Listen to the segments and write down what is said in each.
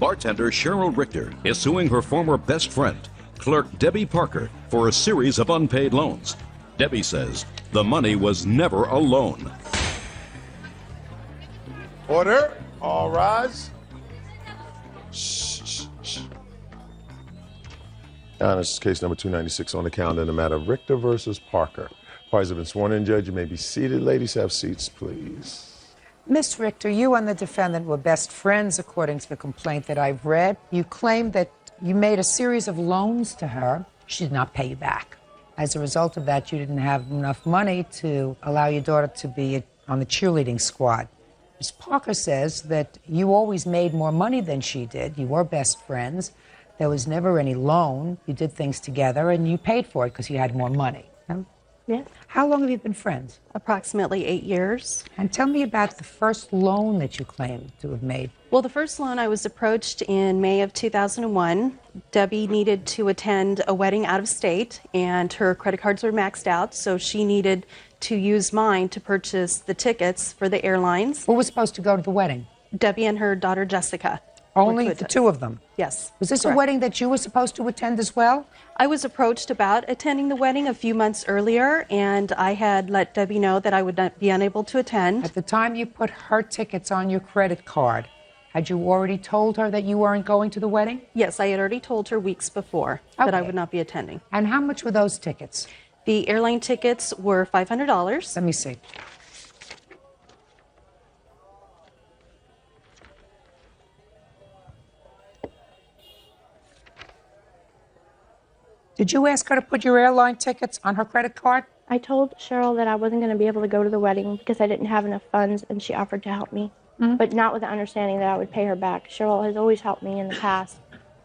Bartender Cheryl Richter is suing her former best friend, clerk Debbie Parker, for a series of unpaid loans. Debbie says the money was never a loan. Order. All rise. Shh. This is case number 296 on the calendar in the matter of Richter versus Parker. Parties have been sworn in, Judge. You may be seated. Ladies, have seats, please. Miss Richter, you and the defendant were best friends, according to the complaint that I've read. You claimed that you made a series of loans to her. She did not pay you back. As a result of that, you didn't have enough money to allow your daughter to be on the cheerleading squad. Ms. Parker says that you always made more money than she did. You were best friends. There was never any loan. You did things together, and you paid for it because you had more money. Yes. How long have you been friends? Approximately 8 years. And tell me about the first loan that you claim to have made. Well, the first loan, I was approached in May of 2001. Debbie needed to attend a wedding out of state, and her credit cards were maxed out, so she needed to use mine to purchase the tickets for the airlines. Who was supposed to go to the wedding? Debbie and her daughter, Jessica. Only the two of them? Yes. Was this correct. a wedding that you were supposed to attend as well? I was approached about attending the wedding a few months earlier, and I had let Debbie know that I would not be unable to attend. At the time you put her tickets on your credit card, had you already told her that you weren't going to the wedding? Yes, I had already told her weeks before that I would not be attending. And how much were those tickets? The airline tickets were $500. Let me see. Did you ask her to put your airline tickets on her credit card? I told Cheryl that I wasn't going to be able to go to the wedding because I didn't have enough funds, and she offered to help me, but not with the understanding that I would pay her back. Cheryl has always helped me in the past,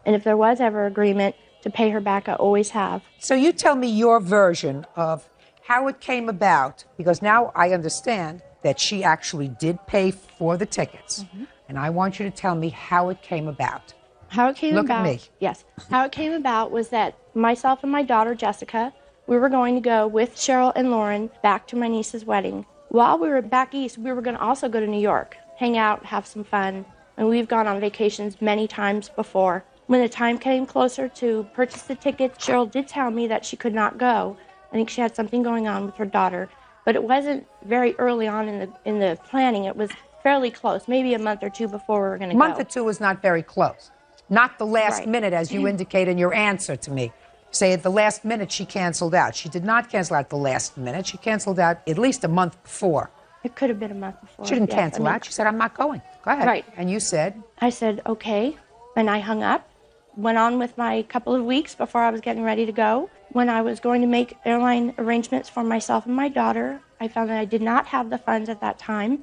and if there was ever agreement to pay her back, I always have. So you tell me your version of how it came about, because now I understand that she actually did pay for the tickets, and I want you to tell me how it came about. How it came Look about, at me. Yes. How it came about was that myself and my daughter, Jessica, we were going to go with Cheryl and Lauren back to my niece's wedding. While we were back east, we were going to also go to New York, hang out, have some fun, and we've gone on vacations many times before. When the time came closer to purchase the tickets, Cheryl did tell me that she could not go. I think she had something going on with her daughter, but it wasn't very early on in the planning. It was fairly close, maybe a month or two before we were going to go. A month or two is not very close. Not the last minute, as you indicate in your answer to me. Say at the last minute she canceled out. She did not cancel out at the last minute. She canceled out at least a month before. It could have been a month before. She didn't cancel out. She said, I'm not going. Go ahead. Right. And you said? I said, okay. And I hung up, went on with my couple of weeks before I was getting ready to go. When I was going to make airline arrangements for myself and my daughter, I found that I did not have the funds at that time.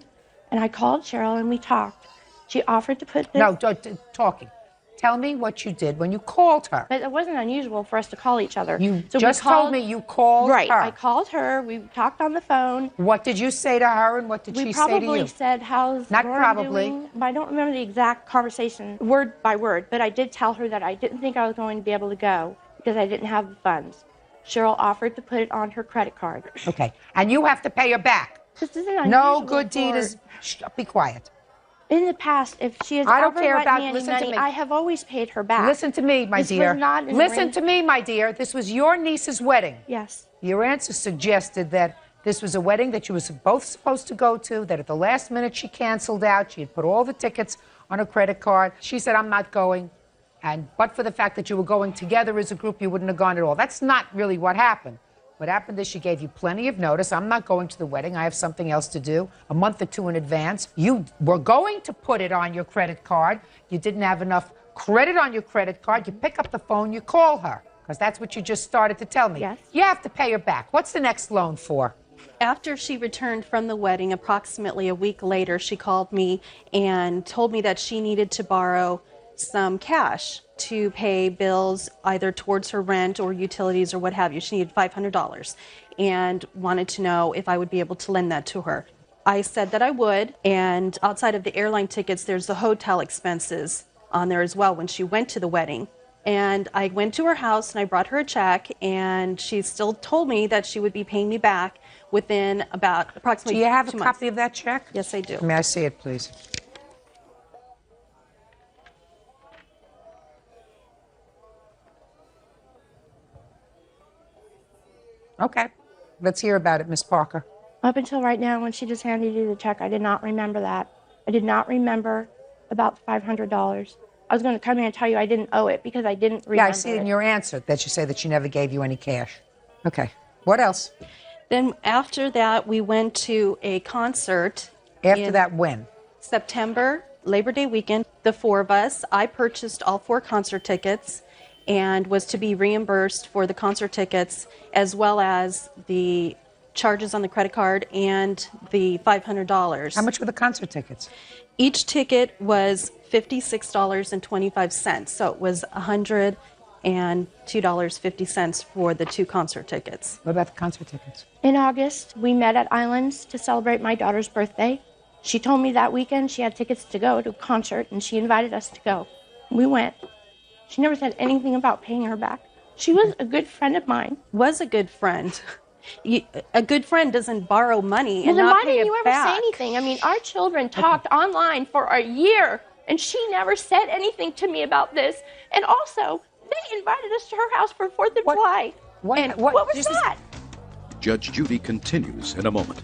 And I called Cheryl and we talked. She offered to put No, talking. Tell me what you did when you called her. But it wasn't unusual for us to call each other. You just told me you called her. Right. I called her. We talked on the phone. What did you say to her and what did she say to you? We probably said, how's Not Lauren probably. doing? But I don't remember the exact conversation word by word, but I did tell her that I didn't think I was going to be able to go because I didn't have the funds. Cheryl offered to put it on her credit card. Okay. And you have to pay her back. This isn't unusual. No good deed is... Shh, be quiet. In the past, if she has I don't ever care lent about, me any listen to money, me. I have always paid her back. Listen to me, my This dear. was not an Listen arranged- to me, my dear. This was your niece's wedding. Yes. Your answer suggested that this was a wedding that you were both supposed to go to, that at the last minute she canceled out. She had put all the tickets on her credit card. She said, I'm not going. But for the fact that you were going together as a group, you wouldn't have gone at all. That's not really what happened. What happened is she gave you plenty of notice. I'm not going to the wedding. I have something else to do. A month or two in advance. You were going to put it on your credit card. You didn't have enough credit on your credit card. You pick up the phone, you call her, because that's what you just started to tell me. Yes. You have to pay her back. What's the next loan for? After she returned from the wedding, approximately a week later, she called me and told me that she needed to borrow some cash to pay bills either towards her rent or utilities or what have you. She needed $500 and wanted to know if I would be able to lend that to her. I said that I would, and outside of the airline tickets, there's the hotel expenses on there as well when she went to the wedding. And I went to her house and I brought her a check, and she still told me that she would be paying me back within about approximately 2 months. Do you have a copy of that check? Yes, I do. May I see it, please? Okay. Let's hear about it, Miss Parker. Up until right now, when she just handed you the check, I did not remember that. I did not remember about the $500. I was going to come here and tell you I didn't owe it because I didn't remember. Yeah, I see in your answer that you say that she never gave you any cash. Okay. What else? Then after that, we went to a concert. After in that, when? September, Labor Day weekend, the four of us. I purchased all 4 concert tickets and was to be reimbursed for the concert tickets as well as the charges on the credit card and the $500. How much were the concert tickets? Each ticket was $56.25, so it was $102.50 for the 2 concert tickets. What about the concert tickets? In August, we met at Islands to celebrate my daughter's birthday. She told me that weekend she had tickets to go to a concert, and she invited us to go. We went. She never said anything about paying her back. She was a good friend of mine. Was a good friend. A good friend doesn't borrow money Well, and then not why pay didn't it you ever back. say anything? I mean, our children talked online for a year, and she never said anything to me about this. And also, they invited us to her house for 4th of July. And what was that? Judge Judy continues in a moment.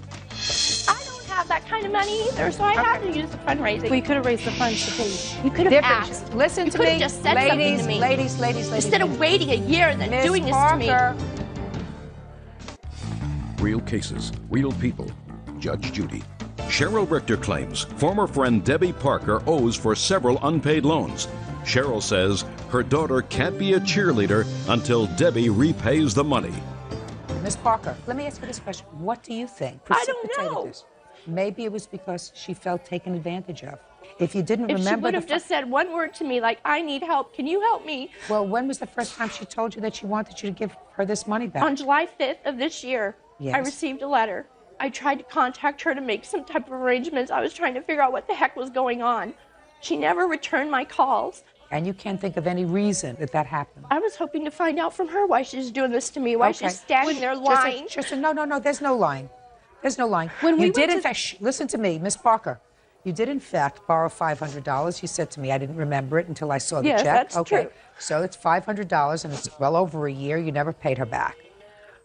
I don't have that kind of money either, so I had to use the fundraising. We could have raised the funds to pay. You could have asked. Listen You to could me. have just said something to me. Ladies. Instead of waiting a year and then Miss doing this Parker. to me. Real cases, real people. Judge Judy. Cheryl Richter claims former friend Debbie Parker owes for several unpaid loans. Cheryl says her daughter can't be a cheerleader until Debbie repays the money. Miss Parker, let me ask you this question. What do you think I don't precipitated know. this? Maybe it was because she felt taken advantage of. If you didn't If she remember would have just said one word to me like, I need help, can you help me? Well, when was the first time she told you that she wanted you to give her this money back? On July 5th of this year, Yes. I received a letter. I tried to contact her to make some type of arrangements. I was trying to figure out what the heck was going on. She never returned my calls. And you can't think of any reason that happened. I was hoping to find out from her why she's doing this to me, why Okay. she's standing there lying. No, there's no lying. There's no lying. When we You did, went in to- fact, listen to me, Miss Parker. You did, in fact, borrow $500. You said to me, I didn't remember it until I saw the Yes, check. that's Okay. true. So it's $500, and it's well over a year. You never paid her back.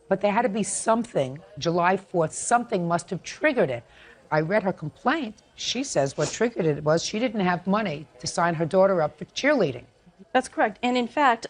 But there had to be something, July 4th, something must have triggered it. I read her complaint. She says what triggered it was she didn't have money to sign her daughter up for cheerleading. That's correct. And in fact,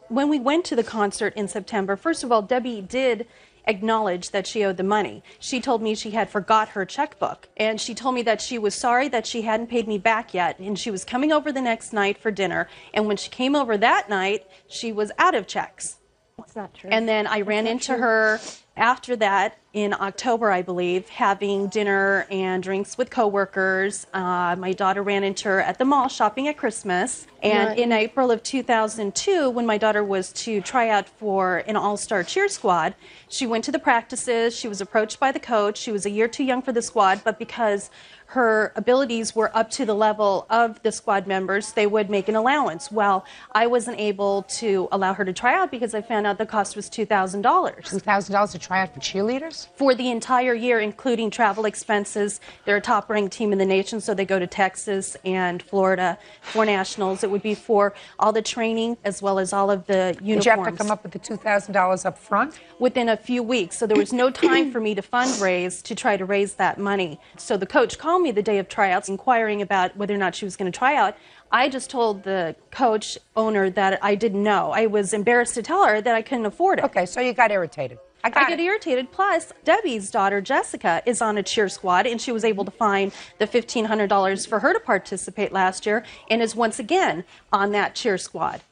when we went to the concert in September, first of all, Debbie did acknowledge that she owed the money. She told me she had forgot her checkbook. And she told me that she was sorry that she hadn't paid me back yet. And she was coming over the next night for dinner. And when she came over that night, she was out of checks. That's not true. And then I ran into her after that in October, I believe, having dinner and drinks with coworkers. My daughter ran into her at the mall shopping at Christmas. And Right. in April of 2002, when my daughter was to try out for an all-star cheer squad, she went to the practices. She was approached by the coach. She was a year too young for the squad, but because her abilities were up to the level of the squad members, they would make an allowance. Well, I wasn't able to allow her to try out because I found out the cost was $2,000 $2,000 to try out for cheerleaders? for the entire year, including travel expenses. They're a top-ranked team in the nation, so they go to Texas and Florida for nationals. It would be for all the training as well as all of the uniforms. Did you have to come up with the $2,000 up front? Within a few weeks, so there was no time for me to fundraise to try to raise that money. So the coach called me the day of tryouts inquiring about whether or not she was going to try out. I just told the coach owner that I didn't know. I was embarrassed to tell her that I couldn't afford it. Okay, so you got irritated. I get irritated. Plus, Debbie's daughter, Jessica, is on a cheer squad, and she was able to find the $1,500 for her to participate last year and is once again on that cheer squad.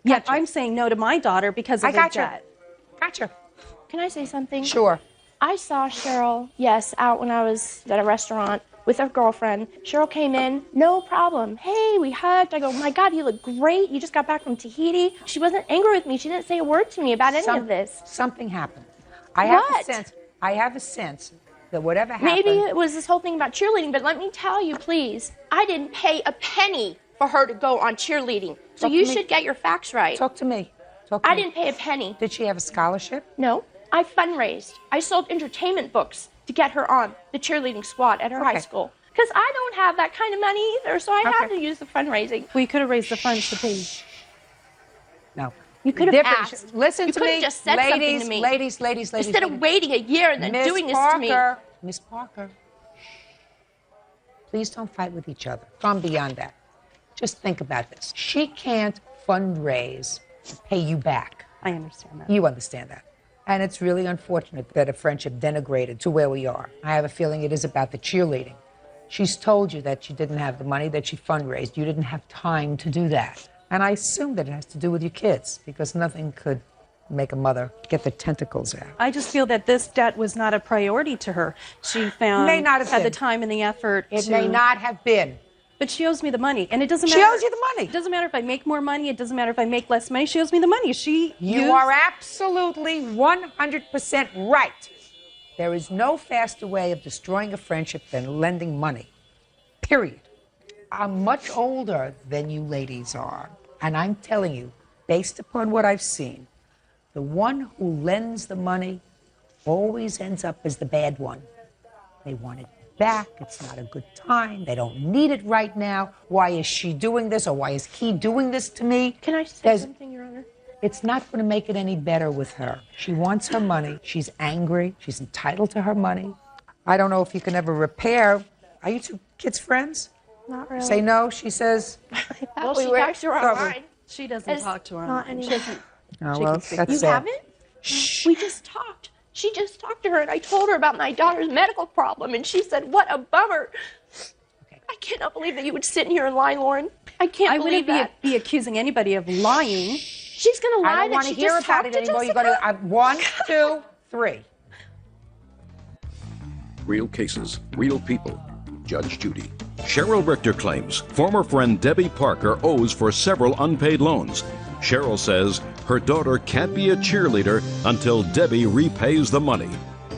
Yet Gotcha. I'm saying no to my daughter because of I the got you. debt. Gotcha. Can I say something? Sure. I saw Cheryl, yes, out when I was at a restaurant with her girlfriend. Cheryl came in, no problem. Hey, we hugged. I go, my God, you look great. You just got back from Tahiti. She wasn't angry with me. She didn't say a word to me about any of this. Something happened. I have What? a sense that whatever happened. Maybe it was this whole thing about cheerleading, but let me tell you, please, I didn't pay a penny for her to go on cheerleading. So Talk to you me. should get your facts right. Talk to me. Talk to I me. didn't pay a penny. Did she have a scholarship? No, I fundraised. I sold entertainment books to get her on the cheerleading squad at her high Okay. school. Because I don't have that kind of money either, so I had Okay. to use the fundraising. We could have raised the funds to pay. No. You could have Different. asked. Listen you to could me. have just said ladies, something to me. Ladies. Instead of waiting a year and then Miss doing Parker, this to me. Miss Parker, please don't fight with each other. Gone beyond that. Just think about this. She can't fundraise to pay you back. I understand that. You understand that. And it's really unfortunate that a friendship denigrated to where we are. I have a feeling it is about the cheerleading. She's told you that she didn't have the money, that she fundraised. You didn't have time to do that. And I assume that it has to do with your kids, because nothing could make a mother get the tentacles out. I just feel that this debt was not a priority to her. She found May not have had the been. time and the effort It to... may not have been. But she owes me the money, and it doesn't She matter. owes you the money. It doesn't matter if I make more money. It doesn't matter if I make less money. She owes me the money. You are absolutely 100% right. There is no faster way of destroying a friendship than lending money. Period. I'm much older than you ladies are, and I'm telling you, based upon what I've seen, the one who lends the money always ends up as the bad one. They want it back. It's not a good time. They don't need it right now. Why is she doing this, or why is he doing this to me? Can I say something, Your Honor? It's not going to make it any better with her. She wants her money. She's angry. She's entitled to her money. I don't know if you can ever repair. Are you two kids friends? Not really. Say no. She says. Well, she talks to her online. She doesn't talk to her. Not online. anymore. Oh, She well, can speak. that's You sad. haven't? We just talked. She just talked to her, and I told her about my daughter's medical problem, and she said, "What a bummer." I cannot believe that you would sit in here and lie, Lauren. I can't I believe wouldn't that. be accusing anybody of lying. She's gonna lie I don't that want she to hear just about talked it to anymore. You're Jessica. going to 1, 2, 3. Real cases, real people. Judge Judy. Cheryl Richter claims former friend Debbie Parker owes for several unpaid loans. Cheryl says her daughter can't be a cheerleader until Debbie repays the money.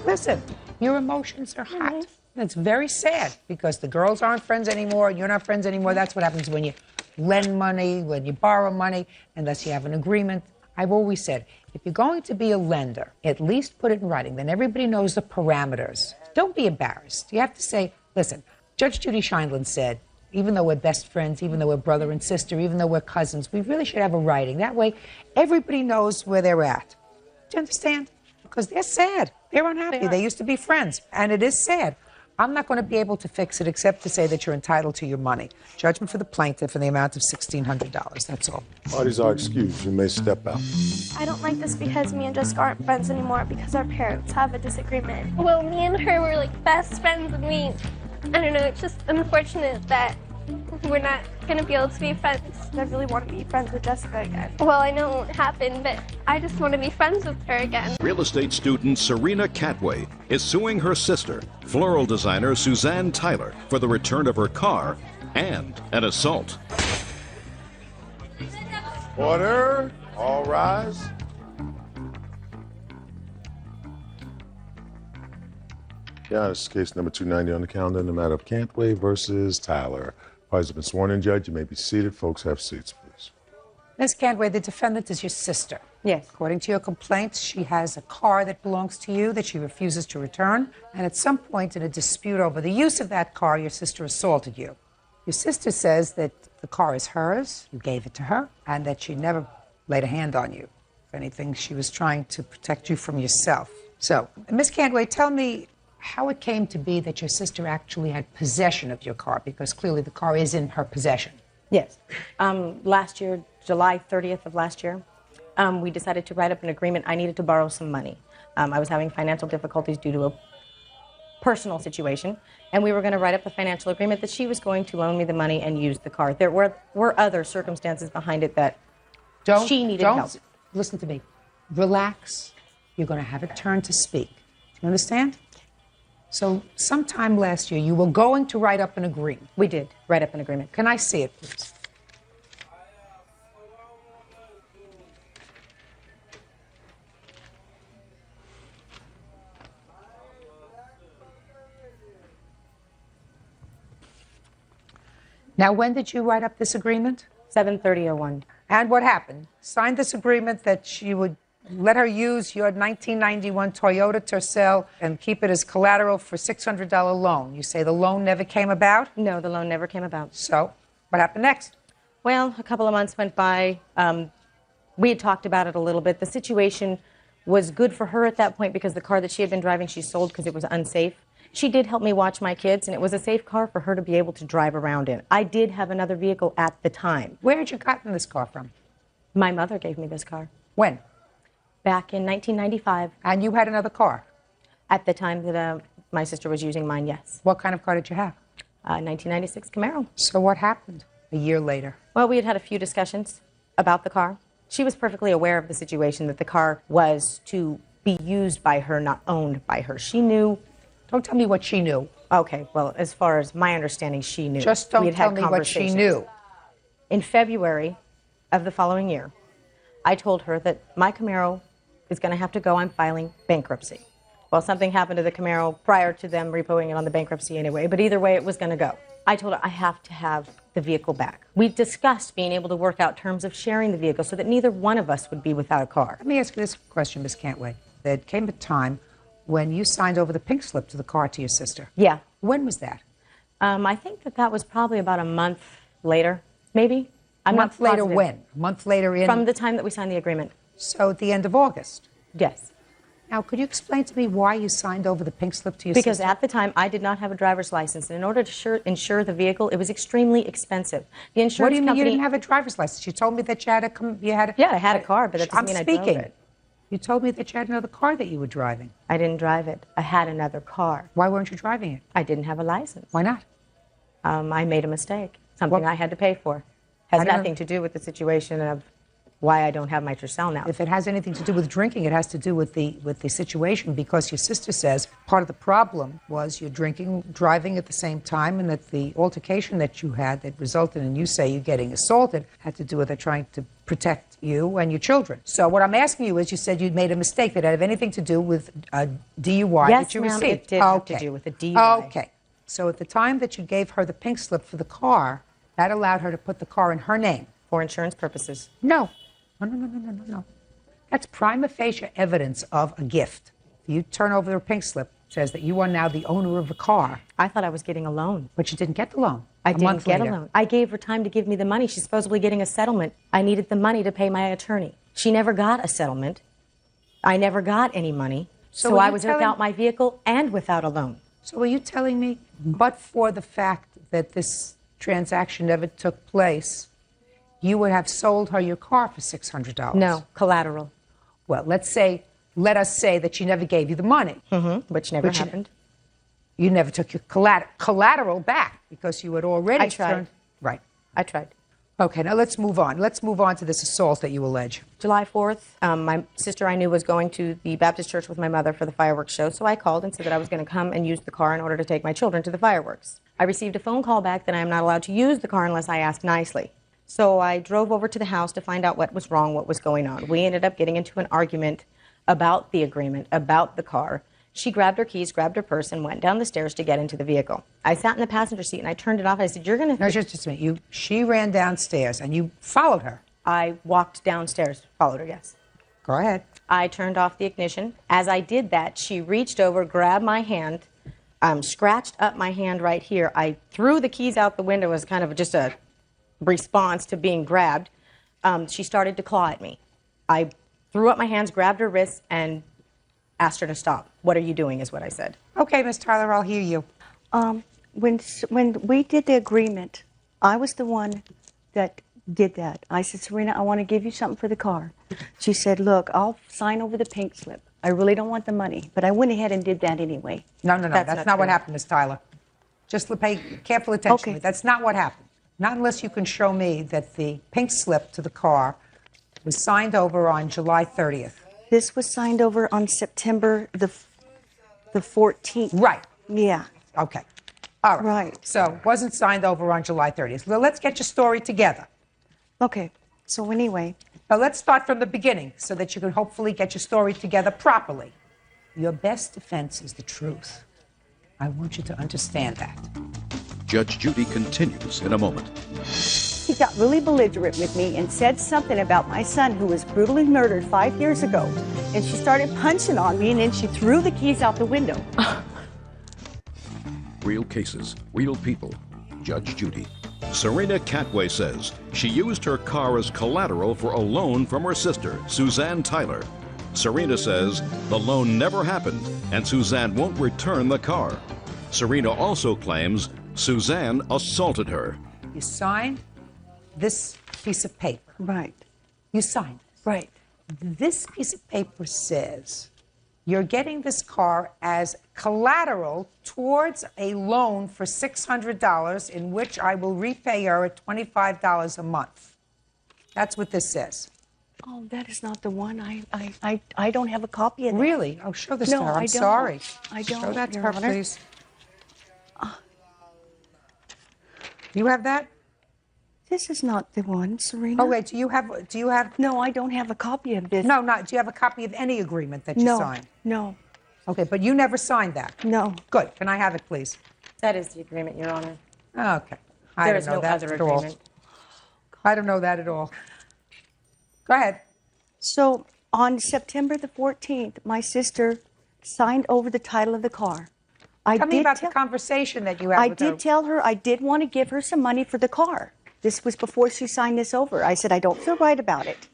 Listen, your emotions are hot. It's very sad because the girls aren't friends anymore. You're not friends anymore. That's what happens when you lend money, when you borrow money, unless you have an agreement. I've always said, if you're going to be a lender, at least put it in writing. Then everybody knows the parameters. Don't be embarrassed. You have to say, listen, Judge Judy Sheindlin said, even though we're best friends, even though we're brother and sister, even though we're cousins, we really should have a writing. That way, everybody knows where they're at. Do you understand? Because they're sad. They're unhappy. They used to be friends. And it is sad. I'm not going to be able to fix it except to say that you're entitled to your money. Judgment for the plaintiff in the amount of $1,600. That's all. Parties are excused. You may step out. I don't like this because me and Jessica aren't friends anymore because our parents have a disagreement. Well, me and her were like best friends, and I don't know, it's just unfortunate that we're not going to be able to be friends. I really want to be friends with Jessica again. Well, I know it won't happen, but I just want to be friends with her again. Real estate student Serena Catway is suing her sister, floral designer Suzanne Tyler, for the return of her car and an assault. Order. All rise. Yeah, this is case number 290 on the calendar in the matter of Cantway versus Tyler. Parties have been sworn in, Judge. You may be seated. Folks, have seats, please. Ms. Cantway, the defendant is your sister. Yes. According to your complaints, she has a car that belongs to you that she refuses to return. And at some point in a dispute over the use of that car, your sister assaulted you. Your sister says that the car is hers, you gave it to her, and that she never laid a hand on you. If anything, she was trying to protect you from yourself. So, Ms. Cantway, tell me how it came to be that your sister actually had possession of your car, because clearly the car is in her possession. Yes. Last year, July 30th of last year, we decided to write up an agreement. I needed to borrow some money. I was having financial difficulties due to a personal situation, and we were going to write up a financial agreement that she was going to loan me the money and use the car. There were other circumstances behind it that she needed help. Listen to me. Relax. You're going to have a turn to speak. Do you understand? So sometime last year, you were going to write up an agreement. We did write up an agreement. Can I see it, please? Now, when did you write up this agreement? 7/30/01. And what happened? Signed this agreement that you would let her use your 1991 Toyota Tercel and keep it as collateral for $600 loan. You say the loan never came about? No, the loan never came about. So, what happened next? Well, a couple of months went by. We had talked about it a little bit. The situation was good for her at that point because the car that she had been driving, she sold because it was unsafe. She did help me watch my kids, and it was a safe car for her to be able to drive around in. I did have another vehicle at the time. Where had you gotten this car from? My mother gave me this car. When? Back in 1995. And you had another car? At the time that my sister was using mine, yes. What kind of car did you have? 1996 Camaro. So what happened a year later? Well, we had had a few discussions about the car. She was perfectly aware of the situation, that the car was to be used by her, not owned by her. She knew. Don't tell me what she knew. Okay, well, as far as my understanding, she knew. Just don't tell me what she knew. In February of the following year, I told her that my Camaro is going to have to go. I'm filing bankruptcy. Well, something happened to the Camaro prior to them repoing it on the bankruptcy anyway, but either way, it was going to go. I told her I have to have the vehicle back. We discussed being able to work out terms of sharing the vehicle so that neither one of us would be without a car. Let me ask you this question, Ms. Cantway. There came a time when you signed over the pink slip to the car to your sister. Yeah. When was that? I think that was probably about a month later, maybe. A month later when? A month later in? From the time that we signed the agreement. So at the end of August? Yes. Now, could you explain to me why you signed over the pink slip to your sister? Because at the time, I did not have a driver's license, and in order to insure the vehicle, it was extremely expensive. The insurance What do you mean company, you didn't have a driver's license? You told me that you had a... Yeah, I had a car, but that doesn't mean I drove it. You told me that you had another car that you were driving. I didn't drive it. I had another car. Why weren't you driving it? I didn't have a license. Why not? I made a mistake, something I had to pay for. Has nothing to do with the situation of why I don't have my Tercel now. If it has anything to do with drinking, it has to do with the situation, because your sister says part of the problem was you're drinking, driving at the same time, and that the altercation that you had that resulted in you say you getting assaulted had to do with her trying to protect you and your children. So what I'm asking you is, you said you'd made a mistake that had anything to do with a DUI that you received. Yes, ma'am, it did have to do with a DUI. Okay. So at the time that you gave her the pink slip for the car, that allowed her to put the car in her name. For insurance purposes. No. No. That's prima facie evidence of a gift. You turn over the pink slip, it says that you are now the owner of the car. I thought I was getting a loan. But you didn't get the loan. I didn't get a loan. I gave her time to give me the money. She's supposedly getting a settlement. I needed the money to pay my attorney. She never got a settlement. I never got any money. So I was without my vehicle and without a loan. So are you telling me, but for the fact that this transaction never took place, you would have sold her your car for $600? No, collateral. Well, let us say that she never gave you the money. Which never happened. You never took your collateral back because you had already turned... Right. I tried. Okay, now let's move on. Let's move on to this assault that you allege. July 4th, my sister, I knew, was going to the Baptist church with my mother for the fireworks show, so I called and said that I was going to come and use the car in order to take my children to the fireworks. I received a phone call back that I am not allowed to use the car unless I ask nicely. So I drove over to the house to find out what was wrong, what was going on. We ended up getting into an argument about the agreement, about the car. She grabbed her keys, grabbed her purse, and went down the stairs to get into the vehicle. I sat in the passenger seat, and I turned it off. I said, you're going to... No, just a minute. She ran downstairs, and you followed her. I walked downstairs, followed her, yes. Go ahead. I turned off the ignition. As I did that, she reached over, grabbed my hand, scratched up my hand right here. I threw the keys out the window as kind of just a response to being grabbed. She started to claw at me. I threw up my hands, grabbed her wrists, and asked her to stop. What are you doing, is what I said. Okay, Miss Tyler, I'll hear you. When we did the agreement, I was the one that did that. I said, Serena, I want to give you something for the car. She said, look, I'll sign over the pink slip. I really don't want the money. But I went ahead and did that anyway. No. That's not what happened, Miss Tyler. Just pay careful attention to me. That's not what happened. Not unless you can show me that the pink slip to the car was signed over on July 30th. This was signed over on September the 14th. Right. Yeah. Okay. All right. Right. So it wasn't signed over on July 30th. Well, let's get your story together. Okay. So anyway. Now let's start from the beginning so that you can hopefully get your story together properly. Your best defense is the truth. I want you to understand that. Judge Judy continues in a moment. He got really belligerent with me and said something about my son who was brutally murdered 5 years ago. And she started punching on me, and then she threw the keys out the window. Real cases, real people. Judge Judy. Serena Catway says she used her car as collateral for a loan from her sister, Suzanne Tyler. Serena says the loan never happened and Suzanne won't return the car. Serena also claims Suzanne assaulted her. You signed this piece of paper. Right. You signed it. Right. This piece of paper says you're getting this car as collateral towards a loan for $600 in which I will repay her at $25 a month. That's what this says. Oh, that is not the one. I don't have a copy of that. Really? Oh, show this No, to her. I'm I don't. sorry. I don't, Show that to Your her, Honor. please. You have that? This is not the one, Serena. Oh, wait. Do you have? No, I don't have a copy of this. No, not. Do you have a copy of any agreement that you No. signed? No. Okay, but you never signed that. No. Good. Can I have it, please? That is the agreement, Your Honor. Okay. I There don't is know no that other at all. agreement. I don't know that at all. Go ahead. So on September the 14th, my sister signed over the title of the car. Tell me about the conversation that you had I with her. did tell her I did want to give her some money for the car. This was before she signed this over. I said, I don't feel right about it.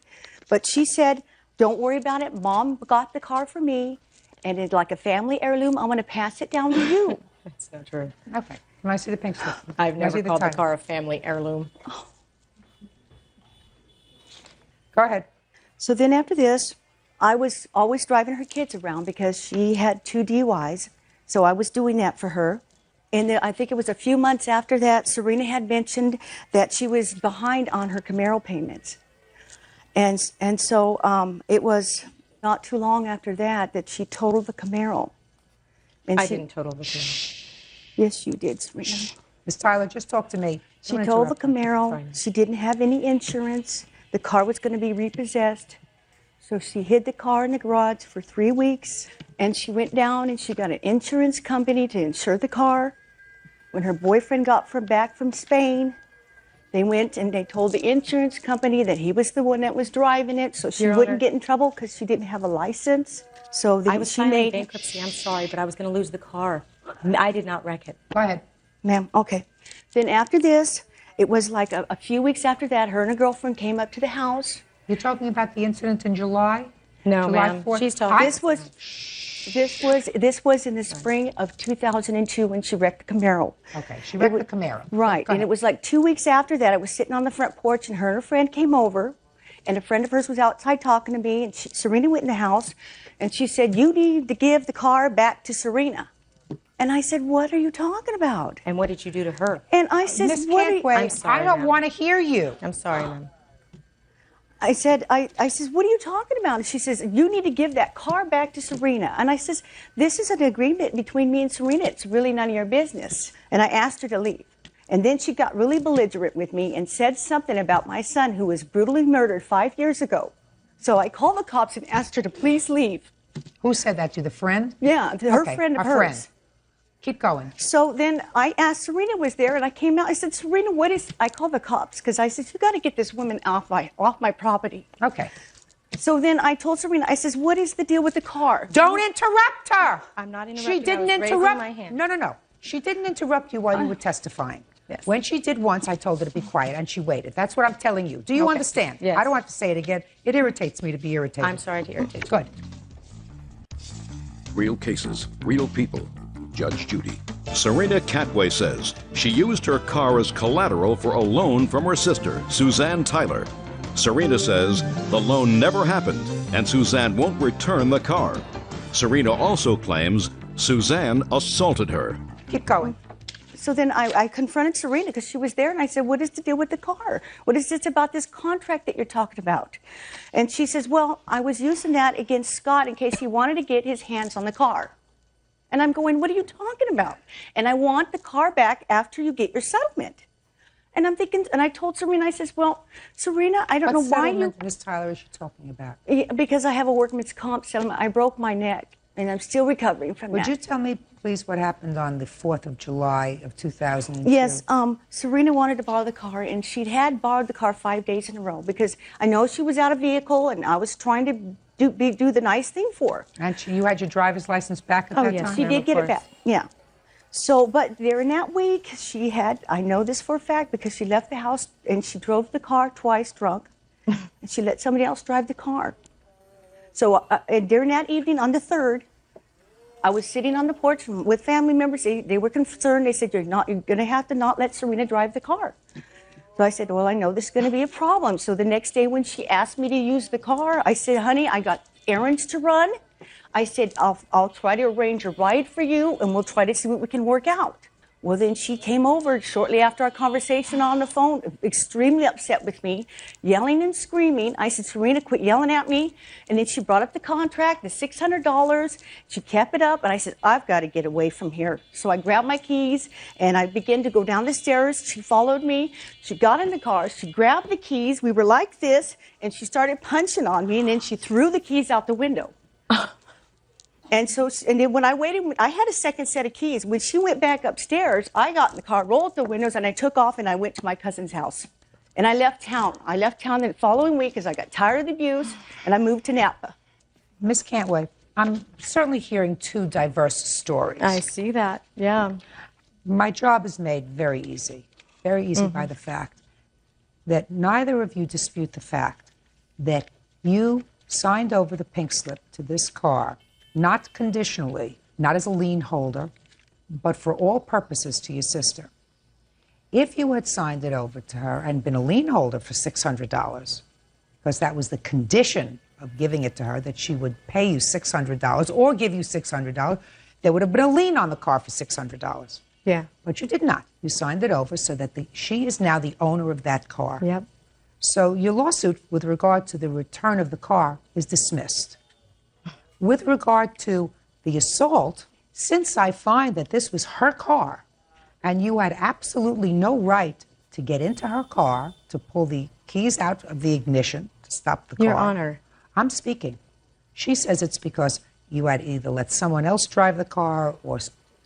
But she said, don't worry about it. Mom got the car for me, and it's like a family heirloom. I'm going to pass it down to you. That's not true. Okay. Can I see the pink slip? I've Can I see never called the title? car a family heirloom. Go ahead. So then after this, I was always driving her kids around because she had 2 DUIs. So I was doing that for her. And then I think it was a few months after that, Serena had mentioned that she was behind on her Camaro payments. And so it was not too long after that that she totaled the Camaro. And I didn't total the car. Yes, you did, Serena. Ms. Tyler, just talk to me. She Don't told the interrupt me. Camaro Fine. she didn't have any insurance. The car was going to be repossessed. So she hid the car in the garage for 3 weeks. And she went down and she got an insurance company to insure the car. When her boyfriend got back from Spain, they went and they told the insurance company that he was the one that was driving it, so she Your wouldn't Honor. get in trouble because she didn't have a license. So then I was she filing made bankruptcy. I'm sorry, but I was going to lose the car. I did not wreck it. Go ahead. Ma'am, okay. Then after this, it was like a few weeks after that, her and her girlfriend came up to the house. You're talking about the incident in July? No, July ma'am. 4th? She's talking. This was in the spring of 2002 when she wrecked the Camaro. Okay, she wrecked the Camaro. Right, Go and ahead. it was like 2 weeks after that. I was sitting on the front porch, and her and her friend came over, and a friend of hers was outside talking to me, and Serena went in the house, and she said, "You need to give the car back to Serena." And I said, "What are you talking about?" And what did you do to her? And I said, Miss "What are you-" Cantway, I'm sorry, I don't ma'am. want to hear you. I'm sorry, ma'am. I said, I says, "What are you talking about?" And she says, "You need to give that car back to Serena." And I says, "This is an agreement between me and Serena. It's really none of your business." And I asked her to leave. And then she got really belligerent with me and said something about my son who was brutally murdered 5 years ago. So I called the cops and asked her to please leave. Who said that to you, the friend? Yeah, her Okay, friend of a hers. friend. Keep going. So then I asked, Serena was there, and I came out. I said, "Serena, what is?" I called the cops because I said, "You got to get this woman off my property." Okay. So then I told Serena, I says, "What is the deal with the car?" Don't interrupt her. I'm not She interrupting. didn't I was raising interrupt. my hand. No. She didn't interrupt you while you were testifying. Yes. When she did once, I told her to be quiet, and she waited. That's what I'm telling you. Do you Okay. understand? Yes. I don't have to say it again. It irritates me to be irritated. I'm sorry to irritate you. Good. Real cases, real people. Judge Judy. Serena Catway says she used her car as collateral for a loan from her sister, Suzanne Tyler. Serena says the loan never happened and Suzanne won't return the car. Serena also claims Suzanne assaulted her. Keep going. So then I confronted Serena because she was there, and I said, "What is the deal with the car? What is this about this contract that you're talking about?" And she says, "Well, I was using that against Scott in case he wanted to get his hands on the car." And I'm going, "What are you talking about?" And I want the car back after you get your settlement. And I'm thinking, and I told Serena, I says, "Well, Serena, I don't What know why you..." settlement, Ms. Tyler, is she talking about? Because I have a workman's comp settlement. I broke my neck, and I'm still recovering from Would that. you tell me, please, what happened on the 4th of July of 2002? Yes, Serena wanted to borrow the car, and she had borrowed the car 5 days in a row because I know she was out of vehicle, and I was trying to do the nice thing for her. And you had your driver's license back at that yes, time? she did of get it course. back. Yeah. So, but there in that week, I know this for a fact because she left the house and she drove the car twice drunk. And she let somebody else drive the car. So and during that evening on the 3rd, I was sitting on the porch with family members. They were concerned. They said, you're going to have to not let Serena drive the car. So I said, well, I know this is going to be a problem. So the next day when she asked me to use the car, I said, honey, I got errands to run. I said, I'll try to arrange a ride for you, and we'll try to see what we can work out. Well, then she came over shortly after our conversation on the phone, extremely upset with me, yelling and screaming. I said, Serena, quit yelling at me. And then she brought up the contract, the $600. She kept it up, and I said, I've got to get away from here. So I grabbed my keys, and I began to go down the stairs. She followed me. She got in the car. She grabbed the keys. We were like this, and she started punching on me, and then she threw the keys out the window. And then when I waited, I had a second set of keys. When she went back upstairs, I got in the car, rolled the windows, and I took off, and I went to my cousin's house. And I left town. I left town the following week because I got tired of the abuse, and I moved to Napa. Miss Cantway, I'm certainly hearing two diverse stories. I see that, yeah. My job is made very easy by the fact that neither of you dispute the fact that you signed over the pink slip to this car, not conditionally, not as a lien holder, but for all purposes to your sister. If you had signed it over to her and been a lien holder for $600, because that was the condition of giving it to her, that she would pay you $600 or give you $600, there would have been a lien on the car for $600. Yeah. But you did not. You signed it over so that she is now the owner of that car. Yep. So your lawsuit with regard to the return of the car is dismissed. With regard to the assault, since I find that this was her car and you had absolutely no right to get into her car, to pull the keys out of the ignition, to stop the car. Your Honor. I'm speaking. She says it's because you had either let someone else drive the car or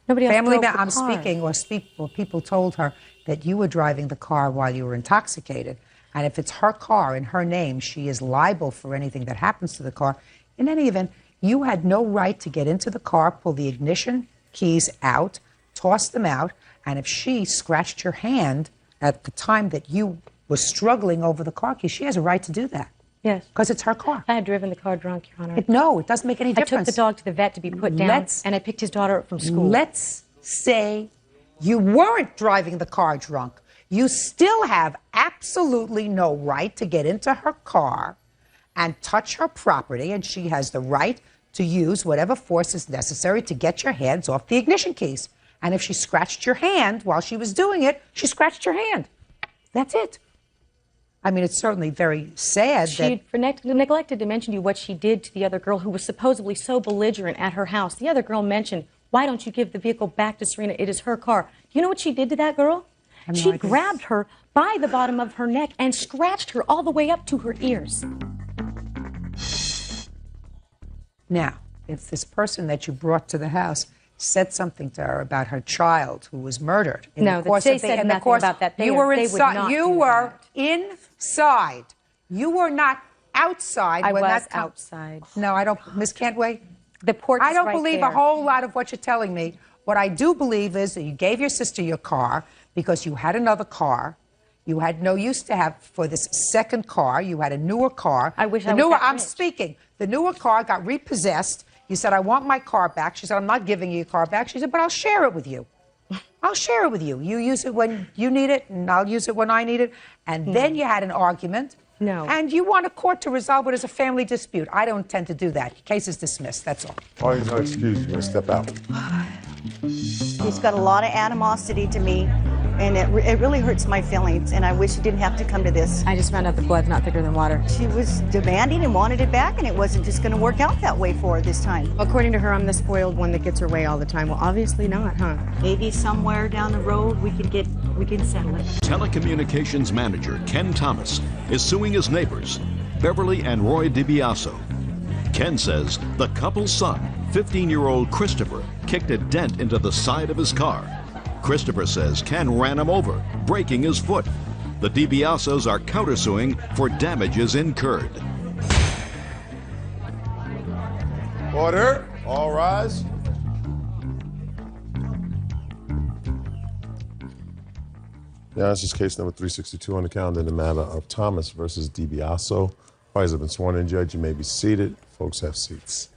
nobody else family drove the I'm car. speaking, or people told her that you were driving the car while you were intoxicated. And if it's her car in her name, she is liable for anything that happens to the car. In any event, you had no right to get into the car, pull the ignition keys out, toss them out, and if she scratched your hand at the time that you were struggling over the car keys, she has a right to do that. Yes. Because it's her car. I had driven the car drunk, Your Honor. No, it doesn't make any I difference. took the dog to the vet to be put down, and I picked his daughter up from school. Let's say you weren't driving the car drunk. You still have absolutely no right to get into her car and touch her property, and she has the right to use whatever force is necessary to get your hands off the ignition keys. And if she scratched your hand while she was doing it, she scratched your hand. That's it. I mean, it's certainly very sad that... She neglected to mention to you what she did to the other girl who was supposedly so belligerent at her house. The other girl mentioned, why don't you give the vehicle back to Serena? It is her car. Do you know what she did to that girl? She grabbed her by the bottom of her neck and scratched her all the way up to her ears. Now, if this person that you brought to the house said something to her about her child who was murdered in No, the course they of the, said in the nothing course, about that. you were they would inside. not You do were that. inside. You were not outside. I when was that outside. No, I don't, Miss Cantway. The porch I is don't right believe there. a whole lot of what you're telling me. What I do believe is that you gave your sister your car because you had another car. You had no use to have for this second car. You had a newer car. I wish the I was newer, that I'm rich. speaking. The newer car got repossessed. You said, I want my car back. She said, I'm not giving you your car back. She said, but I'll share it with you. I'll share it with you. You use it when you need it, and I'll use it when I need it. And then you had an argument. No. And you want a court to resolve it as a family dispute. I don't intend to do that. Case is dismissed. That's all. Oh, no excuse. You're going to step out. He's got a lot of animosity to me, and it really hurts my feelings, and I wish it didn't have to come to this. I just found out the blood's not thicker than water. She was demanding and wanted it back, and it wasn't just going to work out that way for her this time. According to her, I'm the spoiled one that gets her way all the time. Well, obviously not, huh? Maybe somewhere down the road we can settle it. Telecommunications manager Ken Thomas is suing his neighbors, Beverly and Roy DiBiaso. Ken says the couple's son, 15-year-old Christopher, kicked a dent into the side of his car. Christopher says Ken ran him over, breaking his foot. The DiBiasos are countersuing for damages incurred. Order. All rise. Yeah, this is case number 362 on the calendar in the matter of Thomas versus DiBiaso. Parties have been sworn in, Judge. You may be seated. Folks have seats.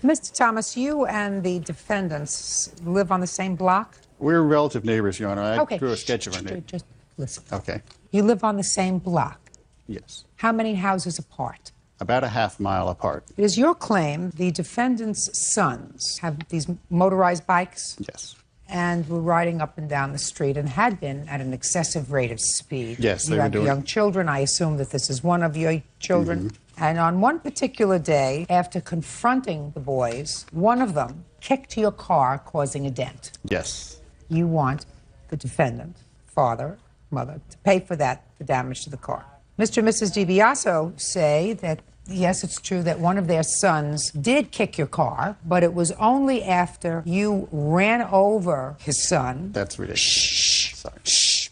Mr. Thomas, you and the defendants live on the same block? We're relative neighbors, Your Honor. I Okay. drew a sketch of our neighbor. Just listen. Okay. You live on the same block. Yes. How many houses apart? About a half mile apart. It is your claim the defendant's sons have these motorized bikes Yes. and were riding up and down the street and had been at an excessive rate of speed. Yes, you they were have doing- young children. I assume that this is one of your children. Mm-hmm. And on one particular day, after confronting the boys, one of them kicked your car, causing a dent. Yes. You want the defendant, father, mother, to pay for that, the damage to the car. Mr. and Mrs. DiBiaso say that, yes, it's true that one of their sons did kick your car, but it was only after you ran over his son. That's ridiculous. Sorry.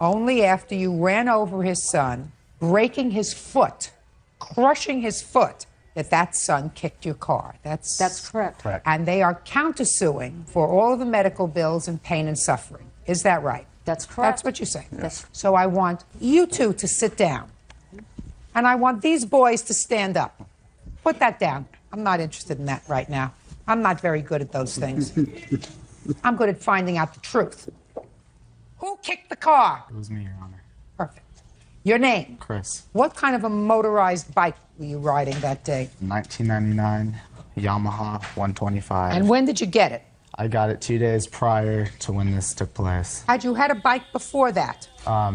Only after you ran over his son, breaking his foot, crushing his foot, that son kicked your car. That's correct. Correct. And they are countersuing for all of the medical bills and pain and suffering. Is that right? That's correct. That's what you say. Yes. So I want you two to sit down. And I want these boys to stand up. Put that down. I'm not interested in that right now. I'm not very good at those things. I'm good at finding out the truth. Who kicked the car? It was me, Your Honor. Perfect. Your name? Chris. What kind of a motorized bike were you riding that day? 1999 Yamaha 125. And when did you get it? I got it 2 days prior to when this took place. Had you had a bike before that?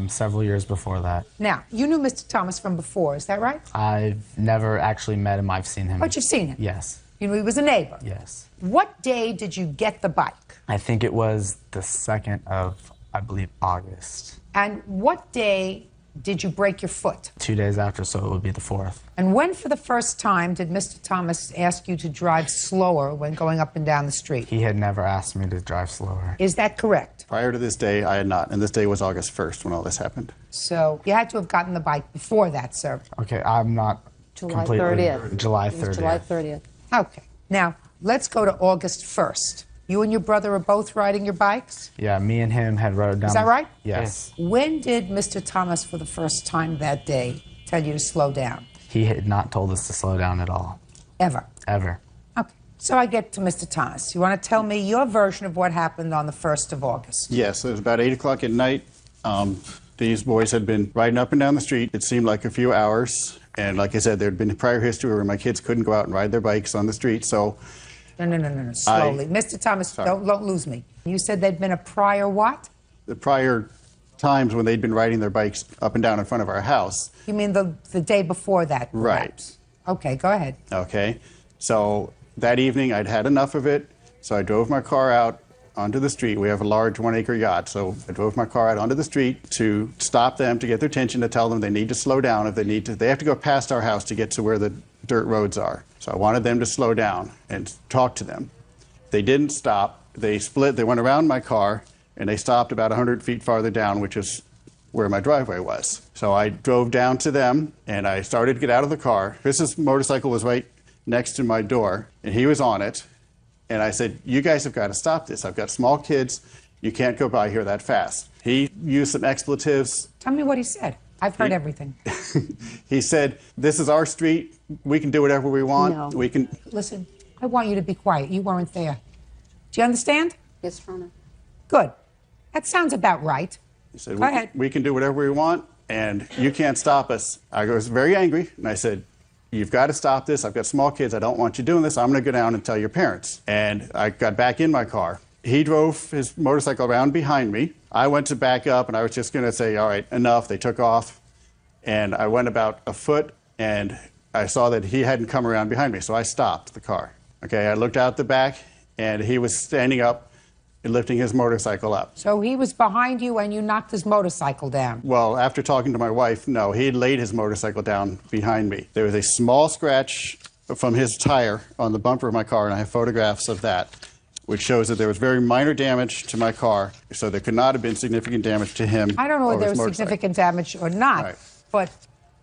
Several years before that. Now, you knew Mr. Thomas from before, is that right? I've never actually met him. I've seen him. But you've seen him? Yes. You knew he was a neighbor? Yes. What day did you get the bike? I think it was the 2nd of, I believe, August. And what day did you break your foot? 2 days after, so it would be the 4th. And when for the first time did Mr. Thomas ask you to drive slower when going up and down the street? He had never asked me to drive slower. Is that correct? Prior to this day, I had not. And this day was August 1st when all this happened. So you had to have gotten the bike before that, sir. Okay, I'm not July completely... 30th. July It was 30th. July 30th. Okay. Now, let's go to August 1st. You and your brother are both riding your bikes? Yeah, me and him had rode down... Is that right? Yes. When did Mr. Thomas, for the first time that day, tell you to slow down? He had not told us to slow down at all. Ever? Ever. Okay. So I get to Mr. Thomas. You want to tell me your version of what happened on the 1st of August? Yes, it was about 8 o'clock at night. These boys had been riding up and down the street. It seemed like a few hours. And like I said, there had been prior history where my kids couldn't go out and ride their bikes on the street. So No. Slowly. Mr. Thomas, don't lose me. You said there'd been a prior what? the prior times when they'd been riding their bikes up and down in front of our house. You mean the day before that, Right. perhaps? Okay, go ahead. Okay. So that evening, I'd had enough of it. So I drove my car out onto the street. We have a large 1-acre yacht. So I drove my car out onto the street to stop them, to get their attention, to tell them they need to slow down. If they need to, they have to go past our house to get to where the dirt roads are. So I wanted them to slow down and talk to them. They didn't stop. They split. They went around my car and they stopped about 100 feet farther down, which is where my driveway was. So I drove down to them and I started to get out of the car. Chris's motorcycle was right next to my door and he was on it. And I said, you guys have got to stop this. I've got small kids. You can't go by here that fast. He used some expletives. Tell me what he said. I've heard everything. He said, this is our street. We can do whatever we want. No. We can. Listen, I want you to be quiet. You weren't there. Do you understand? Yes, Your Honor. Good. That sounds about right. He said, Go ahead. we can do whatever we want, and you can't stop us. I was very angry, and I said, you've got to stop this. I've got small kids. I don't want you doing this. I'm going to go down and tell your parents. And I got back in my car. He drove his motorcycle around behind me. I went to back up, and I was just going to say, all right, enough. They took off, and I went about a foot, and I saw that he hadn't come around behind me, so I stopped the car. Okay, I looked out the back, and he was standing up and lifting his motorcycle up. So he was behind you and you knocked his motorcycle down. Well, after talking to my wife, no, he had laid his motorcycle down behind me. There was a small scratch from his tire on the bumper of my car, and I have photographs of that, which shows that there was very minor damage to my car, so there could not have been significant damage to him. I don't know or whether there his was motorcycle. significant damage or not, Right. but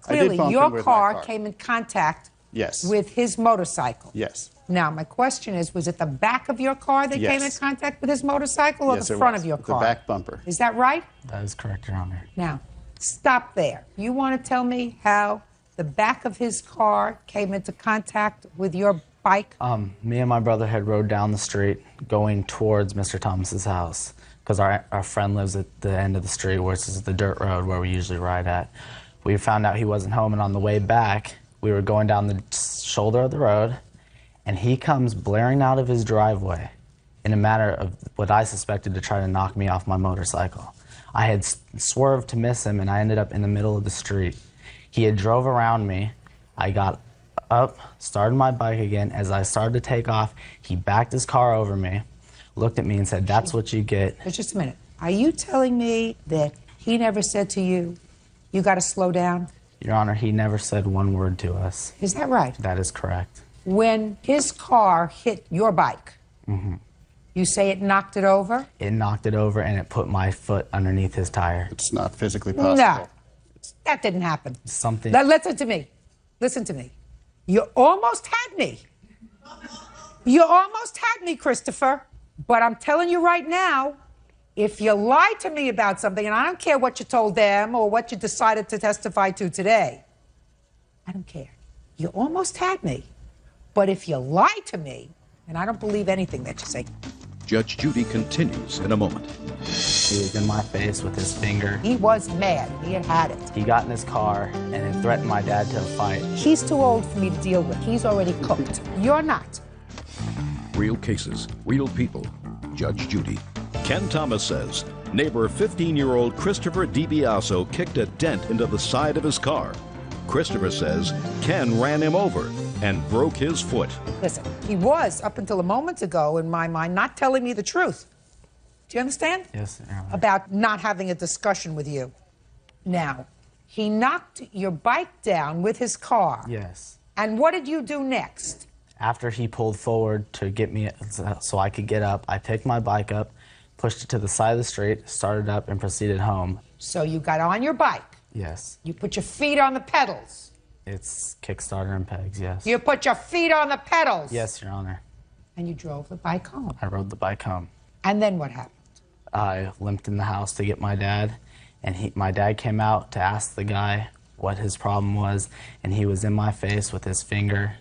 I did clearly bump him your with my car car. came in contact Yes. with his motorcycle. Yes. Now, my question is, was it the back of your car that came in Yes. contact with his motorcycle or Yes, the it front was. of your The car? back bumper. Is that right? That is correct, Your Honor. Now, stop there. You want to tell me how the back of his car came into contact with your bike? Me and my brother had rode down the street going towards Mr. Thomas's house because our friend lives at the end of the street, which is the dirt road where we usually ride at. We found out he wasn't home, and on the way back, we were going down the shoulder of the road, and he comes blaring out of his driveway in a manner of what I suspected to try to knock me off my motorcycle. I had swerved to miss him, and I ended up in the middle of the street. He had drove around me. I got up, started my bike again. As I started to take off, he backed his car over me, looked at me and said, "That's what you get." Just a minute. Are you telling me that he never said to you, you got to slow down? Your Honor, he never said one word to us. Is that right? That is correct. When his car hit your bike, you say it knocked it over? It knocked it over and it put my foot underneath his tire. It's not physically possible. No, that didn't happen. Something. Now, listen to me. Listen to me. You almost had me. You almost had me, Christopher. But I'm telling you right now, if you lie to me about something, and I don't care what you told them or what you decided to testify to today, I don't care. You almost had me. But if you lie to me, and I don't believe anything that you say. Judge Judy continues in a moment. He was in my face with his finger. He was mad. He had had it. He got in his car and had threatened my dad to a fight. He's too old for me to deal with. He's already cooked. You're not. Real cases, real people. Judge Judy. Ken Thomas says neighbor 15-year-old Christopher DiBiaso kicked a dent into the side of his car. Christopher says Ken ran him over and broke his foot. Listen, he was, up until a moment ago, in my mind, not telling me the truth. Do you understand? Yes, Your Honor. About not having a discussion with you. Now, he knocked your bike down with his car. Yes. And what did you do next? After he pulled forward to get me so I could get up, I picked my bike up, pushed it to the side of the street, started up, and proceeded home. So you got on your bike. Yes. You put your feet on the pedals. It's Kickstarter and pegs, yes. You put your feet on the pedals. Yes, Your Honor. And you drove the bike home. I rode the bike home. And then what happened? I limped in the house to get my dad, and my dad came out to ask the guy what his problem was, and he was in my face with his finger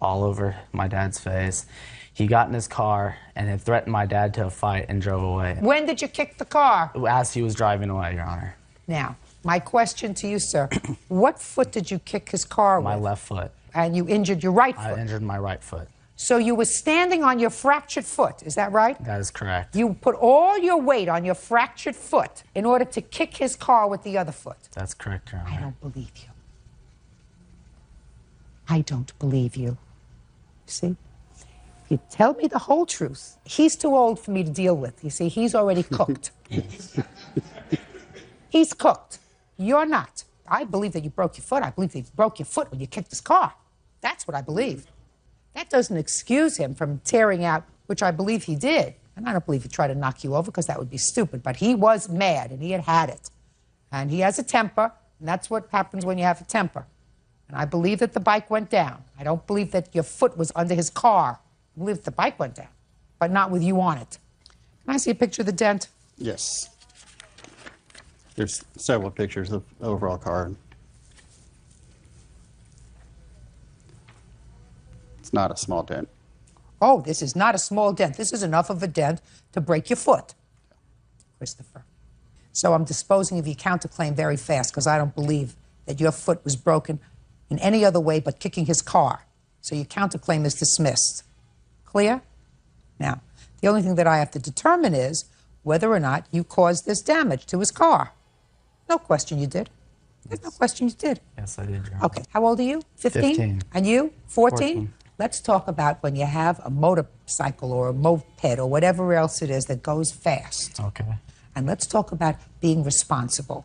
all over my dad's face. He got in his car and had threatened my dad to a fight and drove away. When did you kick the car? As he was driving away, Your Honor. Now, my question to you, sir, what foot did you kick his car with? My left foot. And you injured your right foot? I injured my right foot. So you were standing on your fractured foot, is that right? That is correct. You put all your weight on your fractured foot in order to kick his car with the other foot. That's correct, Your Honor. I don't believe you. I don't believe you. See? If you tell me the whole truth, he's too old for me to deal with. You see, he's already cooked. He's cooked. You're not. I believe that you broke your foot. I believe that you broke your foot when you kicked his car. That's what I believe. That doesn't excuse him from tearing out, which I believe he did. And I don't believe he tried to knock you over because that would be stupid. But he was mad and he had had it. And he has a temper, and that's what happens when you have a temper. And I believe that the bike went down. I don't believe that your foot was under his car. I believe that the bike went down, but not with you on it. Can I see a picture of the dent? Yes. There's several pictures of the overall car. It's not a small dent. Oh, this is not a small dent. This is enough of a dent to break your foot, Christopher. So I'm disposing of your counterclaim very fast because I don't believe that your foot was broken in any other way but kicking his car. So your counterclaim is dismissed. Clear? Now, the only thing that I have to determine is whether or not you caused this damage to his car. No question you did. There's no question you did. Yes, I did, Your Honor. Okay. How old are you? 15? 15. And you? 14? 14. Let's talk about when you have a motorcycle or a moped or whatever else it is that goes fast. Okay. And let's talk about being responsible.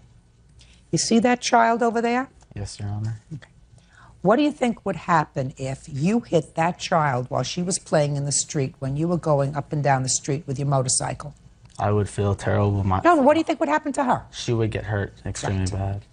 You see that child over there? Yes, Your Honor. Okay. What do you think would happen if you hit that child while she was playing in the street when you were going up and down the street with your motorcycle? I would feel terrible. No, what do you think would happen to her? She would get hurt extremely bad.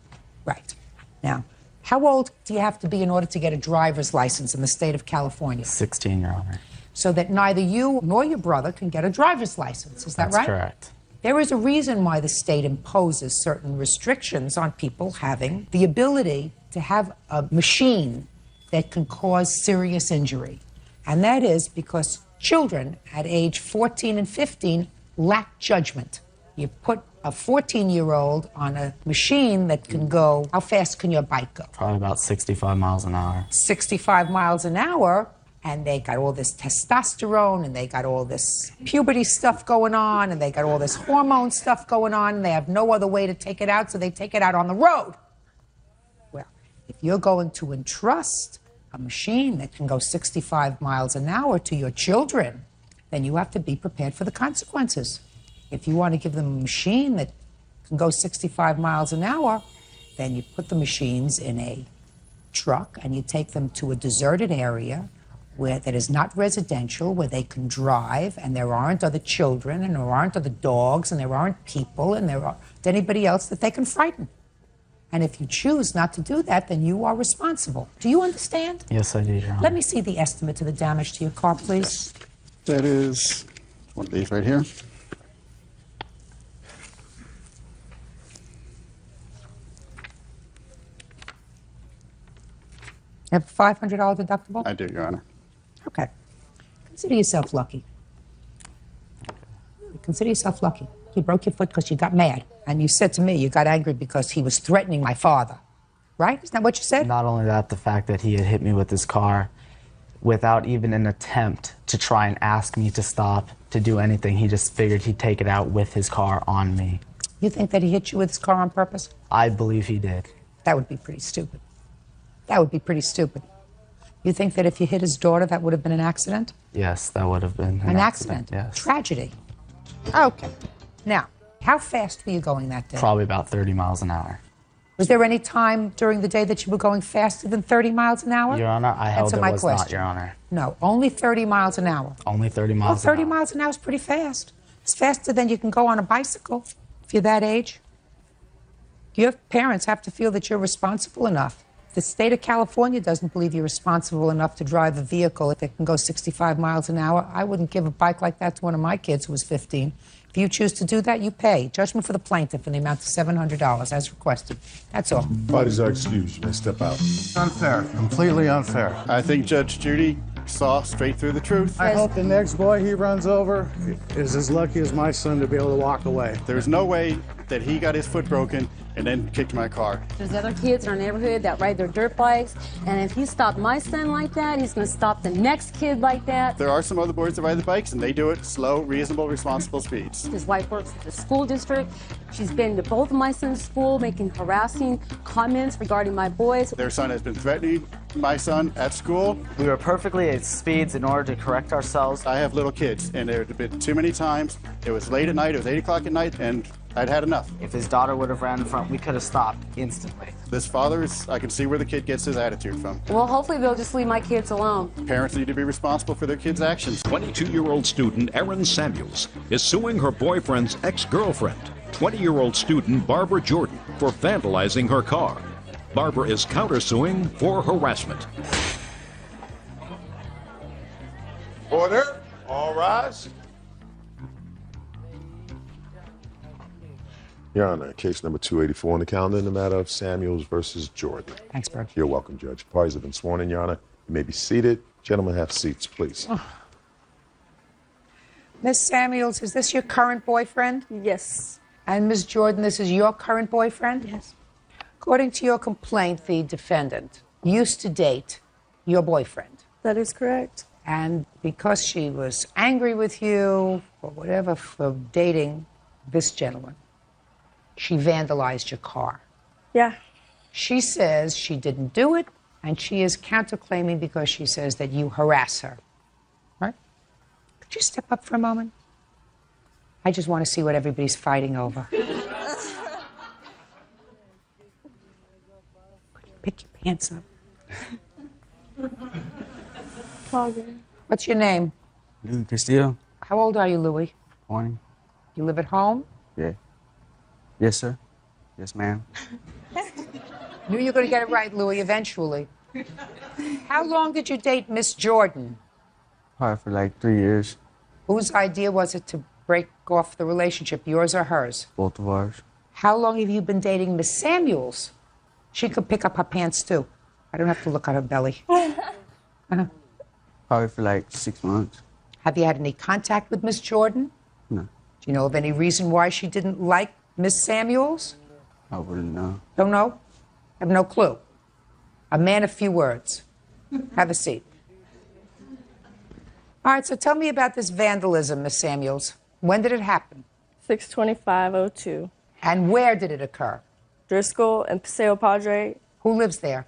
Right. Now, How old do you have to be in order to get a driver's license in the state of California? 16, Your Honor. So that neither you nor your brother can get a driver's license. Is that right? That's correct. There is a reason why the state imposes certain restrictions on people having the ability to have a machine that can cause serious injury. And that is because children at age 14 and 15 lack judgment. You put a 14-year-old on a machine that can go, how fast can your bike go? Probably about 65 miles an hour. 65 miles an hour, and they got all this testosterone, and they got all this puberty stuff going on, and they got all this hormone stuff going on, and they have no other way to take it out, so they take it out on the road. Well, if you're going to entrust a machine that can go 65 miles an hour to your children, then you have to be prepared for the consequences. If you want to give them a machine that can go 65 miles an hour, then you put the machines in a truck and you take them to a deserted area where that is not residential, where they can drive, and there aren't other children, and there aren't other dogs, and there aren't people, and there aren't anybody else that they can frighten. And if you choose not to do that, then you are responsible. Do you understand? Yes, I do, Your Honor. Let me see the estimate to the damage to your car, please. That is one of these right here. You have a $500 deductible? I do, Your Honor. Okay. Consider yourself lucky. Consider yourself lucky. You broke your foot because you got mad. And you said to me you got angry because he was threatening my father. Right? Isn't that what you said? Not only that, the fact that he had hit me with his car without even an attempt to try and ask me to stop, to do anything. He just figured he'd take it out with his car on me. You think that he hit you with his car on purpose? I believe he did. That would be pretty stupid. That would be pretty stupid. You think that if you hit his daughter, that would have been an accident? Yes, that would have been an accident. Yes. Tragedy. Okay. Now, how fast were you going that day? Probably about 30 miles an hour. Was there any time during the day that you were going faster than 30 miles an hour? Your Honor, I held Answer it my was question. not, Your Honor. No, only 30 miles an hour. Only 30 Well, miles an 30 hour. miles an hour is pretty fast. It's faster than you can go on a bicycle if you're that age. Your parents have to feel that you're responsible enough. The state of California doesn't believe you're responsible enough to drive a vehicle that can go 65 miles an hour. I wouldn't give a bike like that to one of my kids who was 15. If you choose to do that, you pay. Judgment for the plaintiff in the amount of $700 as requested. That's all. Parties are excused. You may step out. Unfair, completely unfair. I think Judge Judy saw straight through the truth. I hope the next boy he runs over is as lucky as my son to be able to walk away. There's no way that he got his foot broken and then kicked my car. There's other kids in our neighborhood that ride their dirt bikes, and if he stopped my son like that, he's going to stop the next kid like that. There are some other boys that ride the bikes, and they do it slow, reasonable, responsible speeds. His wife works at the school district. She's been to both of my son's school, making harassing comments regarding my boys. Their son has been threatening my son at school. We were perfectly at speeds in order to correct ourselves. I have little kids, and there had been too many times. It was late at night, it was 8 o'clock at night, and I'd had enough. If his daughter would have ran in front, we could have stopped instantly. This father I can see where the kid gets his attitude from. Well, hopefully they'll just leave my kids alone. Parents need to be responsible for their kids' actions. 22-year-old student Erin Samuels is suing her boyfriend's ex-girlfriend, 20-year-old student Barbara Jordan, for vandalizing her car. Barbara is countersuing for harassment. Order. All rise. Your Honor, case number 284 on the calendar in the matter of Samuels versus Jordan. Thanks, Bert. You're welcome, Judge. Parties have been sworn in, Your Honor. You may be seated. Gentlemen, have seats, please. Miss Samuels, is this your current boyfriend? Yes. And Ms. Jordan, this is your current boyfriend? Yes. According to your complaint, the defendant used to date your boyfriend. That is correct. And because she was angry with you, or whatever, for dating this gentleman, she vandalized your car. Yeah. She says she didn't do it, and she is counterclaiming because she says that you harass her. Right? Could you step up for a moment? I just want to see what everybody's fighting over. Could you pick your pants up? What's your name? Louis Castillo. How old are you, Louis? 20. You live at home? Yeah. Yes, sir. Yes, ma'am. Knew you were going to get it right, Louis, eventually. How long did you date Miss Jordan? Probably for like 3 years. Whose idea was it to break off the relationship, yours or hers? Both of ours. How long have you been dating Miss Samuels? She could pick up her pants, too. I don't have to look at her belly. Probably for like 6 months. Have you had any contact with Miss Jordan? No. Do you know of any reason why she didn't like Miss Samuels? I wouldn't know. Don't know? Have no clue. A man of few words. Have a seat. All right, so tell me about this vandalism, Miss Samuels. When did it happen? 6/25/02. And where did it occur? Driscoll and Paseo Padre. Who lives there?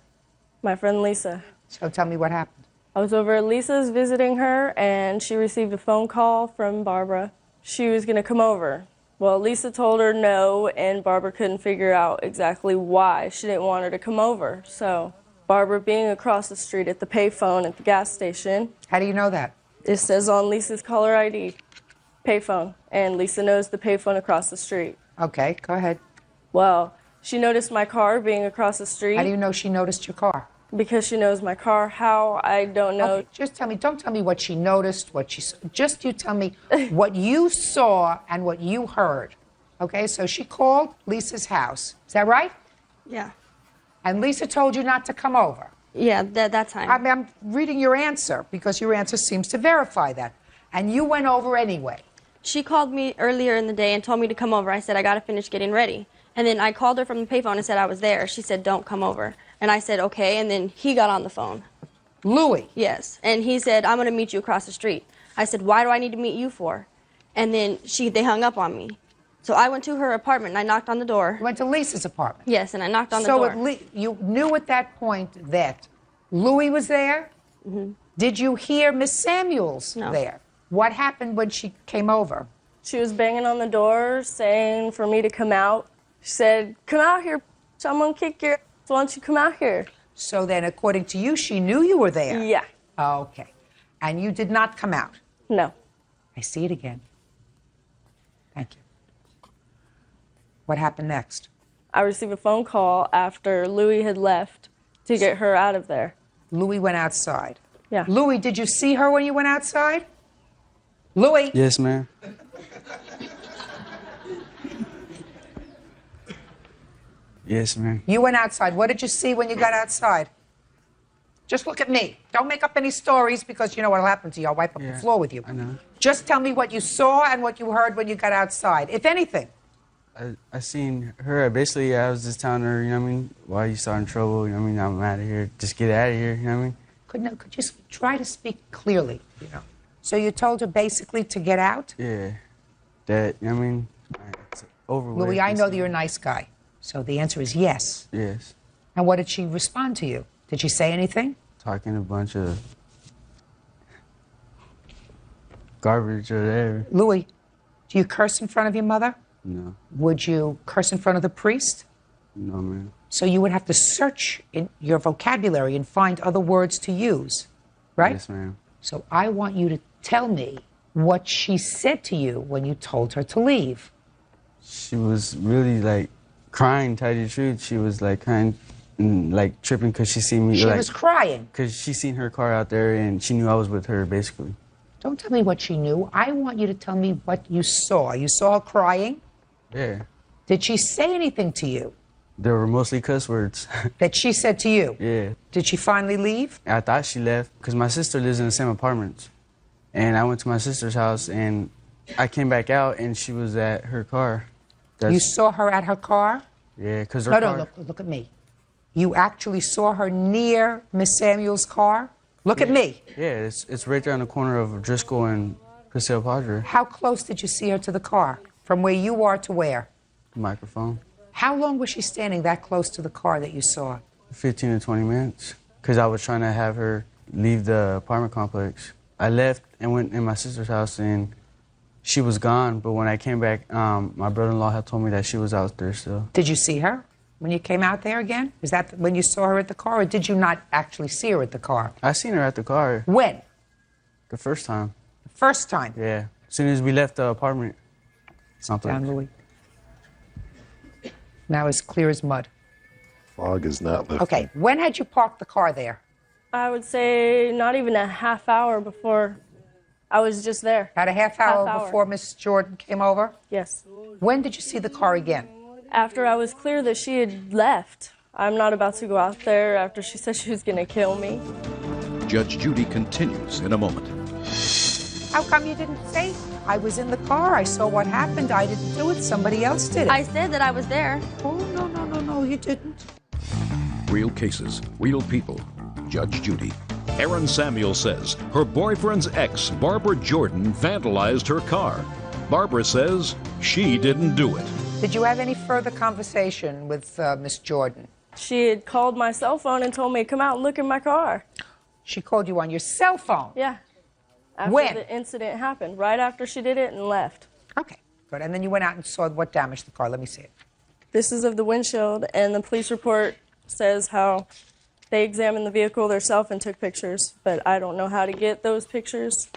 My friend Lisa. So tell me what happened. I was over at Lisa's visiting her, and she received a phone call from Barbara. She was going to come over. Well, Lisa told her no, and Barbara couldn't figure out exactly why she didn't want her to come over. So Barbara being across the street at the payphone at the gas station. How do you know that? It says on Lisa's caller ID, payphone, and Lisa knows the payphone across the street. Okay, go ahead. Well, she noticed my car being across the street. How do you know she noticed your car? Because she knows my car. How? I don't know. Okay, just tell me, don't tell me what she noticed, what she, just you tell me what you saw and what you heard. Okay, so she called Lisa's house. Is that right? Yeah. And Lisa told you not to come over. Yeah, that time. I mean, I'm reading your answer because your answer seems to verify that. And you went over anyway. She called me earlier in the day and told me to come over. I said, I got to finish getting ready. And then I called her from the payphone and said I was there. She said, don't come over. And I said, okay. And then he got on the phone. Louis? Yes. And he said, I'm going to meet you across the street. I said, why do I need to meet you for? And then they hung up on me. So I went to her apartment and I knocked on the door. You went to Lisa's apartment? Yes, and I knocked on the door. So you knew at that point that Louis was there? Mm-hmm. Did you hear Miss Samuels No. there? What happened when she came over? She was banging on the door saying for me to come out. She said, come out here, someone kick your ass. Why don't you come out here? So then, according to you, she knew you were there? Yeah. Okay. And you did not come out? No. I see it again. Thank you. What happened next? I received a phone call after Louis had left to get her out of there. Louis went outside? Yeah. Louis, did you see her when you went outside? Louis? Yes, ma'am. Yes, ma'am. You went outside. What did you see when you got outside? Just look at me. Don't make up any stories because you know what'll happen to you. I'll wipe up the floor with you. I know. Just tell me what you saw and what you heard when you got outside, if anything. I seen her. Basically, I was just telling her, you know what I mean? Why are you starting trouble? You know what I mean? I'm out of here. Just get out of here. You know what I mean? Could you try to speak clearly? You know. So you told her basically to get out? Yeah. That, you know what I mean? It's over with. Louis, I know that you're a nice guy. So the answer is yes. Yes. And what did she respond to you? Did she say anything? Talking a bunch of garbage or whatever. Louis, do you curse in front of your mother? No. Would you curse in front of the priest? No, man. So you would have to search in your vocabulary and find other words to use, right? Yes, ma'am. So I want you to tell me what she said to you when you told her to leave. She was really like crying, tell you the truth. She was like crying and like tripping because she seen me. She like, was crying. Because she seen her car out there and she knew I was with her, basically. Don't tell me what she knew. I want you to tell me what you saw. You saw her crying? Yeah. Did she say anything to you? There were mostly cuss words. That she said to you? Yeah. Did she finally leave? I thought she left because my sister lives in the same apartments. And I went to my sister's house and I came back out and she was at her car. You saw her at her car? Yeah, because her No, car... no, look at me. You actually saw her near Miss Samuel's car? Look at me. Yeah, it's right there on the corner of Driscoll and Paseo Padre. How close did you see her to the car? From where you are to where? The microphone. How long was she standing that close to the car that you saw? 15 to 20 minutes. Because I was trying to have her leave the apartment complex. I left and went in my sister's house and she was gone. But when I came back, my brother-in-law had told me that she was out there still. Did you see her when you came out there again? Is that when you saw her at the car, or did you not actually see her at the car? I seen her at the car. When? The first time. The first time? Yeah. As soon as we left the apartment. Down, Louis. Now as clear as mud. Fog is not lifting. Okay, when had you parked the car there? I would say not even a half hour before I was just there. About a half hour before Miss Jordan came over? Yes. When did you see the car again? After I was clear that she had left. I'm not about to go out there after she said she was going to kill me. Judge Judy continues in a moment. How come you didn't say, I was in the car, I saw what happened, I didn't do it, somebody else did it? I said that I was there. Oh, no, you didn't. Real cases, real people. Judge Judy. Erin Samuel says her boyfriend's ex, Barbara Jordan, vandalized her car. Barbara says she didn't do it. Did you have any further conversation with Miss Jordan? She had called my cell phone and told me to come out and look in my car. She called you on your cell phone? Yeah. After When? the incident happened, right after she did it and left. Okay, good. And then you went out and saw what damaged the car. Let me see it. This is of the windshield, and the police report says how they examined the vehicle themselves and took pictures, but I don't know how to get those pictures.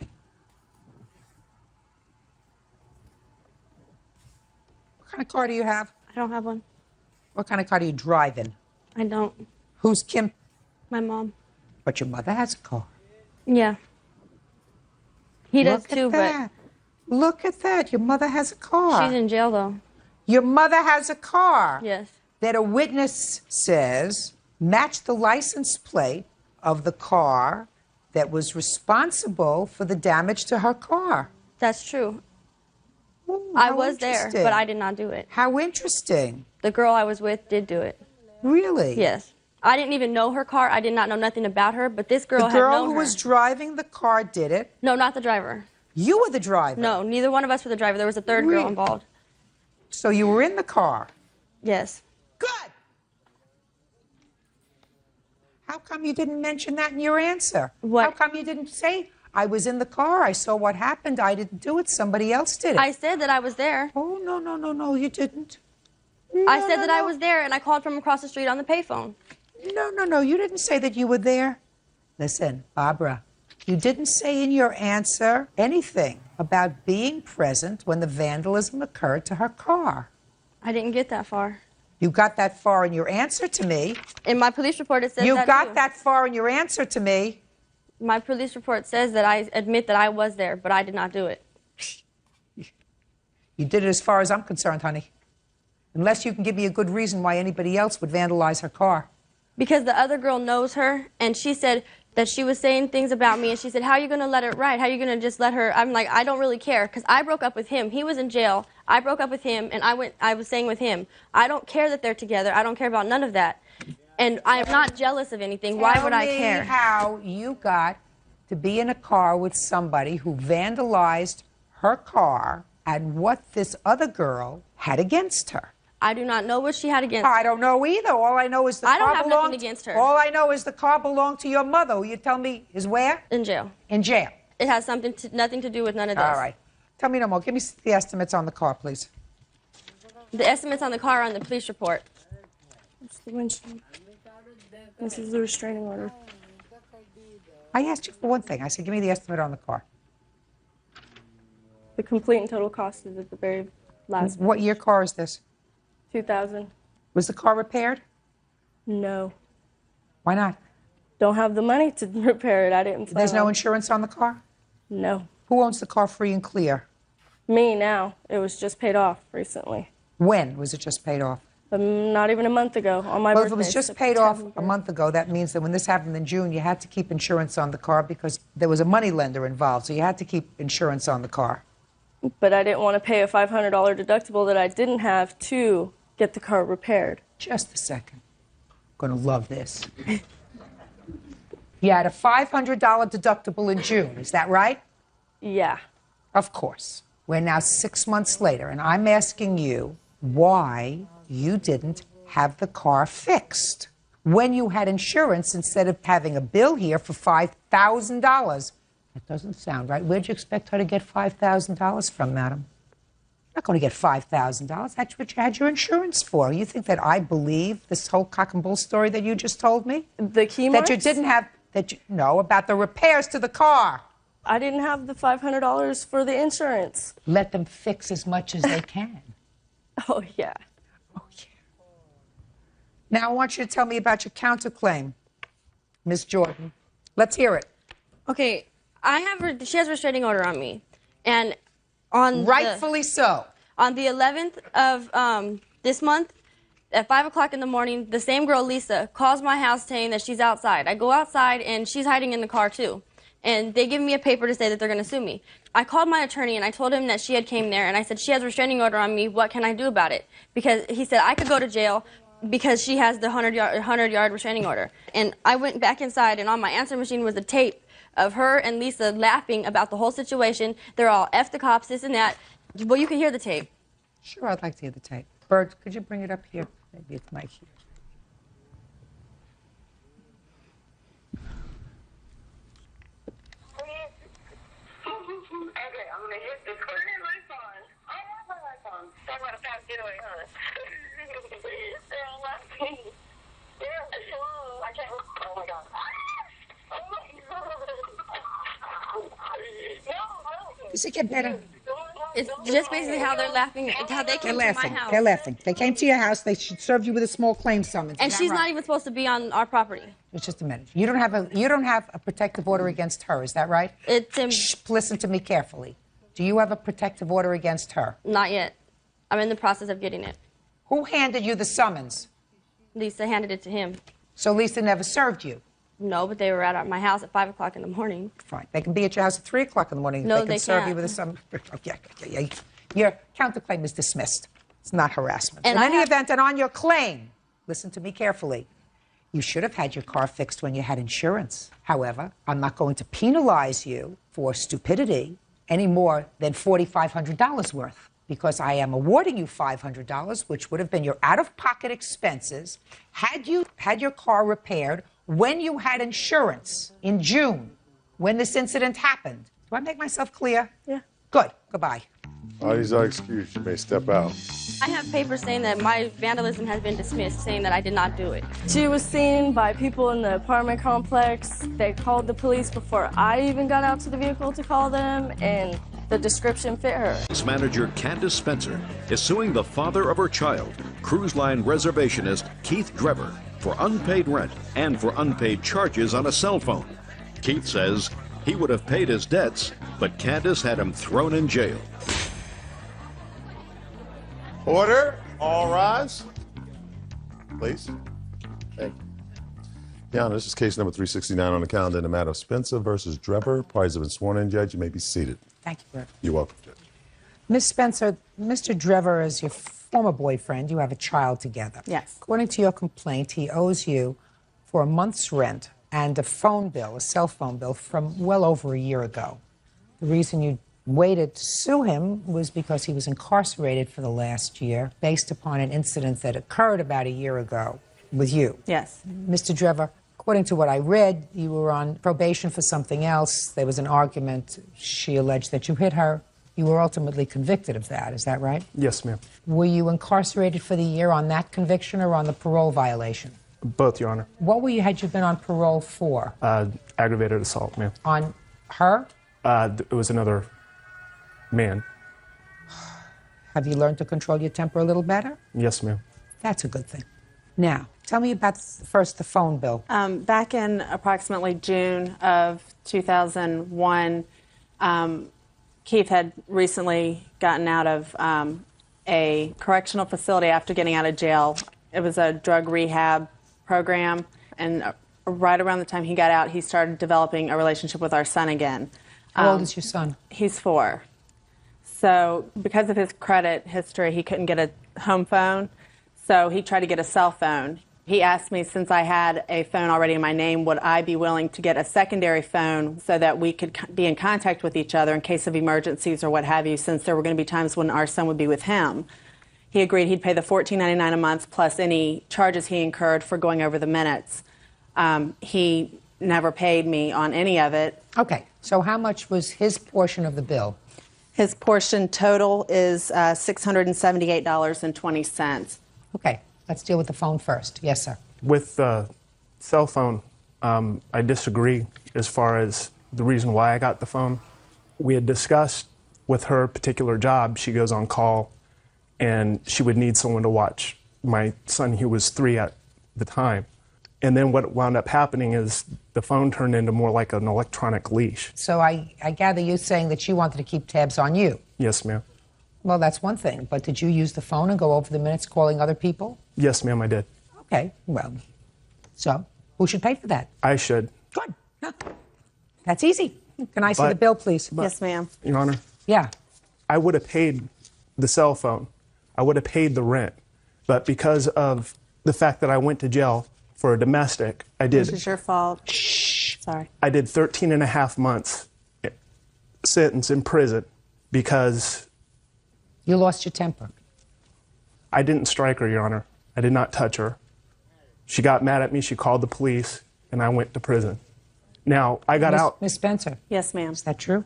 What kind of car do you have? I don't have one. What kind of car do you drive in? I don't. Who's Kim? My mom. But your mother has a car. Yeah. He does Look at too, that. Look at that. Your mother has a but car. she's in jail though. Your mother has a car. Yes. That a witness says matched the license plate of the car that was responsible for the damage to her car. That's true. Ooh, I how was there, interesting. but I did not do it. How interesting. The girl I was with did do it. Really? Yes. I didn't even know her car. I did not know nothing about her, but this girl The had girl known who her. was driving the car did it. No, not the driver. You were the driver. No, neither one of us were the driver. There was a third girl involved. So you were in the car. Yes. Good. How come you didn't mention that in your answer? What? How come you didn't say, I was in the car, I saw what happened, I didn't do it, somebody else did it? I said that I was there. Oh, no, you didn't. I said that I was there, and I called from across the street on the payphone. No, you didn't say that you were there. Listen, Barbara, you didn't say in your answer anything about being present when the vandalism occurred to her car. I didn't get that far. You got that far in your answer to me. In my police report, it says You that got too. that far in your answer to me. My police report says that I admit that I was there, but I did not do it. You did it as far as I'm concerned, honey. Unless you can give me a good reason why anybody else would vandalize her car. Because the other girl knows her, and she said that she was saying things about me, and she said, how are you going to let it ride? How are you going to just let her? I'm like, I don't really care, because I broke up with him. He was in jail. I broke up with him, and I was staying with him. I don't care that they're together. I don't care about none of that. And I am not jealous of anything. Why would I care? Tell me how you got to be in a car with somebody who vandalized her car and what this other girl had against her. I do not know what she had against her. I don't know either. All I know is the I car don't have belonged. nothing against her. All I know is the car belonged to your mother, who you tell me is where? In jail. In jail. It has nothing to do with none of this. All right. Tell me no more. Give me the estimates on the car, please. The estimates on the car are on the police report. It's the windshield. This is the restraining order. I asked you for one thing. I said, give me the estimate on the car. The complete and total cost is at the very last. What year car is this? 2000. Was the car repaired? No. Why not? Don't have the money to repair it. I didn't. Plan There's no on- insurance on the car? No. Who owns the car free and clear? Me now. It was just paid off recently. When was it just paid off? Not even a month ago on my Well, birthday. if it was just paid off a month ago, that means that when this happened in June, you had to keep insurance on the car because there was a money lender involved, so you had to keep insurance on the car. But I didn't want to pay a $500 deductible that I didn't have to get the car repaired. Just a second. I'm going to love this. You had a $500 deductible in June, is that right? Yeah. Of course. We're now 6 months later, and I'm asking you why you didn't have the car fixed when you had insurance instead of having a bill here for $5,000. That doesn't sound right. Where'd you expect her to get $5,000 from, madam? You're not going to get $5,000. That's what you had your insurance for. You think that I believe this whole cock and bull story that you just told me? The key That you marks? didn't have, no, about the repairs to the car. I didn't have the $500 for the insurance. Let them fix as much as they can. Oh, yeah. Now I want you to tell me about your counterclaim, Miss Jordan. Let's hear it. Okay, she has a restraining order on me, and on rightfully so. On the 11th of this month, at 5 o'clock in the morning, the same girl, Lisa, calls my house saying that she's outside. I go outside, and she's hiding in the car, too. And they give me a paper to say that they're going to sue me. I called my attorney, and I told him that she had came there, and I said, she has a restraining order on me. What can I do about it? Because he said I could go to jail because she has the 100-yard restraining order. And I went back inside, and on my answer machine was a tape of her and Lisa laughing about the whole situation. They're all F the cops, this and that. Well, you can hear the tape. Sure, I'd like to hear the tape. Bert, could you bring it up here? Maybe it's Mike here. Okay, I'm gonna hit this. Put it in my phone. I have my phone. Talk about a fast getaway, huh? They're all laughing. I can't. Oh my god. Oh my god. No. Does it get better? It's just basically how they're laughing, how they came to my house. They're laughing. They came to your house. They should serve you with a small claim summons. And she's not even supposed to be on our property. It's just a minute. You don't have a protective order against her. Is that right? Shh, listen to me carefully. Do you have a protective order against her? Not yet. I'm in the process of getting it. Who handed you the summons? Lisa handed it to him. So Lisa never served you? No, but they were at my house at 5 o'clock in the morning. Fine. They can be at your house at 3 o'clock in the morning. No, they can serve you with a summons. Yeah. Your counterclaim is dismissed. It's not harassment. In any event, and on your claim, listen to me carefully. You should have had your car fixed when you had insurance. However, I'm not going to penalize you for stupidity any more than $4,500 worth, because I am awarding you $500, which would have been your out-of-pocket expenses had you had your car repaired when you had insurance in June, when this incident happened. Do I make myself clear? Yeah. Good. Goodbye. All these are excuses. You may step out. I have papers saying that my vandalism has been dismissed, saying that I did not do it. She was seen by people in the apartment complex. They called the police before I even got out to the vehicle to call them, and the description fit her. Manager Candace Spencer is suing the father of her child, cruise line reservationist Keith Drever, for unpaid rent and for unpaid charges on a cell phone. Keith says he would have paid his debts, but Candace had him thrown in jail. Order. All rise. Please. Thank you. Yeah, this is case number 369 on the calendar in the matter of Spencer versus Drever. Parties have been sworn in, Judge. You may be seated. Thank you, Bert. You're welcome, Judge. Ms. Spencer, Mr. Drever is your former boyfriend. You have a child together. Yes. According to your complaint, he owes you for a month's rent and a phone bill, a cell phone bill, from well over a year ago. The reason you waited to sue him was because he was incarcerated for the last year based upon an incident that occurred about a year ago with you. Yes. Mr. Drever, according to what I read, you were on probation for something else. There was an argument. She alleged that you hit her. You were ultimately convicted of that. Is that right? Yes, ma'am. Were you incarcerated for the year on that conviction or on the parole violation? Both, Your Honor. What had you been on parole for? Aggravated assault, ma'am. On her? It was another man. Have you learned to control your temper a little better? Yes, ma'am. That's a good thing. Now, tell me about first the phone bill. Back in approximately June of 2001, Keith had recently gotten out of a correctional facility after getting out of jail. It was a drug rehab program, and right around the time he got out, he started developing a relationship with our son again. How old is your son? He's 4. So because of his credit history, he couldn't get a home phone, so he tried to get a cell phone. He asked me, since I had a phone already in my name, would I be willing to get a secondary phone so that we could be in contact with each other in case of emergencies or what have you, since there were going to be times when our son would be with him. He agreed he'd pay the $14.99 a month plus any charges he incurred for going over the minutes. He never paid me on any of it. Okay, so how much was his portion of the bill? His portion total is $678.20. Okay, let's deal with the phone first. Yes, sir. With the cell phone, I disagree as far as the reason why I got the phone. We had discussed with her particular job, she goes on call, and she would need someone to watch my son, who was 3 at the time. And then what wound up happening is the phone turned into more like an electronic leash. So I gather you saying that she wanted to keep tabs on you. Yes, ma'am. Well, that's one thing. But did you use the phone and go over the minutes calling other people? Yes, ma'am, I did. Okay, well, so who should pay for that? I should. Good. Huh. That's easy. Can I see the bill, please? Yes, ma'am. Your Honor, Yeah. I would have paid the cell phone. I would have paid the rent. But because of the fact that I went to jail for a domestic, I did. This is your fault. Shh. Sorry. I did 13 and a half months sentence in prison because You lost your temper. I didn't strike her, Your Honor. I did not touch her. She got mad at me. She called the police, and I went to prison. Now, I got out. Miss Spencer. Yes, ma'am. Is that true?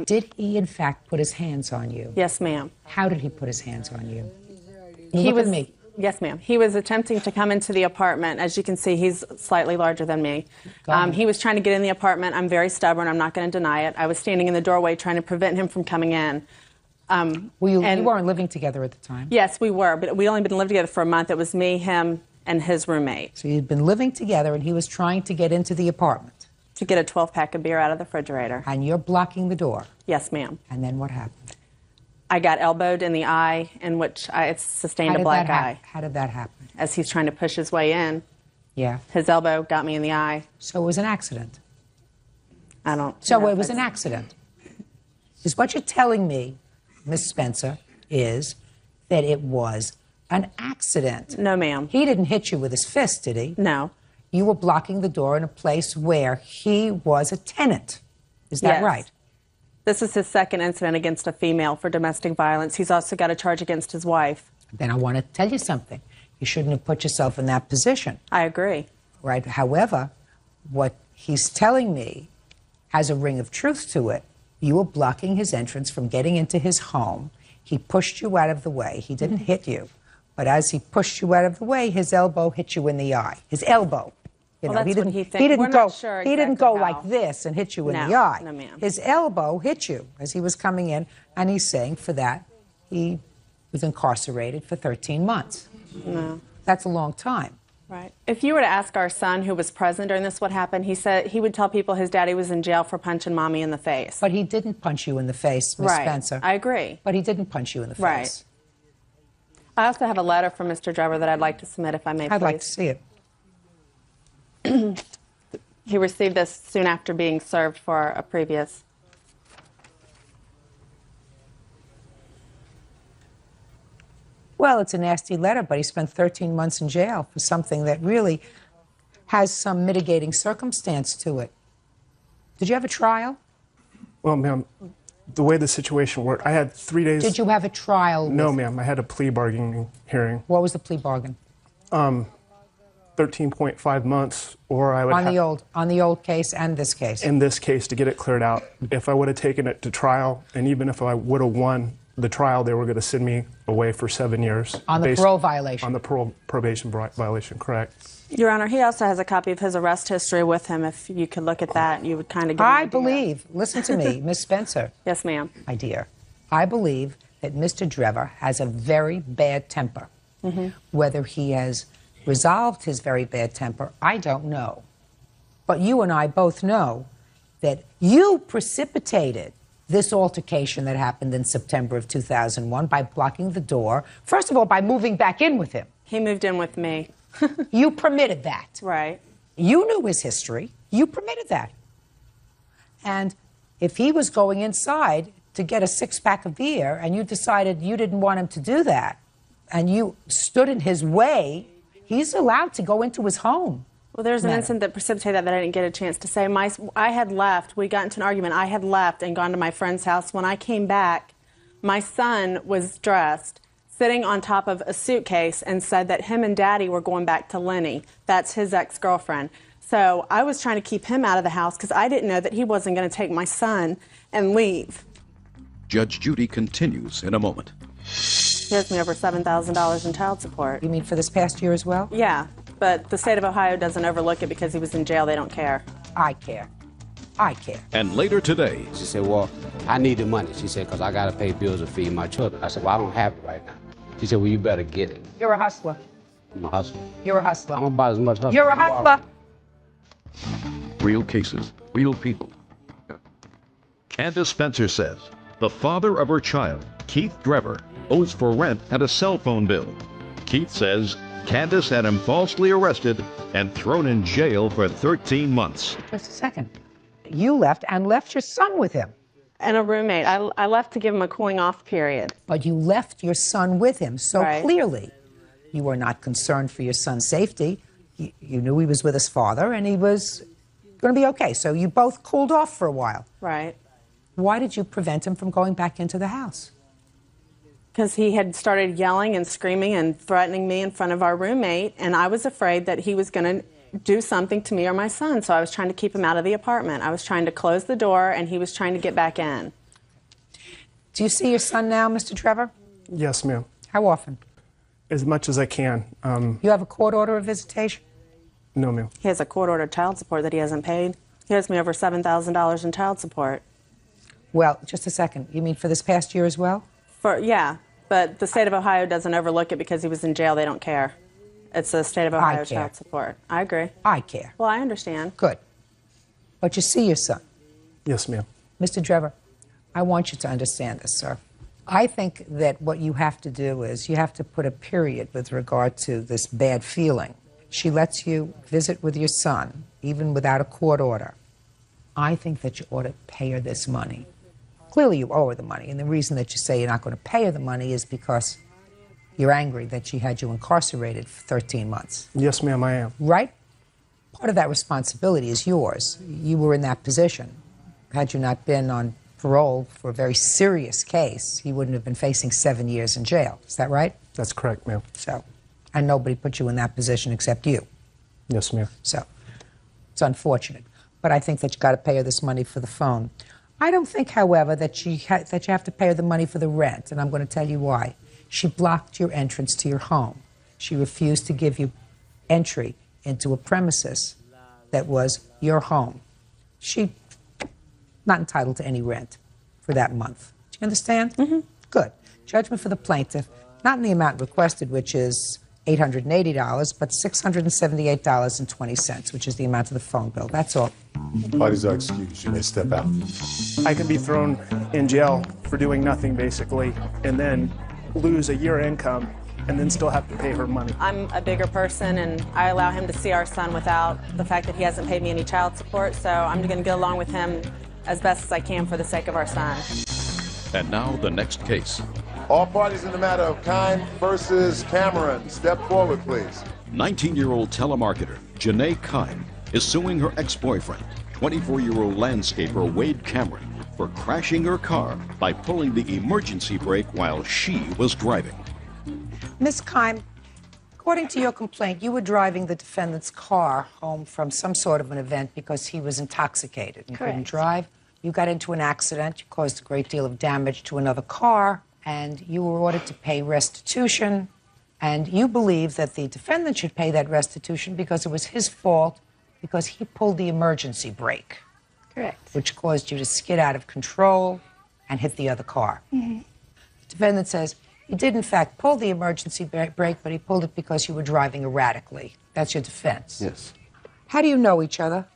Did he, in fact, put his hands on you? Yes, ma'am. How did he put his hands on you? He Look was at me. Yes, ma'am. He was attempting to come into the apartment. As you can see, he's slightly larger than me. He was trying to get in the apartment. I'm very stubborn. I'm not going to deny it. I was standing in the doorway trying to prevent him from coming in. You weren't living together at the time? Yes, we were, but we only been living together for a month. It was me, him, and his roommate. So you'd been living together, and he was trying to get into the apartment? To get a 12-pack of beer out of the refrigerator. And you're blocking the door? Yes, ma'am. And then what happened? I got elbowed in the eye, in which I sustained a black eye. How did that happen? As he's trying to push his way in. Yeah. His elbow got me in the eye. So it was an accident? I don't So know it was an accident? Is what you're telling me, Miss Spencer, is that it was an accident? No, ma'am. He didn't hit you with his fist, did he? No. You were blocking the door in a place where he was a tenant. Is that Yes. right? This is his second incident against a female for domestic violence. He's also got a charge against his wife. Then I want to tell you something. You shouldn't have put yourself in that position. I agree. Right? However, what he's telling me has a ring of truth to it. You were blocking his entrance from getting into his home. He pushed you out of the way. He didn't hit you. But as he pushed you out of the way, his elbow hit you in the eye. His elbow. You Well, know, that's he what didn't, he thinks. didn't We're go. not sure He didn't exactly go how. like this and hit you in No, the eye. no, ma'am. His elbow hit you as he was coming in, and he's saying for that he was incarcerated for 13 months. No. That's a long time. Right. If you were to ask our son, who was present during this, what happened, he said he would tell people his daddy was in jail for punching mommy in the face. But he didn't punch you in the face, Miss Right. Spencer. I agree. But he didn't punch you in the face. Right. I also have a letter from Mr. Drever that I'd like to submit, if I may, I'd like please. to see it. He received this soon after being served for a previous. Well, it's a nasty letter, but he spent 13 months in jail for something that really has some mitigating circumstance to it. Did you have a trial? Well, ma'am, the way the situation worked, I had 3 days. Did you have a trial? No, ma'am. I had a plea bargaining hearing. What was the plea bargain? 13.5 months, or I would On the old case and this case? in this case to get it cleared out. If I would have taken it to trial, and even if I would have won the trial, they were going to send me away for 7 years. On the parole violation? On the probation violation, correct. Your Honor, he also has a copy of his arrest history with him. If you could look at that, you would kind of get an I idea. believe, listen to me, Miss Spencer. Yes, ma'am. My dear, I believe that Mr. Drever has a very bad temper. Mm-hmm. Whether he has resolved his very bad temper, I don't know. But you and I both know that you precipitated this altercation that happened in September of 2001 by blocking the door. First of all, by moving back in with him. He moved in with me. You permitted that. Right. You knew his history. You permitted that. And if he was going inside to get a six-pack of beer and you decided you didn't want him to do that and you stood in his way, he's allowed to go into his home. Well, there's an incident that precipitated that I didn't get a chance to say. I had left. We got into an argument. I had left and gone to my friend's house. When I came back, my son was dressed, sitting on top of a suitcase, and said that him and Daddy were going back to Lenny. That's his ex-girlfriend. So I was trying to keep him out of the house because I didn't know that he wasn't going to take my son and leave. Judge Judy continues in a moment. He owes me over $7,000 in child support. You mean for this past year as well? Yeah, but the state of Ohio doesn't overlook it because he was in jail. They don't care. I care. I care. And later today, she said, well, I need the money. She said, because I got to pay bills and feed my children. I said, well, I don't have it right now. She said, well, you better get it. You're a hustler. I'm a hustler. You're a hustler. I'm gonna buy as much hustler. You're a hustler. Real cases, real people. Candace Spencer says the father of her child, Keith Drever, owes for rent and a cell phone bill. Keith says Candace had him falsely arrested and thrown in jail for 13 months. Just a second. You left and left your son with him. And a roommate. I left to give him a cooling off period. But you left your son with him, so Right. clearly you were not concerned for your son's safety. You knew he was with his father and he was going to be okay. So you both cooled off for a while. Right. Why did you prevent him from going back into the house? Because he had started yelling and screaming and threatening me in front of our roommate, and I was afraid that he was going to do something to me or my son, so I was trying to keep him out of the apartment. I was trying to close the door, and he was trying to get back in. Do you see your son now, Mr. Trevor? Yes, ma'am. How often? As much as I can. You have a court order of visitation? No, ma'am. He has a court-ordered child support that he hasn't paid. He owes me over $7,000 in child support. Well, just a second. You mean for this past year as well? Yeah, but the state of Ohio doesn't overlook it because he was in jail. They don't care. It's the state of Ohio child support. I agree. I care. Well, I understand. Good. But you see your son. Yes, ma'am. Mr. Trevor, I want you to understand this, sir. I think that what you have to do is you have to put a period with regard to this bad feeling. She lets you visit with your son, even without a court order. I think that you ought to pay her this money. Clearly you owe her the money, and the reason that you say you're not going to pay her the money is because you're angry that she had you incarcerated for 13 months. Yes, ma'am, I am. Right? Part of that responsibility is yours. You were in that position. Had you not been on parole for a very serious case, you wouldn't have been facing 7 years in jail. Is that right? That's correct, ma'am. So, and nobody put you in that position except you. Yes, ma'am. So, it's unfortunate. But I think that you got to pay her this money for the phone. I don't think, however, that you have to pay her the money for the rent, and I'm going to tell you why. She blocked your entrance to your home. She refused to give you entry into a premises that was your home. She not entitled to any rent for that month. Do you understand? Mm-hmm. Good. Judgment for the plaintiff, not in the amount requested, which is $880, but $678.20, which is the amount of the phone bill. That's all. Parties are excused. You may step out. I can be thrown in jail for doing nothing, basically, and then lose a year income and then still have to pay her money. I'm a bigger person, and I allow him to see our son without the fact that he hasn't paid me any child support, so I'm going to get along with him as best as I can for the sake of our son. And now the next case. All parties in the matter of Kine versus Cameron. Step forward, please. 19-year-old telemarketer Janae Kine is suing her ex-boyfriend, 24-year-old landscaper Wade Cameron, for crashing her car by pulling the emergency brake while she was driving. Miss Kime, according to your complaint, you were driving the defendant's car home from some sort of an event because he was intoxicated and couldn't drive. You got into an accident. You caused a great deal of damage to another car, and you were ordered to pay restitution. And you believe that the defendant should pay that restitution because it was his fault, because he pulled the emergency brake. Correct. Which caused you to skid out of control and hit the other car. Mm-hmm. The defendant says he did, in fact, pull the emergency brake, but he pulled it because you were driving erratically. That's your defense. Yes. How do you know each other?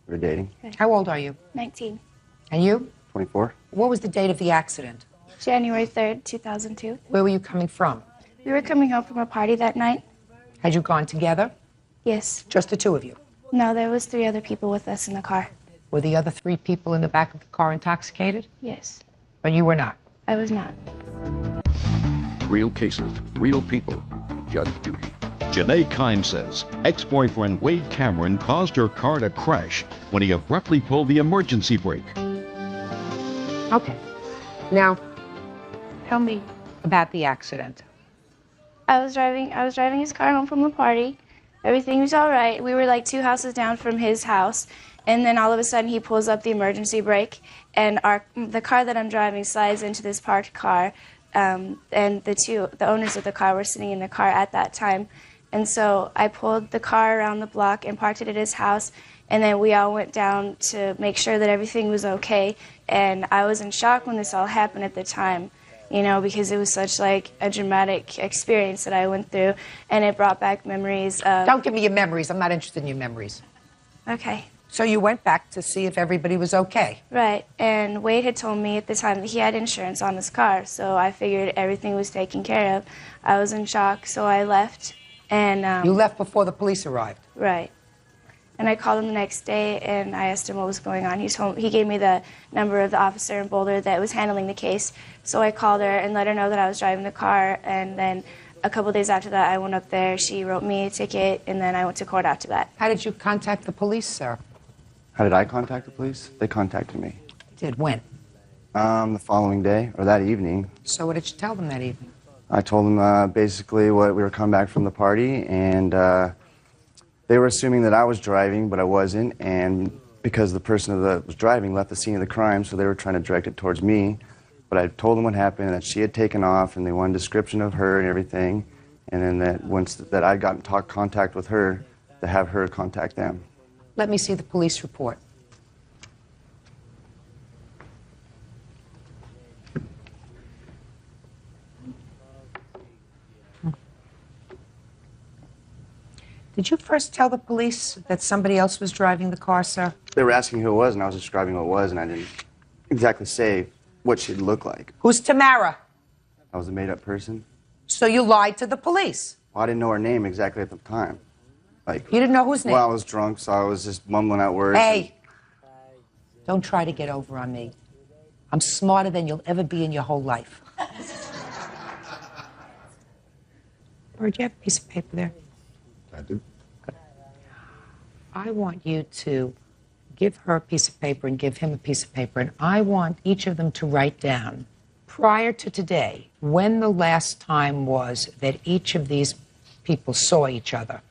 We're dating. How old are you? 19. And you? 24. What was the date of the accident? January 3rd, 2002. Where were you coming from? We were coming home from a party that night. Had you gone together? Yes. Just the two of you? No, there was 3 other people with us in the car. Were the other 3 people in the back of the car intoxicated? Yes. But you were not? I was not. Real cases, real people. Judge Judy. Janae Kine says ex-boyfriend Wade Cameron caused her car to crash when he abruptly pulled the emergency brake. Okay. Now, tell me about the accident. I was driving his car home from the party. Everything was all right. We were like 2 houses down from his house, and then all of a sudden he pulls up the emergency brake, and the car that I'm driving slides into this parked car, and the owners of the car were sitting in the car at that time. And so I pulled the car around the block and parked it at his house, and then we all went down to make sure that everything was okay. And I was in shock when this all happened at the time. you know, because it was such like a dramatic experience that I went through, and it brought back memories of... Don't give me your memories. I'm not interested in your memories. Okay. So you went back to see if everybody was okay. Right, and Wade had told me at the time that he had insurance on his car, so I figured everything was taken care of. I was in shock, so I left, and... You left before the police arrived? Right. And I called him the next day, and I asked him what was going on. He gave me the number of the officer in Boulder that was handling the case, so I called her and let her know that I was driving the car, and then a couple days after that, I went up there, she wrote me a ticket, and then I went to court after that. How did you contact the police, sir? How did I contact the police? They contacted me. Did when? The following day, or that evening. So what did you tell them that evening? I told them basically we were coming back from the party, and they were assuming that I was driving, but I wasn't, and because the person that was driving left the scene of the crime, so they were trying to direct it towards me. But I told them what happened, that she had taken off, and they wanted a description of her and everything, and then that once that I'd gotten contact with her, to have her contact them. Let me see the police report. Did you first tell the police that somebody else was driving the car, sir? They were asking who it was, and I was describing who it was, and I didn't exactly say what she'd look like. Who's Tamara? I was a made-up person. So you lied to the police? Well, I didn't know her name exactly at the time. Like, you didn't know whose name? Well, I was drunk, so I was just mumbling out words. Hey, don't try to get over on me. I'm smarter than you'll ever be in your whole life. Bird, do you have a piece of paper there? I do. I want you to give her a piece of paper and give him a piece of paper, and I want each of them to write down, prior to today, when the last time was that each of these people saw each other,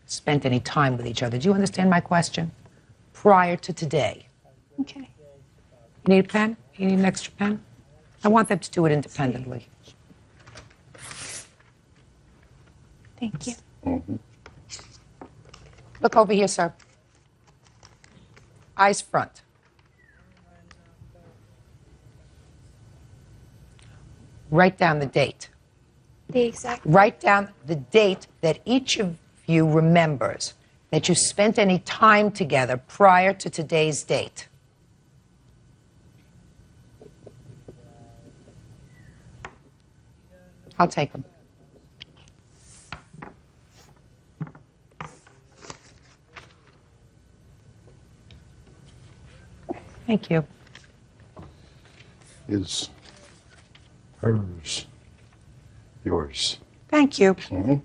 spent any time with each other. Do you understand my question? Prior to today. Okay. You need a pen? You need an extra pen? I want them to do it independently. Thank you. Mm-hmm. Look over here, sir. Eyes front. Write down the date. The exact... Write down the date that each of you remembers that you spent any time together prior to today's date. I'll take them. Thank you. His, hers, yours. Thank you. Mm-hmm.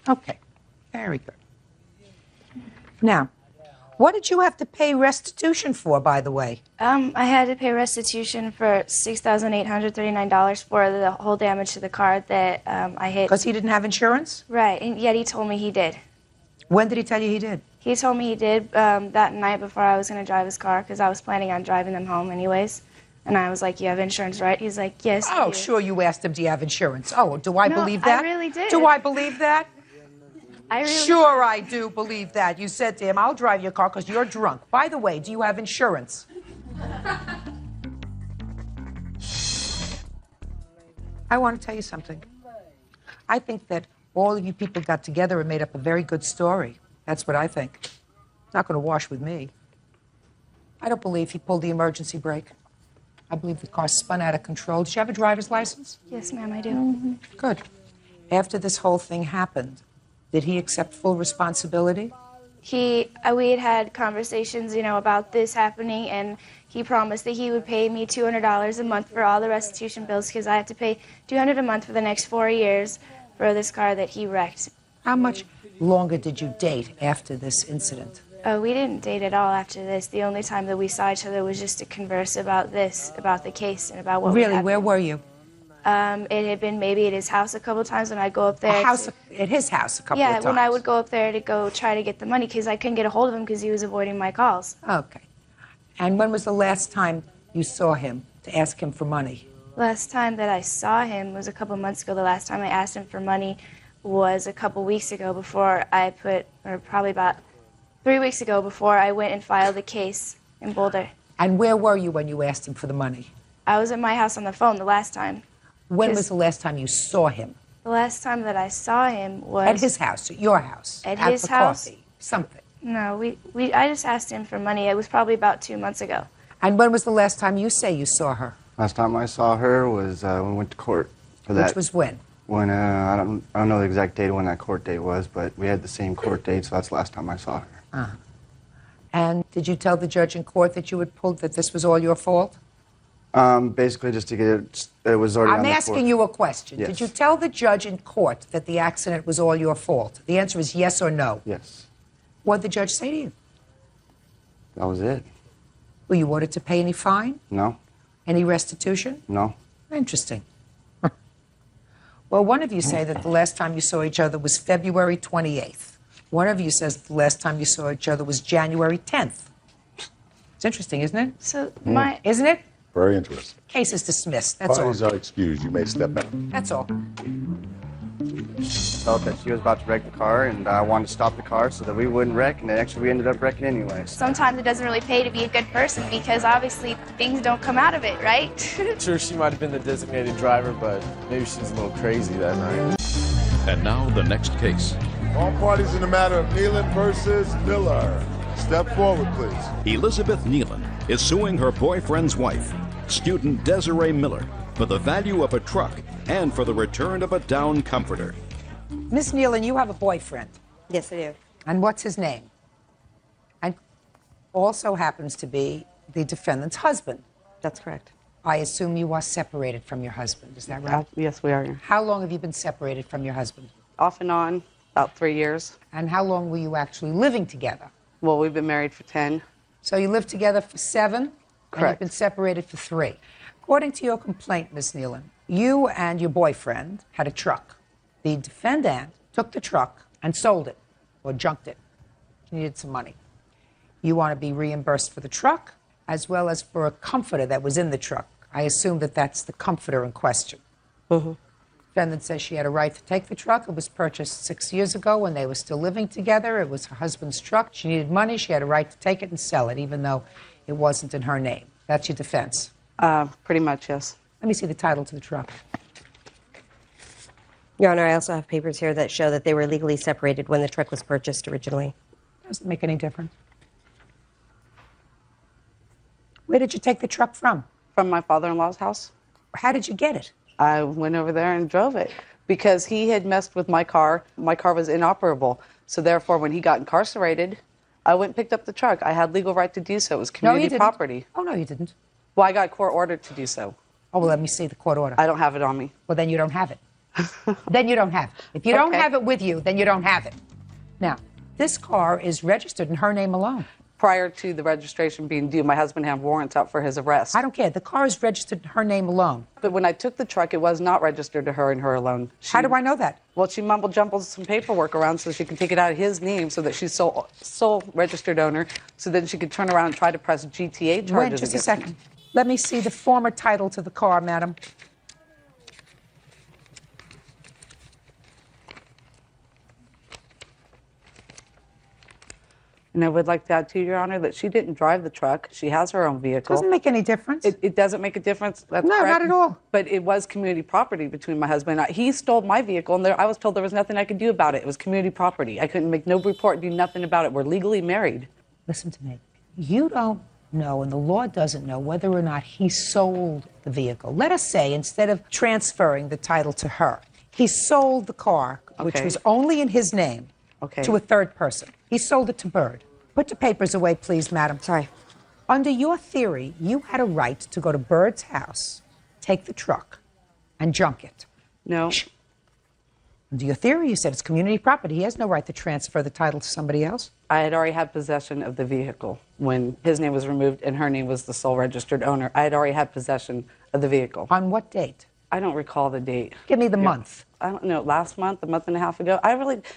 Okay, very good. Now, what did you have to pay restitution for, by the way? I had to pay restitution for $6,839 for the whole damage to the car that I hit. Because he didn't have insurance? Right, and yet he told me he did. When did he tell you he did? He told me he did that night before I was going to drive his car, because I was planning on driving them home anyways. And I was like, you have insurance, right? He's like, yes. Oh, sure, you asked him, do you have insurance? Oh, do I believe that? I really did. Do I believe that? I really Sure, I do believe that. You said to him, I'll drive your car because you're drunk. By the way, do you have insurance? I want to tell you something. I think that all of you people got together and made up a very good story. That's what I think. It's not going to wash with me. I don't believe he pulled the emergency brake. I believe the car spun out of control. Did you have a driver's license? Yes, ma'am, I do. Good. After this whole thing happened, did he accept full responsibility? We had had conversations, about this happening, and he promised that he would pay me $200 a month for all the restitution bills, because I have to pay $200 a month for the next 4 years for this car that he wrecked. How much longer did you date after this incident? We didn't date at all after this. The only time that we saw each other was just to converse about this, about the case, and about what Really? happened. Where were you? It had been maybe at his house a couple times when I go up there. At his house a couple of times? Yeah, when I would go up there to go try to get the money, because I couldn't get a hold of him because he was avoiding my calls. Okay. And when was the last time you saw him to ask him for money? Last time that I saw him was a couple months ago. The last time I asked him for money was a couple weeks ago probably about 3 weeks ago before I went and filed the case in Boulder. And where were you when you asked him for the money? I was at my house on the phone the last time. When was the last time you saw him? The last time that I saw him was At his house, at your house? At his for house? Coffee, something. No, I just asked him for money. It was probably about 2 months ago. And when was the last time you say you saw her? Last time I saw her was when we went to court for that. Which was when? When I don't know the exact date of when that court date was, but we had the same court date, so that's the last time I saw her. And did you tell the judge in court that you had pulled that this was all your fault? Basically, just to get it was already on I'm the asking court. you a question. Yes. Did you tell the judge in court that the accident was all your fault? The answer is yes or no. Yes. What did the judge say to you? That was it. Were you ordered to pay any fine? No. Any restitution? No. Interesting. Well, one of you say that the last time you saw each other was February 28th. One of you says the last time you saw each other was January 10th. It's interesting, isn't it? So Isn't it? Very interesting. Case is dismissed. That's all. Parties are excused. You may step back. That's all. Felt that she was about to wreck the car, and I wanted to stop the car so that we wouldn't wreck, and then actually we ended up wrecking anyways. Sometimes it doesn't really pay to be a good person because obviously things don't come out of it, right? Sure, she might have been the designated driver, but maybe she's a little crazy that night. And now the next case. All parties in the matter of Nealon versus Miller. Step forward, please. Elizabeth Nealon is suing her boyfriend's wife, student Desiree Miller, for the value of a truck and for the return of a down comforter. Miss Nealon, you have a boyfriend. Yes, I do. And what's his name? And also happens to be the defendant's husband. That's correct. I assume you are separated from your husband. Is that right? Yes, we are. How long have you been separated from your husband? Off and on, about 3 years. And how long were you actually living together? Well, we've been married for 10. So you lived together for 7? And you've Correct. been separated for 3. According to your complaint, Miss Nealon, you and your boyfriend had a truck. The defendant took the truck and sold it or junked it. He needed some money. You want to be reimbursed for the truck as well as for a comforter that was in the truck. I assume that that's the comforter in question. Mm-hmm. Defendant says she had a right to take the truck. It was purchased 6 years ago when they were still living together. It was her husband's truck. She needed money. She had a right to take it and sell it, even though it wasn't in her name. That's your defense. Pretty much, yes. Let me see the title to the truck. Your Honor, I also have papers here that show that they were legally separated when the truck was purchased originally. Doesn't make any difference. Where did you take the truck from? From my father-in-law's house. How did you get it? I went over there and drove it because he had messed with my car. My car was inoperable. So therefore, when he got incarcerated, I went and picked up the truck. I had legal right to do so. It was community property. Oh, no, you didn't. Well, I got court ordered to do so. Oh, well, let me see the court order. I don't have it on me. Well, then you don't have it. Then you don't have it. If you don't have it with you, then you don't have it. Now, this car is registered in her name alone. Prior to the registration being due, my husband had warrants out for his arrest. I don't care. The car is registered in her name alone. But when I took the truck, it was not registered to her and her alone. How do I know that? Well, she mumble-jumbled some paperwork around so she could take it out of his name so that she's sole registered owner, so then she could turn around and try to press GTA charges. Wait just a against second. me. Let me see the former title to the car, madam. And I would like to add to Your Honor that she didn't drive the truck. She has her own vehicle. Doesn't make any difference. It doesn't make a difference. That's No, correct. not at all. But it was community property between my husband and I. He stole my vehicle, and I was told there was nothing I could do about it. It was community property. I couldn't make no report, do nothing about it. We're legally married. Listen to me. You don't know, and the law doesn't know, whether or not he sold the vehicle. Let us say, instead of transferring the title to her, he sold the car, which Okay. was only in his name, to a third person. He sold it to Bird. Put the papers away, please, madam. Sorry. Under your theory, you had a right to go to Bird's house, take the truck, and junk it. No. Under your theory, you said it's community property. He has no right to transfer the title to somebody else. I had already had possession of the vehicle when his name was removed and her name was the sole registered owner. I had already had possession of the vehicle. On what date? I don't recall the date. Give me the month. I don't know, last month, a month and a half ago.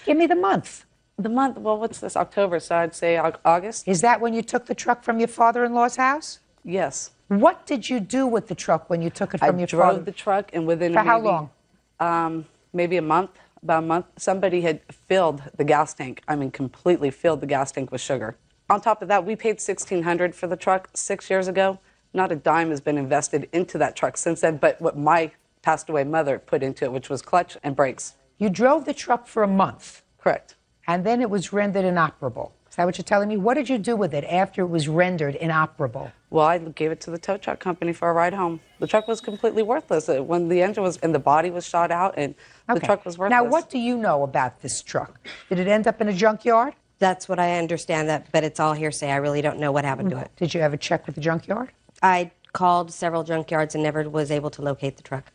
Give me the month. The month, well, what's this, October, so I'd say August. Is that when you took the truck from your father-in-law's house? Yes. What did you do with the truck when you took it from your father? I drove the truck, and within For how maybe, long? Maybe a month, about a month, somebody had filled the gas tank. I mean, completely filled the gas tank with sugar. On top of that, we paid $1,600 for the truck 6 years ago. Not a dime has been invested into that truck since then, but what my passed away mother put into it, which was clutch and brakes. You drove the truck for a month. Correct. And then it was rendered inoperable. Is that what you're telling me? What did you do with it after it was rendered inoperable? Well, I gave it to the tow truck company for a ride home. The truck was completely worthless. When the engine was, and the body was shot out, and the truck was worthless. Now, what do you know about this truck? Did it end up in a junkyard? That's what I understand, but it's all hearsay. I really don't know what happened to it. Did you ever check with the junkyard? I called several junkyards and never was able to locate the truck.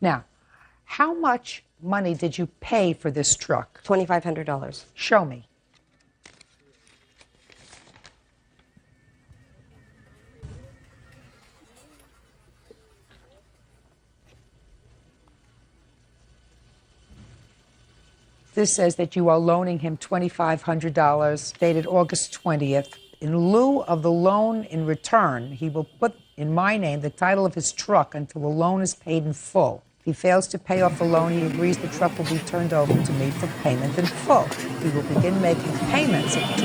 Now, how much money did you pay for this truck? $2,500. Show me. This says that you are loaning him $2,500, dated August 20th. In lieu of the loan in return, he will put in my name the title of his truck until the loan is paid in full. If he fails to pay off the loan, he agrees the truck will be turned over to me for payment in full. He will begin making payments of $250 a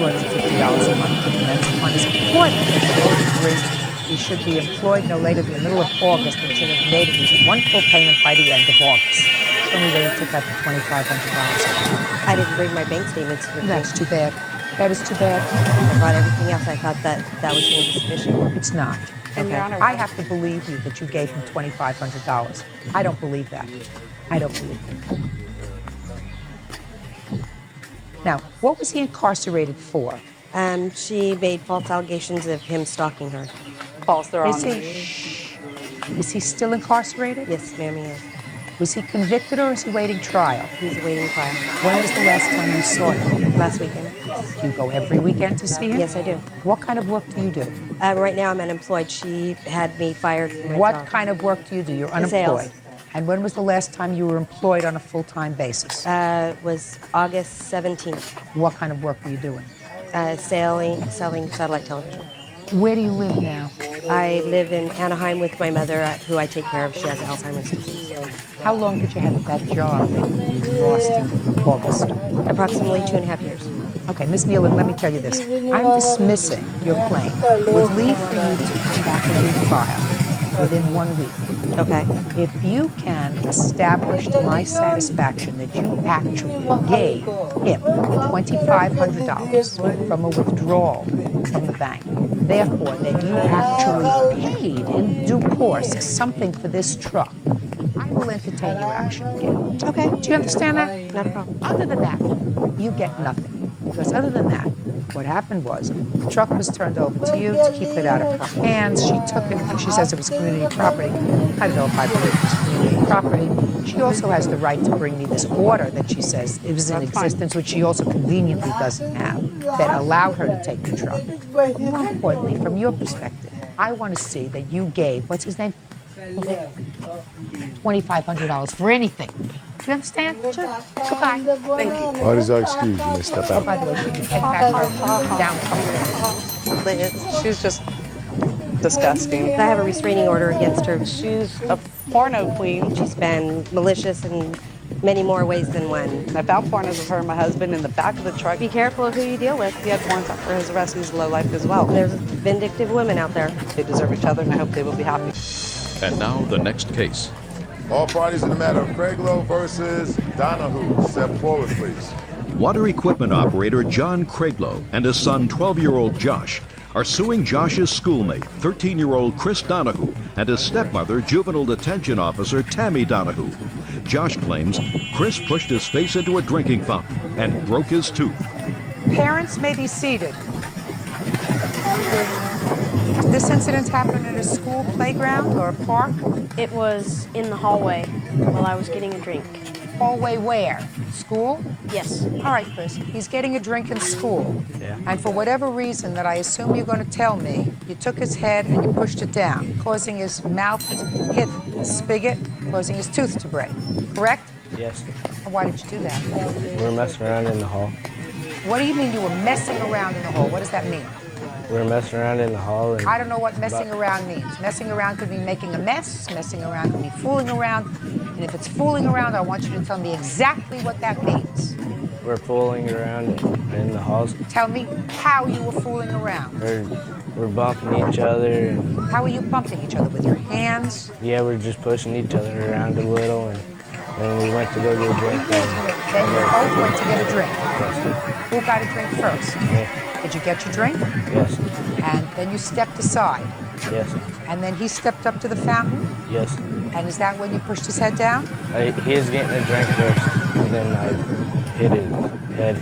month to commence upon his employment. If the loan agrees, he should be employed no later than the middle of August and should have made at least one full payment by the end of August. Show me where you took out the $2,500. I didn't bring my bank statements with me. That's too bad. That is too bad. I brought everything else. I thought that was going to be sufficient. It's not. And Your Honor, I have to believe you that you gave him $2,500. I don't believe that. I don't believe that. Now, what was he incarcerated for? She made false allegations of him stalking her. False, they're on. Is he still incarcerated? Yes, ma'am, he is. Was he convicted or is he waiting trial? He's awaiting trial. When was the last time you saw him? Last weekend. Do you go every weekend to see him? Yes, I do. What kind of work do you do? Right now I'm unemployed. She had me fired from my What job. kind of work do you do? You're In unemployed. sales. And when was the last time you were employed on a full-time basis? Was August 17th. What kind of work were you doing? Selling satellite television. Where do you live now? I live in Anaheim with my mother, who I take care of. She has Alzheimer's disease. How long did you have that job that you lost in August? Approximately 2.5 years. Okay, Ms. Nealon, let me tell you this. I'm dismissing your claim with leave for you to come back and refile within 1 week. Okay. If you can establish to my satisfaction that you actually gave him $2,500 from a withdrawal from the bank, therefore that you actually paid in due course something for this truck, I will entertain your action again. Okay. Do you understand that? Not a problem. Other than that, you get nothing. Because other than that, what happened was the truck was turned over to you to keep it out of her hands. She took it, and she says it was community property. I don't know if I believe it was community property. She also has the right to bring me this order that she says it was in existence, which she also conveniently doesn't have, that allowed her to take the truck. But more importantly, from your perspective, I want to see that you gave, what's his name? $2,500 for anything. Do you understand? Sure. Goodbye. Thank you. What is our excuse? You may step Oh, out. by the way, she can take back her down couple. She's just disgusting. I have a restraining order against her. She's a porno queen. She's been malicious in many more ways than one. I found pornos of her and my husband in the back of the truck. Be careful of who you deal with. He had warrants out for his arrest. He's low life as well. There's vindictive women out there. They deserve each other, and I hope they will be happy. And now the next case. All parties in the matter of Craiglow versus Donahue. Step forward, please. Water equipment operator John Craiglow and his son, 12-year-old Josh, are suing Josh's schoolmate, 13-year-old Chris Donahue, and his stepmother, juvenile detention officer Tammy Donahue. Josh claims Chris pushed his face into a drinking fountain and broke his tooth. Parents may be seated. This incident happened at a school playground or a park? It was in the hallway while I was getting a drink. Hallway where? School? Yes. All right, Chris. He's getting a drink in school. Yeah. And for whatever reason that I assume you're going to tell me, you took his head and you pushed it down, causing his mouth to hit the spigot, causing his tooth to break. Correct? Yes. And why did you do that? We were messing around in the hall. What do you mean you were messing around in the hall? What does that mean? We were messing around in the hall. And I don't know what messing around means. Messing around could be making a mess. Messing around could be fooling around. And if it's fooling around, I want you to tell me exactly what that means. We're fooling around in the halls. Tell me how you were fooling around. We're bumping each other. And, How are you bumping each other? With your hands? yeah, we're just pushing each other around a little. And then we went to go get a drink. Then you both went to get a drink. Who got a drink first? Me. Did you get your drink? Yes. And then you stepped aside. Yes. And then he stepped up to the fountain? Yes. And is that when you pushed his head down? He was getting a drink first, and then I hit his head.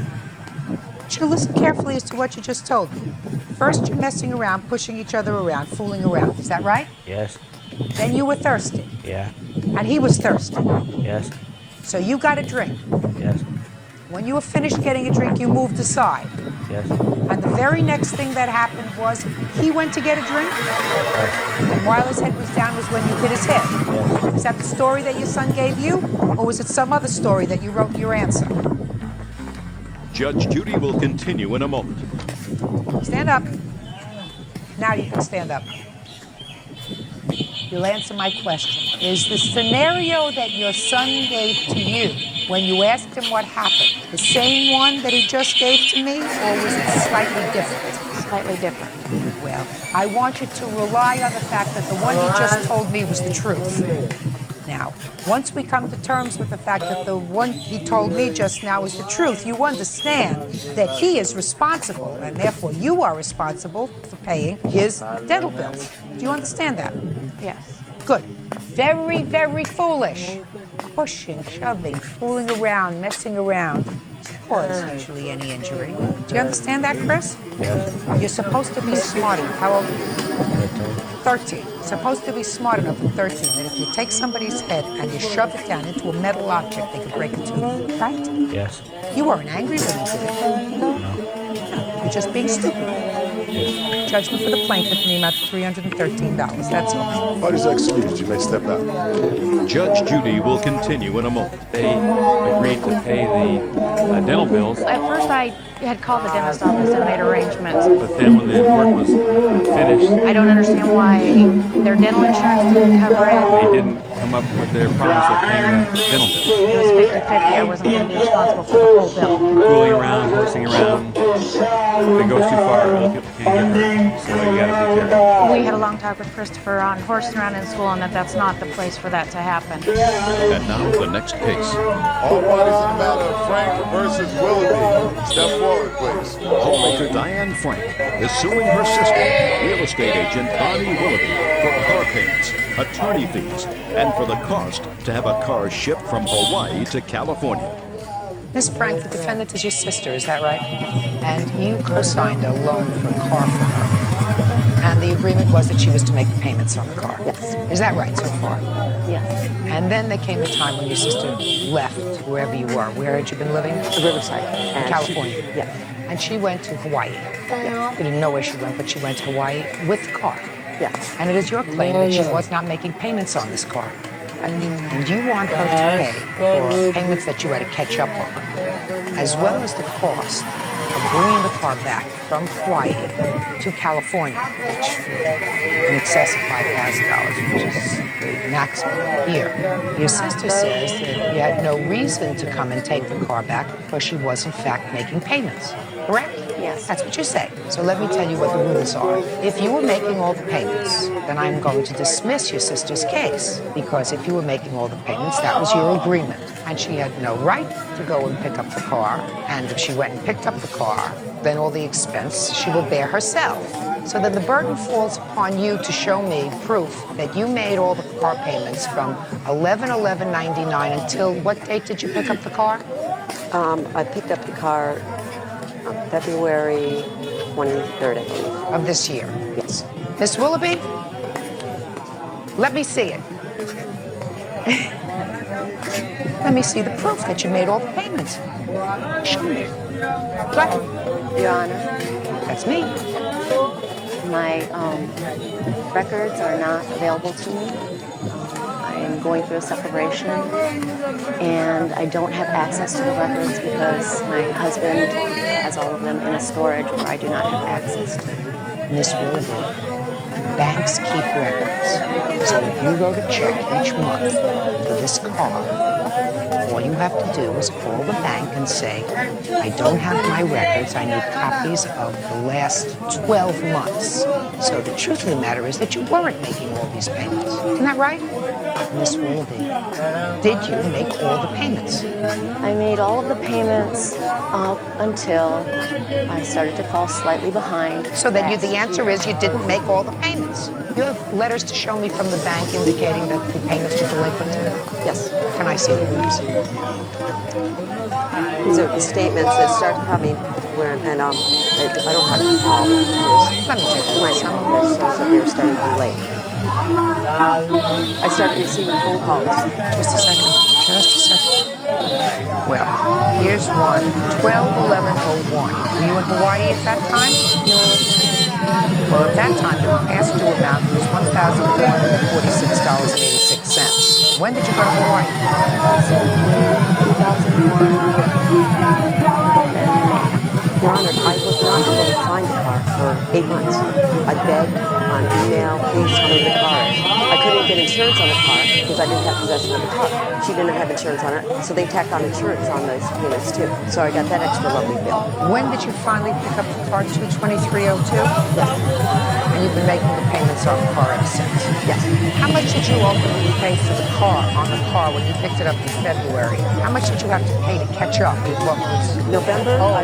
You should listen carefully as to what you just told me. First, you're messing around, pushing each other around, fooling around. Is that right? Yes. Then you were thirsty. Yeah. And he was thirsty. Yes. So you got a drink. Yes. When you were finished getting a drink, you moved aside. Yes. And the very next thing that happened was he went to get a drink, and while his head was down was when you hit his head. Yes. Is that the story that your son gave you, or was it some other story that you wrote in your answer? Judge Judy will continue in a moment. Stand up. Now you can stand up. You'll answer my question. Is the scenario that your son gave to you when you asked him what happened the same one that he just gave to me, or was it slightly different? Slightly different. Well, I want you to rely on the fact that the one he just told me was the truth. Now, once we come to terms with the fact that the one he told me just now is the truth, you understand that he is responsible, and therefore you are responsible for paying his dental bills. Do you understand that? Yes. Good. Very, very foolish. Pushing, shoving, fooling around, messing around. Cause usually any injury. Do you understand that, Chris? Yes. You're supposed to be smart enough. How old are you? 13. Supposed to be smart enough at 13 that if you take somebody's head and you shove it down into a metal object, they could break a tooth. Right? Yes. You weren't angry when you did it. No. You're just being stupid. Judgment for the plaintiff in the amount of $313. That's all. Parties are excused. You may step out. Judge Judy will continue in a moment. They agreed to pay the dental bills, At first, I had called the dentist office and made arrangements. but then when the work was finished, I don't understand why their dental insurance didn't cover it. they didn't come up with their promise of paying the dental bills. It was 50-50. I wasn't going to be responsible for the whole bill. Fooling around, horsing around. If it goes too far, other people can get hurt. So you got to be careful. We had a long talk with Christopher on horsing around in school, and that's not the place for that to happen. And now the next case. All parties in the matter of Frank versus Willoughby. Step forward, please. Homemaker Diane Frank is suing her sister, real estate agent Bonnie Willoughby, for car payments, attorney fees, and for the cost to have a car shipped from Hawaii to California. Miss Frank, the defendant is your sister, is that right? And you co-signed a loan for a car for her. And the agreement was that she was to make the payments on the car. Yes. Is that right so far? Yes. And then there came a time when your sister left wherever you were. Where had you been living? Riverside. In California. Yes. And she went to Hawaii. Yes. You didn't know where she went, but she went to Hawaii with the car. Yes. And it is your claim that she was not making payments on this car. And you want her to pay for payments that you had to catch up on, as well as the cost of bringing the car back from Hawaii to California, which in excess of $5,000, which is the maximum here. Your sister says that you had no reason to come and take the car back because she was in fact making payments, correct? Yes. That's what you say. So let me tell you what the rules are. If you were making all the payments, then I'm going to dismiss your sister's case, because if you were making all the payments, that was your agreement. And she had no right to go and pick up the car. And if she went and picked up the car, then all the expense she will bear herself. So then the burden falls upon you to show me proof that you made all the car payments from 11/11/99 until what date did you pick up the car? I picked up the car on February 23rd, I believe. Of this year. Yes. Miss Willoughby, let me see it. Let me see the proof that you made all the payments. Show me. Go ahead. Your Honor. That's me. My records are not available to me. I am going through a separation, and I don't have access to the records because my husband has all of them in a storage where I do not have access to. Miss Willoughby, banks keep records. So if you wrote a check each month for this car, all you have to do is call the bank and say, I don't have my records, I need copies of the last 12 months. So the truth of the matter is that you weren't making all these payments. Isn't that right? Miss Willoughby, did you make all the payments? I made all of the payments up until I started to fall slightly behind. So then the answer is you didn't make all the payments. You have letters to show me from the bank indicating that the payments were delinquent? Yes. Can I see them, please? These are the statements that start coming when, and I don't have all of this. Let me take a look. Some of this shows that they were starting to be late. I started receiving phone calls. Just a second. Well, here's one, 12/11/01. Were you in Hawaii at that time? No. Well, at that time, the past due amount was $1,446.86. When did you go to Hawaii? 2001. Your Honor, I was not able to find the car for 8 months. I begged on email, please tell me the car is. I couldn't get insurance on the car because I didn't have possession of the car. She didn't have insurance on it, so they tacked on insurance on those payments too. So I got that extra lovely bill. When did you finally pick up the car, 22302? Yes. And you've been making the payments on the car ever since? Yes. How much did you ultimately pay for the car, on the car, when you picked it up in February? How much did you have to pay to catch up with what was? November, I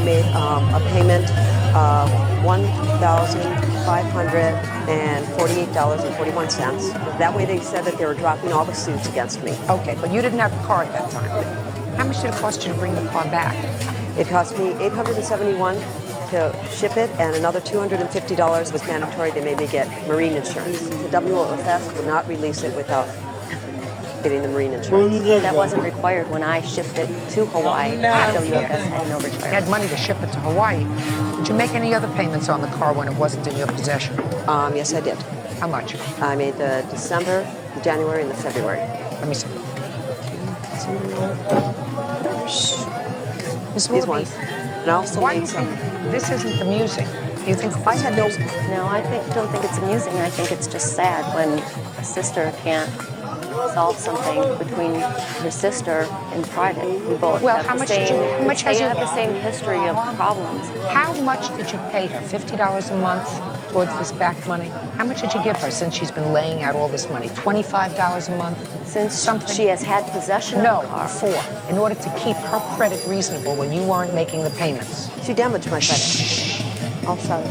made a payment of $1,548.41. That way they said that they were dropping all the suits against me. Okay, but you didn't have the car at that time. How much did it cost you to bring the car back? It cost me $871 to ship it, and another $250 was mandatory. They made me get marine insurance. The WFS would not release it without getting the marine insurance. That wasn't required when I shipped it to Hawaii. WFS had no requirement. You had money to ship it to Hawaii. Did you make any other payments on the car when it wasn't in your possession? Yes, I did. How much? I made the December, the January, and the February. Let me see. Miss These Willoughby, ones. And I also why do made you some. think this isn't amusing? Do you think I had no. No, I don't think it's amusing. I think it's just sad when a sister can't solve something between her sister in private. We both have the same history of problems. How much did you pay her? $50 a month towards this back money? How much did you give her since she's been laying out all this money? $25 a month? Since she has had possession of the car? No, before. In order to keep her credit reasonable when you weren't making the payments. She damaged my credit. I'll show you.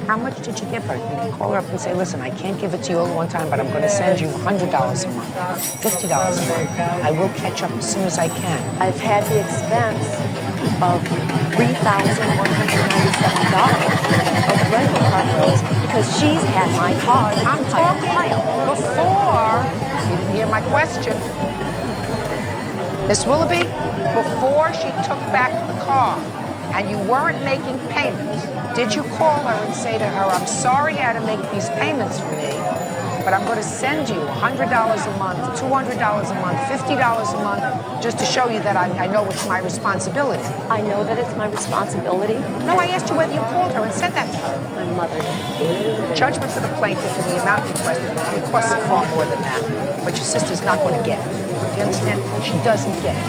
How much did you give her? You can call her up and say, listen, I can't give it to you all at one time, but I'm going to send you $100 a month, $50 a month. I will catch up as soon as I can. I've had the expense of $3,197 of rental car bills because she's had my car the entire time. Before, you didn't hear my question. Miss Willoughby, before she took back the car and you weren't making payments, did you call her and say to her, I'm sorry I had to make these payments for me, but I'm going to send you $100 a month, $200 a month, $50 a month, just to show you that I know it's my responsibility? I know that it's my responsibility. No, I asked you whether you called her and said that to her. My mother did. Judgment for the plaintiff and the amount requested costs far more than that, but your sister's not going to get it. Do you understand? She doesn't get it.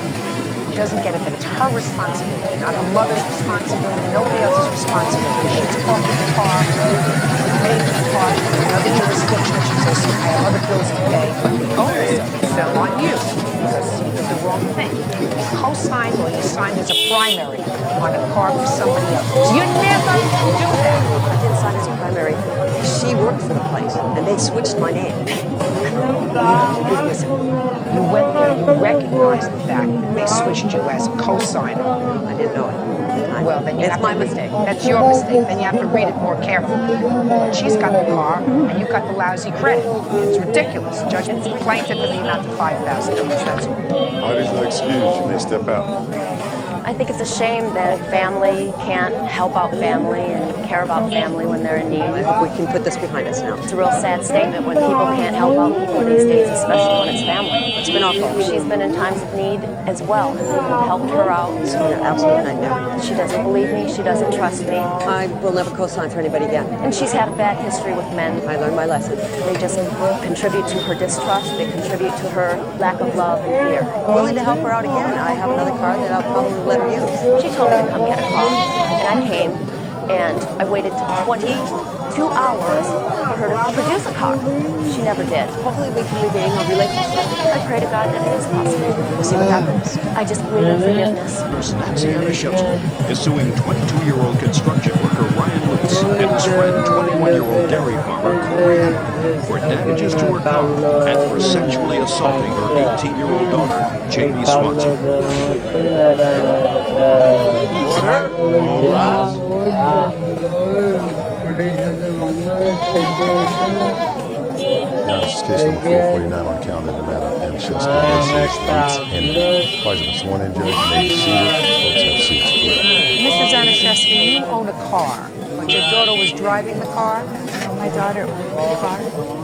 She doesn't get it that it's her responsibility, not her mother's responsibility, nobody else's responsibility. She took off the car, paid the car, another jurisdiction. She says, I have other bills to pay. The onus fell on you because you did the wrong thing. You co-signed or you signed as a primary on a car for somebody else. You never do that. I didn't sign as a primary. She worked for the place, and they switched my name. Listen, you went there, you recognized the fact that they switched you as a co-signer. I didn't know it. Well, then It's my mistake. That's your mistake. Then you have to read it more carefully. She's got the car, and you got the lousy credit. It's ridiculous. Judgment for plaintiff in the amount of $5,000. That's all. Parties are excused. You may step out. I think it's a shame that family can't help out family and care about family when they're in need. We can put this behind us now. It's a real sad statement when people can't help out people these days, especially when it's family. It's been awful. She's been in times of need as well, and we've helped her out. It's been an absolute nightmare. She doesn't believe me. She doesn't trust me. I will never co-sign for anybody again. And she's had a bad history with men. I learned my lesson. They just contribute to her distrust. They contribute to her lack of love and fear. Willing to help her out again. I have another car that I'll probably let her use. She told me to come get a car, and I came, and I waited 22 hours for her to produce a car. She never did. Hopefully we can regain our relationship. I pray to God that it is possible. We'll see what happens. I just believe in forgiveness. Sierra Shelton is suing 22-year-old construction worker Ryan Lutz and his friend 21-year-old dairy farmer Corey for damages to her car and for sexually assaulting her 18-year-old daughter, Jamie Swanson. Now, this is case number 449 on count in the matter of Manchester versus Lutz Henry. Parties have been sworn in, judge. You may be seated. Folks have seats, please. Mr. Zanishevsky, you own a car, but your daughter was driving the car? My daughter owned the car.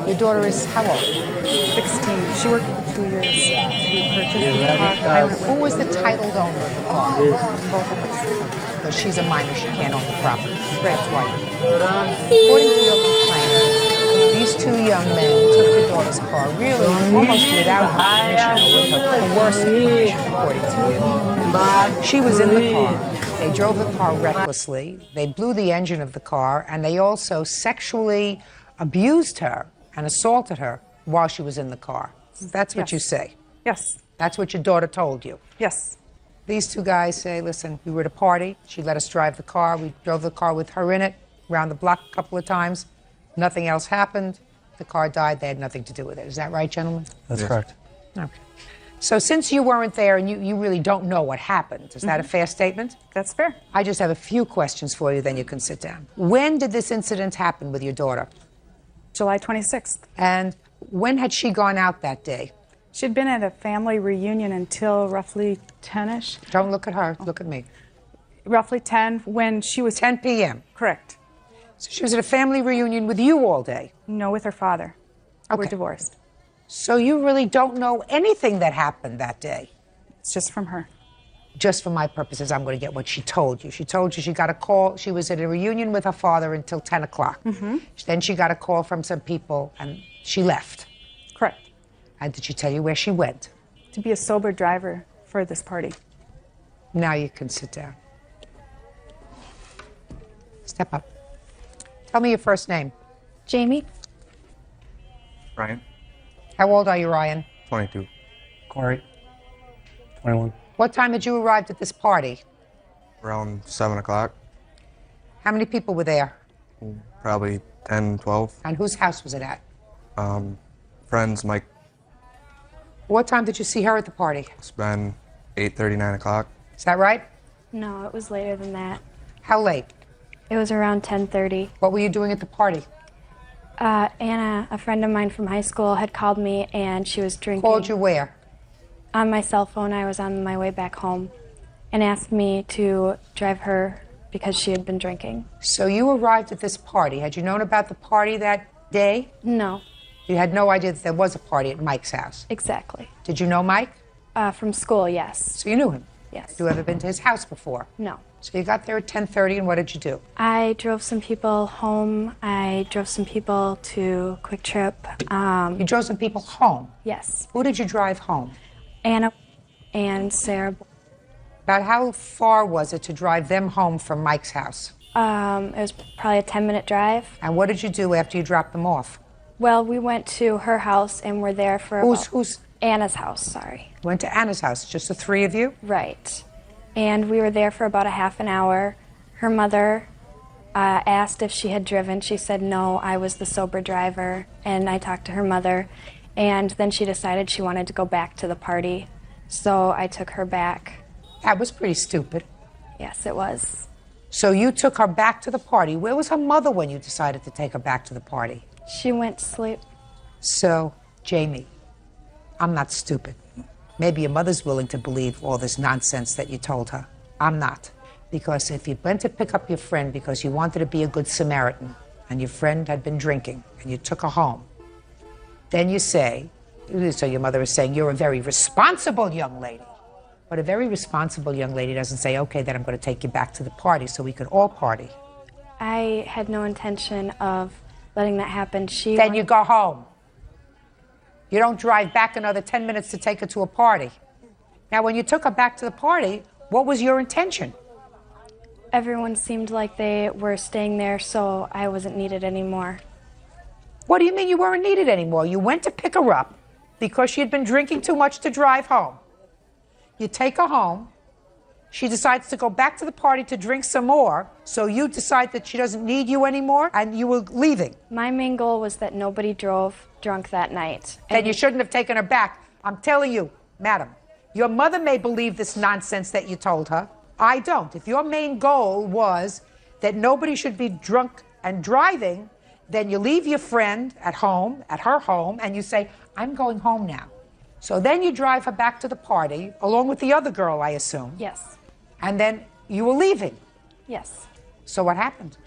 Your daughter is how old? 16. She worked for 2 years to purchase the car. Who was the titled owner of the car? Both of us. Because she's a minor, she can't own the property. That's why. According to your complaint, these two young men took your daughter's car, really almost without her permission, or with her coercive permission, according to you. She was in the car. They drove the car recklessly. They blew the engine of the car, and they also sexually abused her and assaulted her while she was in the car. That's what you say. Yes. That's what your daughter told you. Yes. These two guys say, listen, we were at a party. She let us drive the car. We drove the car with her in it, around the block a couple of times. Nothing else happened. The car died. They had nothing to do with it. Is that right, gentlemen? That's correct. Okay. So since you weren't there and you really don't know what happened, is that a fair statement? That's fair. I just have a few questions for you, then you can sit down. When did this incident happen with your daughter? July 26th. And when had she gone out that day? She'd been at a family reunion until roughly 10-ish. Don't look at her, look at me. Roughly 10 when she was... 10 p.m.? Correct. So she was at a family reunion with you all day? No, with her father. Okay. We're divorced. So you really don't know anything that happened that day? It's just from her. Just for my purposes, I'm going to get what she told you. She told you she got a call. She was at a reunion with her father until 10 o'clock. Then she got a call from some people and she left. Correct. And did she tell you where she went? To be a sober driver for this party. Now you can sit down. Step up. Tell me your first name. Jamie? Ryan, How old are you, Ryan? 22. Corey, 21. What time had you arrived at this party? Around 7 o'clock, How many people were there? probably 10, 12. And whose house was it at? Friends, Mike, What time did you see her at the party? it's been 8:30, 9 o'clock. Is that right? No, it was later than that. How late? It was around 10:30. What were you doing at the party? Anna, a friend of mine from high school, had called me and she was drinking. Called you where? On my cell phone. I was on my way back home and asked me to drive her because she had been drinking. So you arrived at this party. Had you known about the party that day? No. You had no idea that there was a party at Mike's house? Exactly. Did you know Mike? From school, yes. So you knew him? Yes. Had you ever been to his house before? No. So you got there at 10:30, and what did you do? I drove some people home. I drove some people to Quick Trip. You drove some people home? Yes. Who did you drive home? Anna and Sarah. About how far was it to drive them home from Mike's house? It was probably a 10-minute drive. And what did you do after you dropped them off? Well, we went to her house and were there for Who's Anna's house, sorry. Went to Anna's house, just the three of you? Right. And we were there for about a half an hour. Her mother asked if she had driven. She said no, I was the sober driver. And I talked to her mother. And then she decided she wanted to go back to the party. So I took her back. That was pretty stupid. Yes, it was. So you took her back to the party. Where was her mother when you decided to take her back to the party? She went to sleep. So, Jamie, I'm not stupid. Maybe your mother's willing to believe all this nonsense that you told her. I'm not. Because if you went to pick up your friend because you wanted to be a good Samaritan and your friend had been drinking and you took her home, then you say, so your mother is saying, you're a very responsible young lady. But a very responsible young lady doesn't say, okay, then I'm going to take you back to the party so we could all party. I had no intention of letting that happen. Then you go home. You don't drive back another 10 minutes to take her to a party. Now, when you took her back to the party, what was your intention? Everyone seemed like they were staying there, so I wasn't needed anymore. What do you mean you weren't needed anymore? You went to pick her up because she had been drinking too much to drive home. You take her home. She decides to go back to the party to drink some more, so you decide that she doesn't need you anymore, and you were leaving. My main goal was that nobody drove drunk that night. Then you shouldn't have taken her back. I'm telling you, madam, your mother may believe this nonsense that you told her. I don't. If your main goal was that nobody should be drunk and driving, then you leave your friend at home, at her home, and you say, I'm going home now. So then you drive her back to the party, along with the other girl, I assume. Yes. And then you were leaving. Yes. So what happened?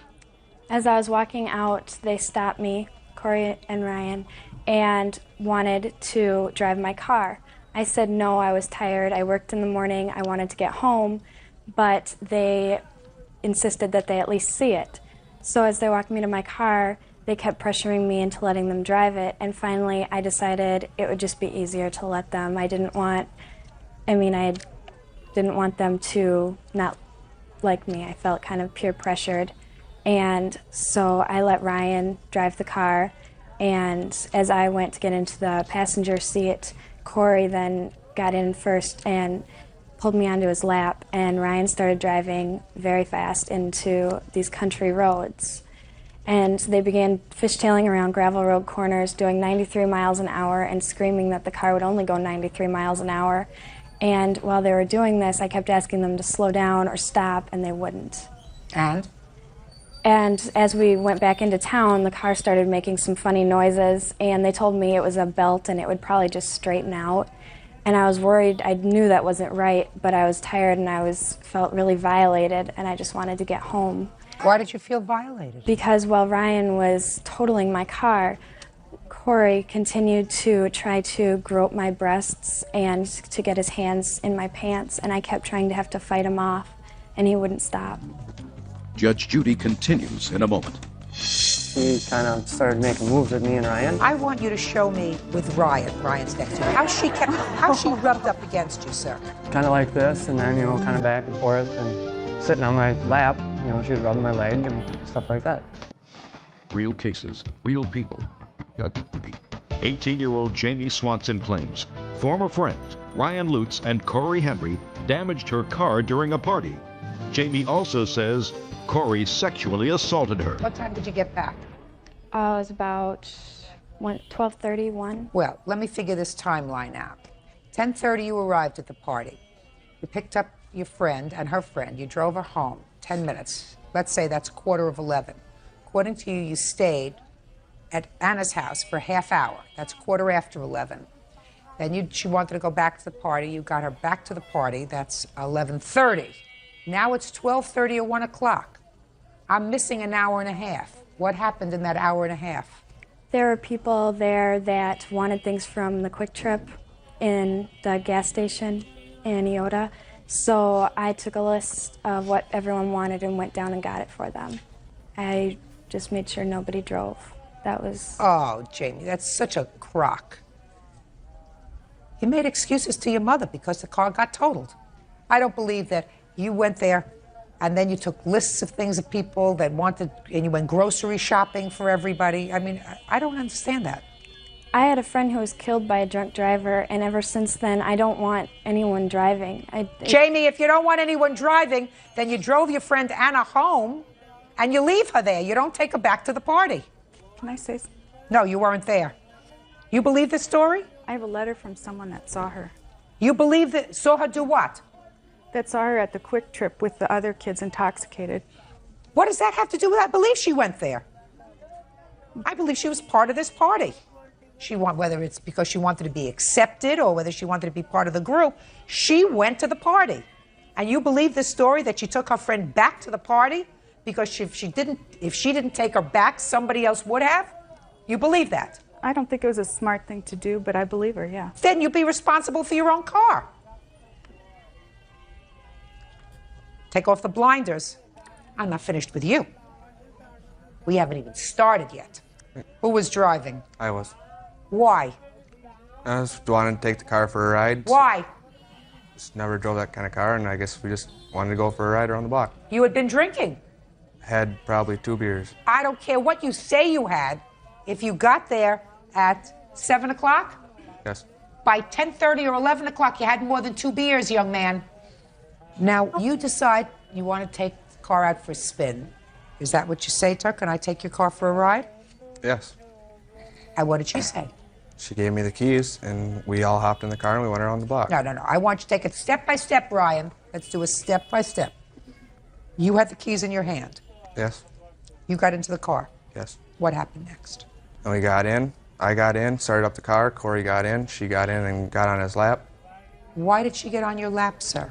As I was walking out, they stopped me, Corey and Ryan, and wanted to drive my car. I said no, I was tired. I worked in the morning. I wanted to get home, but they insisted that they at least see it. So as they walked me to my car, they kept pressuring me into letting them drive it, and finally I decided it would just be easier to let them. I didn't want them to not like me. I felt kind of peer pressured, and so I let Ryan drive the car, and as I went to get into the passenger seat, Corey then got in first and pulled me onto his lap, and Ryan started driving very fast into these country roads. And they began fishtailing around gravel road corners, doing 93 miles an hour and screaming that the car would only go 93 miles an hour. And while they were doing this, I kept asking them to slow down or stop, and they wouldn't. And? And as we went back into town, the car started making some funny noises, and they told me it was a belt and it would probably just straighten out. And I was worried. I knew that wasn't right, but I was tired and I felt really violated, and I just wanted to get home. Why did you feel violated? Because while Ryan was totaling my car, Corey continued to try to grope my breasts and to get his hands in my pants, and I kept trying to have to fight him off, and he wouldn't stop. Judge Judy continues in a moment. She kind of started making moves with me and Ryan. I want you to show me with Ryan. Ryan's next to you. How she rubbed up against you, sir. Kind of like this, and then, kind of back and forth, and sitting on my lap. She was rubbing my leg and stuff like that. Real cases, real people. Judge Judy. 18-year-old Jamie Swanson claims former friends Ryan Lutz and Corey Henry damaged her car during a party. Jamie also says Corey sexually assaulted her. What time did you get back? It was about 12:31. Well, let me figure this timeline out. 10:30 you arrived at the party. You picked up your friend and her friend. You drove her home. 10 minutes. Let's say that's 11:15. According to you, you stayed at Anna's house for a half hour. That's 11:15. Then she wanted to go back to the party. You got her back to the party. That's 11:30. Now it's 12:30 or 1 o'clock. I'm missing an hour and a half. What happened in that hour and a half? There were people there that wanted things from the Quick Trip in the gas station in Iota. So I took a list of what everyone wanted and went down and got it for them. I just made sure nobody drove. That was... Oh, Jamie, that's such a crock. You made excuses to your mother because the car got totaled. I don't believe that you went there and then you took lists of things of people that wanted, and you went grocery shopping for everybody. I mean, I don't understand that. I had a friend who was killed by a drunk driver, and ever since then, I don't want anyone driving. Jamie, if you don't want anyone driving, then you drove your friend Anna home, and you leave her there. You don't take her back to the party. Can I say something? No, you weren't there. You believe this story? I have a letter from someone that saw her. You believe that, saw her do what? That saw her at the Quick Trip with the other kids intoxicated. What does that have to do with that? I believe she went there. I believe she was part of this party. Whether it's because she wanted to be accepted or whether she wanted to be part of the group, she went to the party. And you believe this story that she took her friend back to the party because if she didn't take her back, somebody else would have? You believe that? I don't think it was a smart thing to do, but I believe her, yeah. Then you'd be responsible for your own car. Take off the blinders. I'm not finished with you. We haven't even started yet. Who was driving? I was. Why? I just wanted to take the car for a ride. Why? Just never drove that kind of car, and I guess we just wanted to go for a ride around the block. You had been drinking. Had probably 2 beers. I don't care what you say you had. If you got there at 7 o'clock, Yes. by 10:30 or 11 o'clock, you had more than 2 beers, young man. Now, you decide you want to take the car out for a spin. Is that what you say to her? Can I take your car for a ride? Yes. And what did she say? She gave me the keys, and we all hopped in the car and we went around the block. No. I want you to take it step by step, Brian. Let's do a step by step. You had the keys in your hand. Yes. You got into the car. Yes. What happened next? And we got in. I got in, started up the car. Corey got in. She got in and got on his lap. Why did she get on your lap, sir?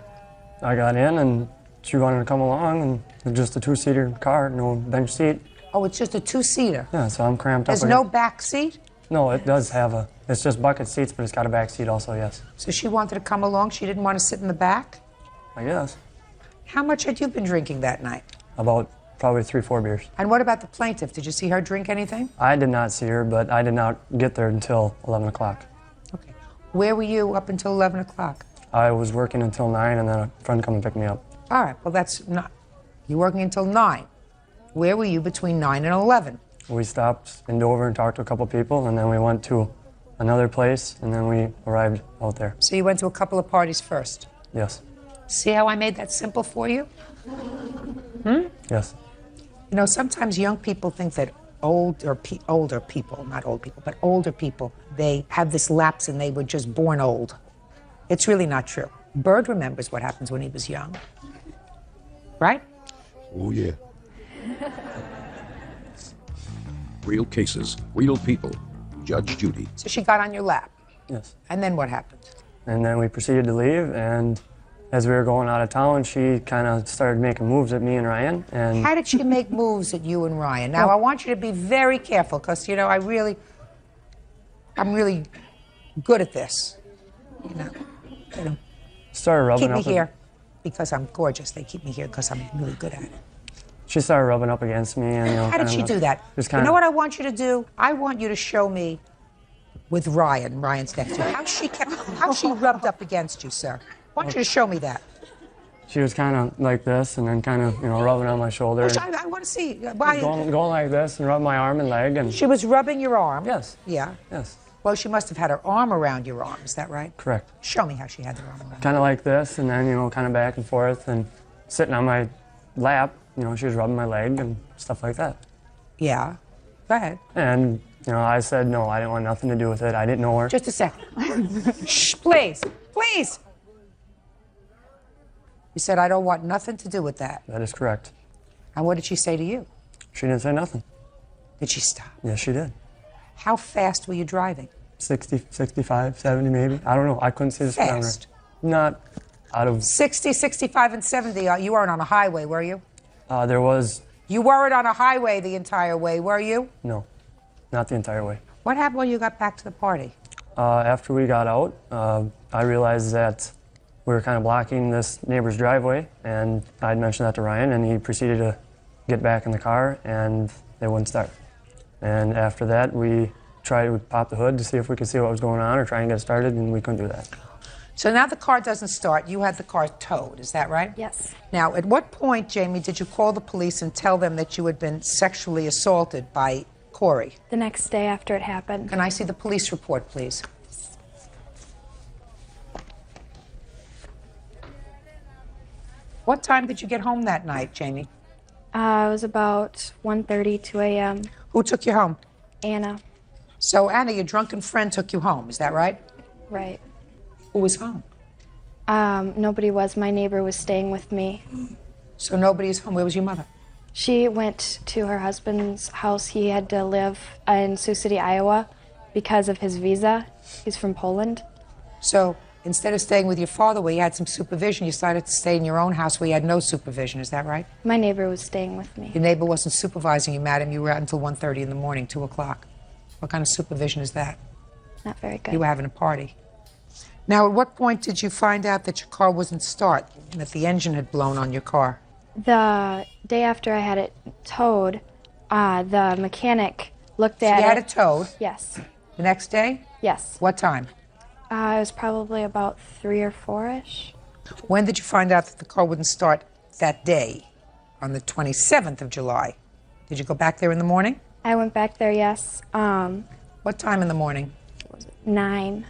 I got in and she wanted to come along, and it's just a 2-seater car, no bench seat. Oh, it's just a 2-seater. Yeah, so I'm cramped There's up. no back seat? No, it does have it's just bucket seats, but it's got a back seat also, yes. So she wanted to come along. She didn't want to sit in the back? I guess. How much had you been drinking that night? About probably 3-4 beers. And what about the plaintiff? Did you see her drink anything? I did not see her, but I did not get there until 11 o'clock. Where were you up until 11 o'clock? I was working until 9, and then a friend come and pick me up. All right, well, that's not. You're working until 9. Where were you between 9 and 11? We stopped in Dover and talked to a couple people, and then we went to another place, and then we arrived out there. So you went to a couple of parties first? Yes. See how I made that simple for you? Yes. You know, sometimes young people think that older people, not old people, but older people, they have this lapse and they were just born old. It's really not true. Bird remembers what happens when he was young. Right? Oh, yeah. Real cases, real people. Judge Judy. So she got on your lap. Yes. And then what happened? And then we proceeded to leave, and as we were going out of town, she kind of started making moves at me and Ryan. And How did she make moves at you and Ryan? Now, I want you to be very careful because, you know, I'm really good at this. You know, started rubbing keep me up here because I'm gorgeous. They keep me here because I'm really good at it. She started rubbing up against me, and How did she do that? You know what I want you to do? I want you to show me with Ryan's next to you, how she rubbed up against you, sir. I want you to show me that. She was kind of like this, and then kind of, rubbing on my shoulder. I want to see. Going like this and rubbing my arm and leg. And she was rubbing your arm? Yes. Yeah? Yes. Well, she must have had her arm around your arm. Is that right? Correct. Show me how she had her arm around. Kind of like this, and then, kind of back and forth, and sitting on my lap. She was rubbing my leg and stuff like that. Yeah. Go ahead. And, I said no, I didn't want nothing to do with it. I didn't know her. Just a second. Shh, please. Please. You said, I don't want nothing to do with that. That is correct. And what did she say to you? She didn't say nothing. Did she stop? Yes, she did. How fast were you driving? 60, 65, 70 maybe. I don't know. I couldn't see the speedometer. Fast? Not out of... 60, 65, and 70. You weren't on a highway, were you? There was... You weren't on a highway the entire way, were you? No, not the entire way. What happened when you got back to the party? After we got out, I realized that we were kind of blocking this neighbor's driveway, and I'd mentioned that to Ryan, and he proceeded to get back in the car, and they wouldn't start. And after that, we tried to pop the hood to see if we could see what was going on or try and get it started, and we couldn't do that. So now the car doesn't start. You had the car towed, is that right? Yes. Now, at what point, Jamie, did you call the police and tell them that you had been sexually assaulted by Corey? The next day after it happened. Can I see the police report, please? What time did you get home that night, Jamie? It was about 1:30, 2 a.m. Who took you home? Anna. So, Anna, your drunken friend took you home, is that right? Right. Who was home? Nobody was. My neighbor was staying with me. So nobody's home. Where was your mother? She went to her husband's house. He had to live in Sioux City, Iowa because of his visa. He's from Poland. So instead of staying with your father where you had some supervision, you decided to stay in your own house where you had no supervision. Is that right? My neighbor was staying with me. Your neighbor wasn't supervising you, madam. You were out until 1:30 in the morning, 2 o'clock. What kind of supervision is that? Not very good. You were having a party. Now, at what point did you find out that your car wouldn't start, that the engine had blown on your car? The day after I had it towed, the mechanic looked at it. You had it towed? Yes. The next day? Yes. What time? It was probably about 3 or 4-ish. When did you find out that the car wouldn't start that day, on the 27th of July? Did you go back there in the morning? I went back there, yes. What time in the morning? 9.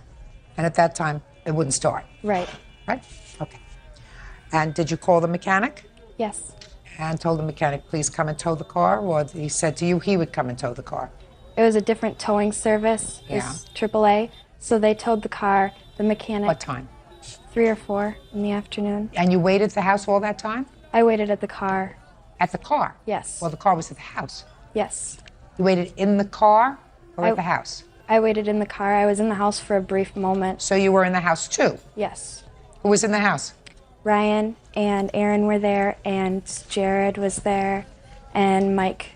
And at that time, it wouldn't start? Right. Right? Okay. And did you call the mechanic? Yes. And told the mechanic, please come and tow the car? Or he said to you he would come and tow the car? It was a different towing service. It was AAA. So they towed the car. The mechanic. What time? 3 or 4 in the afternoon. And you waited at the house all that time? I waited at the car. At the car? Yes. Well, the car was at the house. Yes. You waited in the car or at the house? I waited in the car. I was in the house for a brief moment. So you were in the house too? Yes. Who was in the house? Ryan and Aaron were there, and Jared was there, and Mike.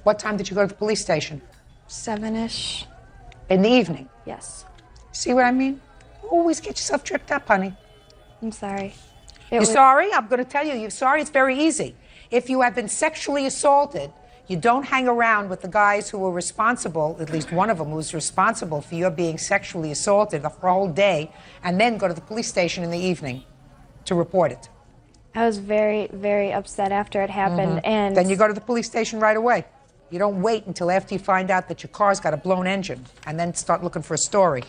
What time did you go to the police station? 7-ish. In the evening? Yes. See what I mean? Always get yourself tripped up, honey. I'm sorry. You're sorry? I'm going to tell you, you're sorry. It's very easy. If you have been sexually assaulted, you don't hang around with the guys who were responsible, at least one of them who was responsible for your being sexually assaulted the whole day, and then go to the police station in the evening to report it. I was very, very upset after it happened, and then you go to the police station right away. You don't wait until after you find out that your car's got a blown engine and then start looking for a story.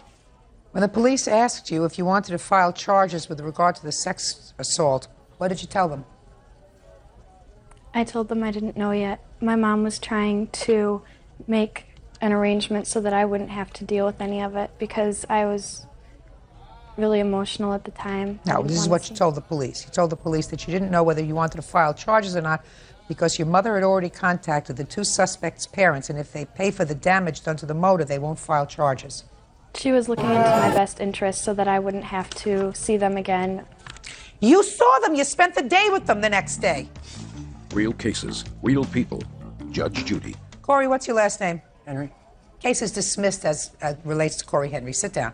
When the police asked you if you wanted to file charges with regard to the sex assault, what did you tell them? I told them I didn't know yet. My mom was trying to make an arrangement so that I wouldn't have to deal with any of it because I was really emotional at the time. No, this is what you told the police. You told the police that you didn't know whether you wanted to file charges or not because your mother had already contacted the 2 suspects' parents, and if they pay for the damage done to the motor, they won't file charges. She was looking into my best interest so that I wouldn't have to see them again. You saw them. You spent the day with them the next day. Real cases, real people. Judge Judy. Corey, what's your last name? Henry. Case is dismissed as relates to Corey Henry. Sit down.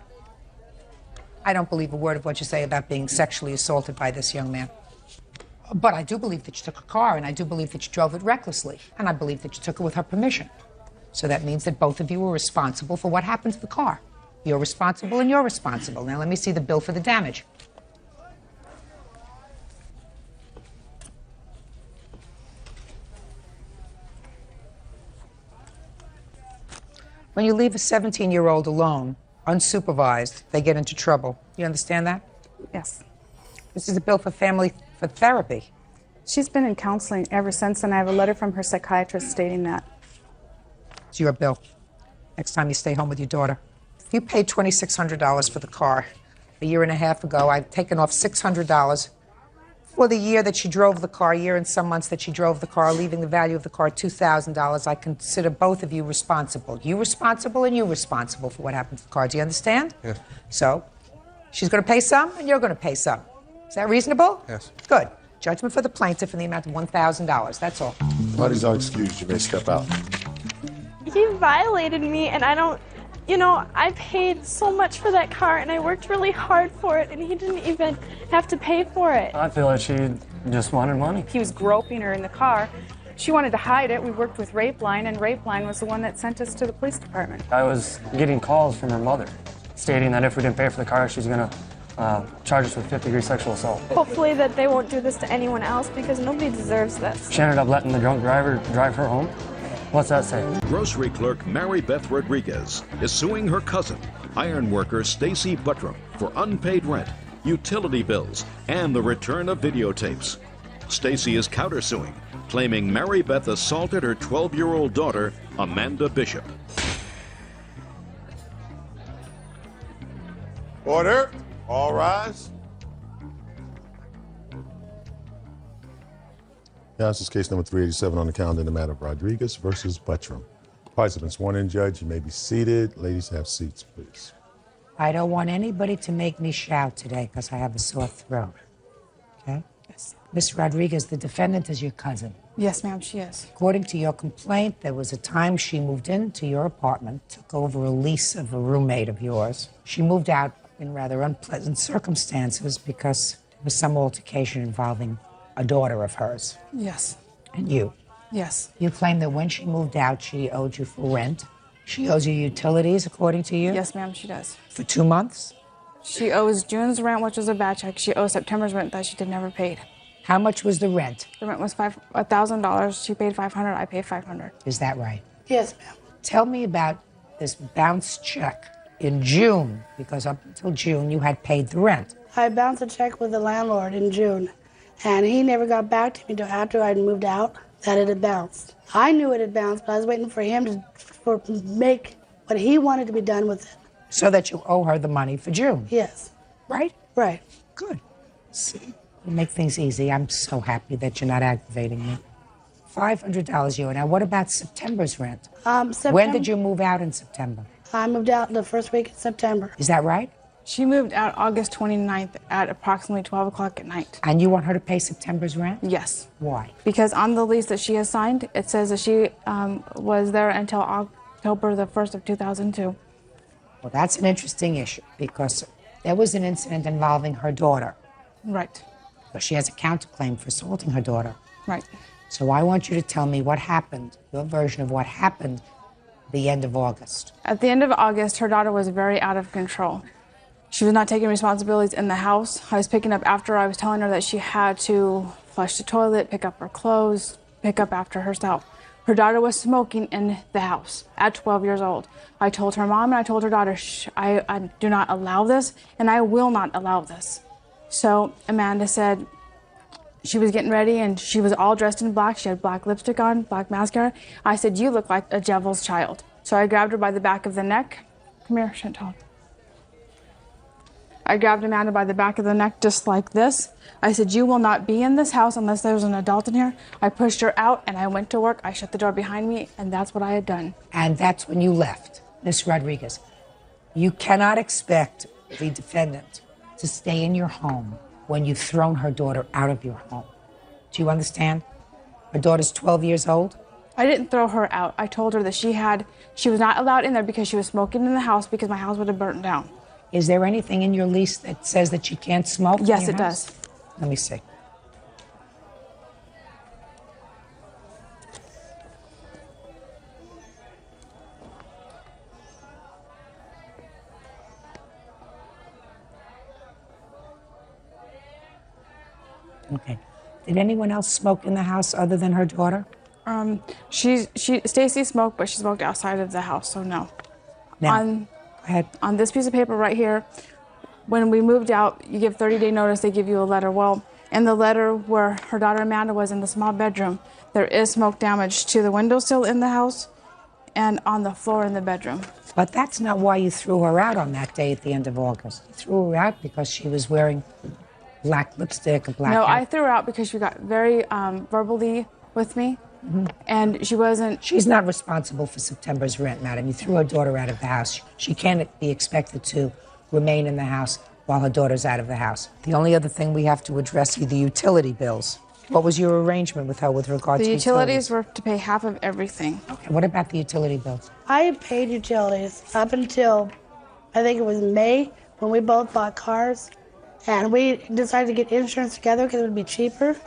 I don't believe a word of what you say about being sexually assaulted by this young man. But I do believe that you took a car, and I do believe that you drove it recklessly, and I believe that you took it with her permission. So that means that both of you were responsible for what happened to the car. You're responsible and you're responsible. Now let me see the bill for the damage. When you leave a 17-year-old alone, unsupervised, they get into trouble. You understand that? Yes. This is a bill for therapy. She's been in counseling ever since, and I have a letter from her psychiatrist stating that. It's your bill. Next time you stay home with your daughter. You paid $2,600 for the car. A year and a half ago, I've taken off $600 for the year that she drove the car, year and some months that she drove the car, leaving the value of the car $2,000. I consider both of you responsible. You responsible and you responsible for what happened to the car. Do you understand? Yes. So, she's going to pay some and you're going to pay some. Is that reasonable? Yes. Good. Judgment for the plaintiff in the amount of $1,000. That's all. Parties are excused. You may step out. He violated me, and I don't, I paid so much for that car, and I worked really hard for it, and he didn't even have to pay for it. I feel like she just wanted money. He was groping her in the car. She wanted to hide it. We worked with Rape Line, and Rape Line was the one that sent us to the police department. I was getting calls from her mother stating that if we didn't pay for the car, she's going to charge us with 5th-degree sexual assault. Hopefully that they won't do this to anyone else because nobody deserves this. She ended up letting the drunk driver drive her home. What's that say? Grocery clerk Mary Beth Rodriguez is suing her cousin, iron worker Stacy Buttram, for unpaid rent, utility bills, and the return of videotapes. Stacy is countersuing, claiming Mary Beth assaulted her 12-year-old daughter, Amanda Bishop. Order. All rise. Now, this is case number 387 on the calendar in the matter of Rodriguez versus Buttram. Parties have been sworn in, Judge. You may be seated. Ladies, have seats, please. I don't want anybody to make me shout today because I have a sore throat. Okay? Yes. Miss Rodriguez, the defendant is your cousin. Yes, ma'am, she is. According to your complaint, there was a time she moved into your apartment, took over a lease of a roommate of yours. She moved out in rather unpleasant circumstances because there was some altercation involving a daughter of hers Yes. and you. Yes. You claim that when she moved out, she owed you for rent. She owes you utilities, according to you? Yes, ma'am, she does. For 2 months? She owes June's rent, which was a bad check. She owes September's rent that she did never paid. How much was the rent? The rent was $1,000. She paid $500. I paid $500. Is that right? Yes, ma'am. Tell me about this bounce check in June, because up until June you had paid the rent. I bounced a check with the landlord in June, and he never got back to me until after I'd moved out that it had bounced. I knew it had bounced, but I was waiting for him to make what he wanted to be done with it. So that you owe her the money for June? Yes. Right? Right. Good. See, you make things easy. I'm so happy that you're not aggravating me. $500 you owe. Now, what about September's rent? When did you move out in September? I moved out the first week in September. Is that right? She moved out August 29th at approximately 12 o'clock at night. And you want her to pay September's rent? Yes. Why? Because on the lease that she has signed, it says that she was there until October the 1st of 2002. Well, that's an interesting issue because there was an incident involving her daughter. Right. But she has a counterclaim for assaulting her daughter. Right. So I want you to tell me what happened, your version of what happened at the end of August. At the end of August, her daughter was very out of control. She was not taking responsibilities in the house. I was picking up after I was telling her that she had to flush the toilet, pick up her clothes, pick up after herself. Her daughter was smoking in the house at 12 years old. I told her mom and I told her daughter, I do not allow this and I will not allow this. So Amanda said she was getting ready and she was all dressed in black. She had black lipstick on, black mascara. I said, you look like a devil's child. So I grabbed her by the back of the neck. Come here, Chantal. I grabbed Amanda by the back of the neck just like this. I said, you will not be in this house unless there's an adult in here. I pushed her out and I went to work. I shut the door behind me and that's what I had done. And that's when you left, Miss Rodriguez. You cannot expect the defendant to stay in your home when you've thrown her daughter out of your home. Do you understand? Her daughter's 12 years old. I didn't throw her out. I told her that she was not allowed in there because she was smoking in the house because my house would have burnt down. Is there anything in your lease that says that she can't smoke? Yes, it does. Let me see. Okay. Did anyone else smoke in the house other than her daughter? Stacy smoked, but she smoked outside of the house, so no. Now, go ahead. On this piece of paper right here, when we moved out, you give 30-day notice, they give you a letter. Well, in the letter where her daughter Amanda was in the small bedroom, there is smoke damage to the windowsill in the house and on the floor in the bedroom. But that's not why you threw her out on that day at the end of August. You threw her out because she was wearing black lipstick, a black No, hat. I threw her out because she got very verbally with me, and she wasn't... She's not responsible for September's rent, madam. You threw her daughter out of the house. She can't be expected to remain in the house while her daughter's out of the house. The only other thing we have to address are the utility bills. What was your arrangement with her with regard to The utilities? utilities were to pay half of everything. Okay, what about the utility bills? I had paid utilities up until, I think it was May, when we both bought cars. And we decided to get insurance together because it would be cheaper.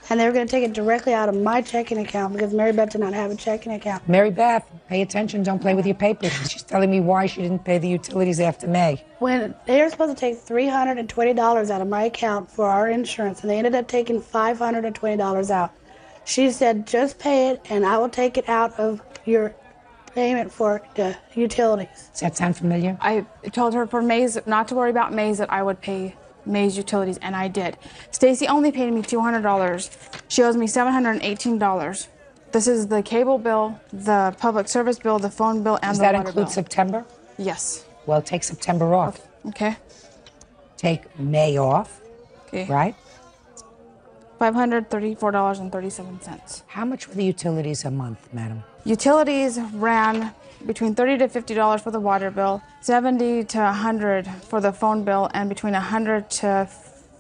And they were going to take it directly out of my checking account because Mary Beth did not have a checking account. Mary Beth, pay attention. Don't play with your papers. She's telling me why she didn't pay the utilities after May. When they were supposed to take $320 out of my account for our insurance, and they ended up taking $520 out. She said, just pay it, and I will take it out of your payment for the utilities. Does that sound familiar? I told her for May's, not to worry about May's, that I would pay May's utilities, and I did. Stacy only paid me $200. She owes me $718. This is the cable bill, the public service bill, the phone bill, and Does the that water include bill. September? Yes. Well, take September off. Okay. Take May off. Okay. Right? $534.37. How much were the utilities a month, madam? Utilities ran between $30 to $50 for the water bill, $70 to $100 for the phone bill, and between $100 to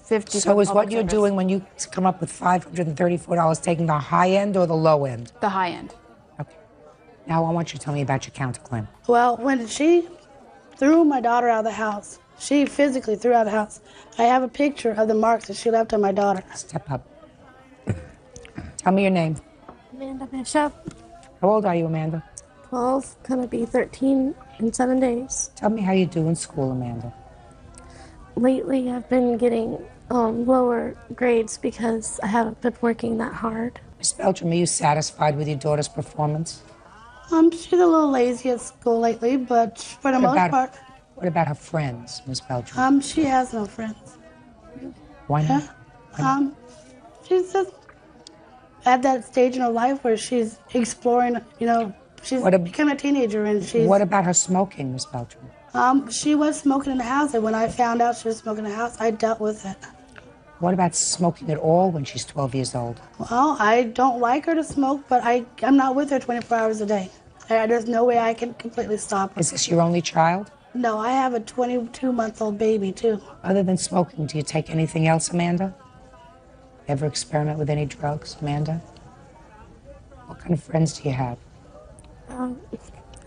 $50 So for is what public you're service. doing when you come up with $534 taking the high end or the low end? The high end. Now I want you to tell me about your counterclaim. Well, when she threw my daughter out of the house, she physically threw out of the house. I have a picture of the marks that she left on my daughter. Step up. Tell me your name. Amanda Bishop, How old are you, Amanda? 12, gonna be 13 in 7 days. Tell me how you do in school, Amanda. Lately, I've been getting lower grades because I haven't been working that hard. Miss Beltram, are you satisfied with your daughter's performance? She's a little lazy at school lately, but for the most part, What about her friends, Miss Beltram? she has no friends. Why not? She's just at that stage in her life where she's exploring, she's become a teenager and she's... What about her smoking, Miss Beltram? She was smoking in the house, and when I found out she was smoking in the house, I dealt with it. What about smoking at all when she's 12 years old? Well, I don't like her to smoke, but I'm not with her 24 hours a day. There's no way I can completely stop her. Is this your only child? No, I have a 22-month-old baby, too. Other than smoking, do you take anything else, Amanda? Ever experiment with any drugs, Amanda? What kind of friends do you have?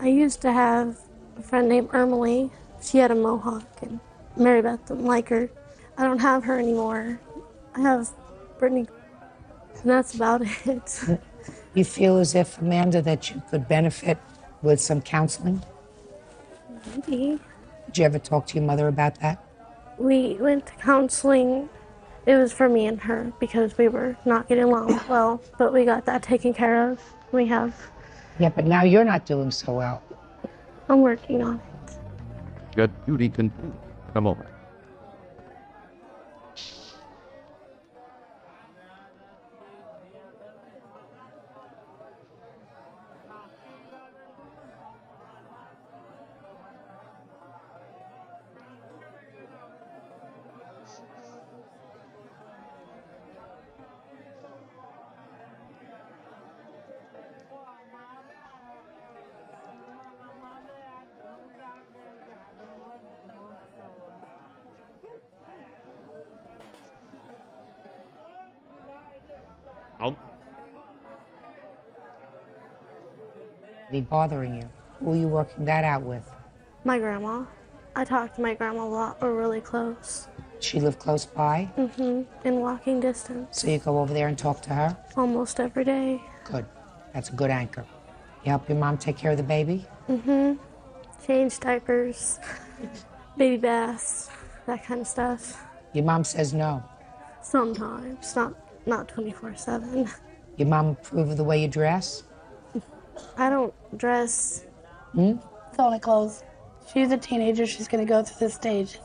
I used to have a friend named Emily. She had a mohawk, and Mary Beth didn't like her. I don't have her anymore. I have Brittany, and that's about it. You feel as if, Amanda, that you could benefit with some counseling? Maybe. Did you ever talk to your mother about that? We went to counseling. It was for me and her because we were not getting along well, but we got that taken care of. We have. Yeah, but now you're not doing so well. I'm working on it. Judge Judy can come over. Be bothering you. Who are you working that out with? My grandma. I talk to my grandma a lot. We're really close. She live close by? In walking distance. So you go over there and talk to her? Almost every day. Good. That's a good anchor. You help your mom take care of the baby? Change diapers, baby baths, that kind of stuff. Your mom says no. Sometimes, not 24/7. Your mom approve of the way you dress? I don't dress. It's only clothes. She's a teenager. She's going to go through this stage.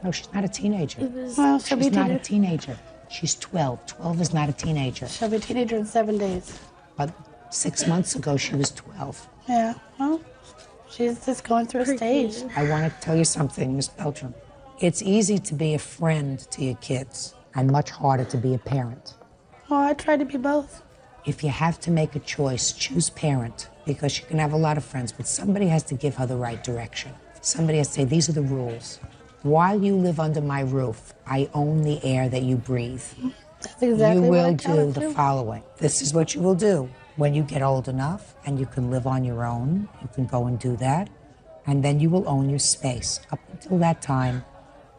No, she's not a teenager. Well, she'll be She's not a teenager. She's 12. 12 is not a teenager. She'll be a teenager in 7 days. But 6 months ago, she was 12. Yeah, well, she's just going through a stage. I want to tell you something, Miss Beltram. It's easy to be a friend to your kids and much harder to be a parent. Oh, I try to be both. If you have to make a choice, choose parent, because she can have a lot of friends, but somebody has to give her the right direction. Somebody has to say, these are the rules. While you live under my roof, I own the air that you breathe. That's exactly You what I will tell her do the too. following. This is what you will do. When you get old enough and you can live on your own, you can go and do that, and then you will own your space. Up until that time,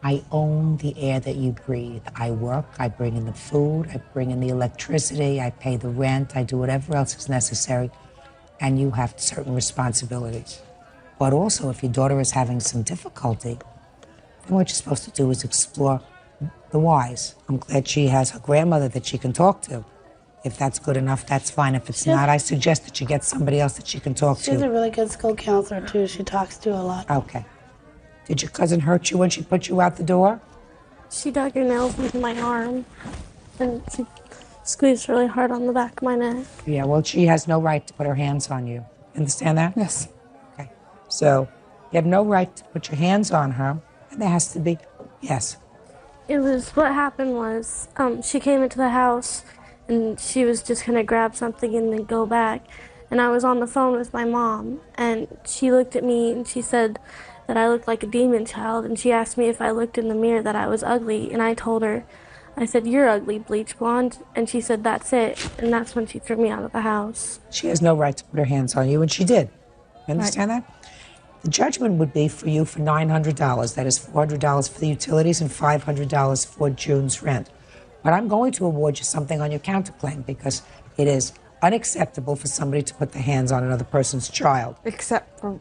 I own the air that you breathe. I work, I bring in the food, I bring in the electricity, I pay the rent, I do whatever else is necessary, and you have certain responsibilities. But also, if your daughter is having some difficulty, then what you're supposed to do is explore the whys. I'm glad she has her grandmother that she can talk to. If that's good enough, that's fine. If it's not, I suggest that you get somebody else that she can talk She's a to. really good school counselor, too. She talks to a lot. Okay. Did your cousin hurt you when she put you out the door? She dug her nails into my arm, and she squeezed really hard on the back of my neck. Yeah, well, she has no right to put her hands on you. Understand that? Yes. Okay. So you have no right to put your hands on her, and there has to be, yes. What happened was she came into the house and she was just going to grab something and then go back. And I was on the phone with my mom, and she looked at me and she said that I looked like a demon child, and she asked me if I looked in the mirror that I was ugly, and I told her, I said, "You're ugly, bleach blonde," and she said, "That's it," and that's when she threw me out of the house. She has no right to put her hands on you, and she did. You understand that? The judgment would be for you for $900. That is $400 for the utilities and $500 for June's rent. But I'm going to award you something on your counterclaim because it is unacceptable for somebody to put their hands on another person's child. Except for,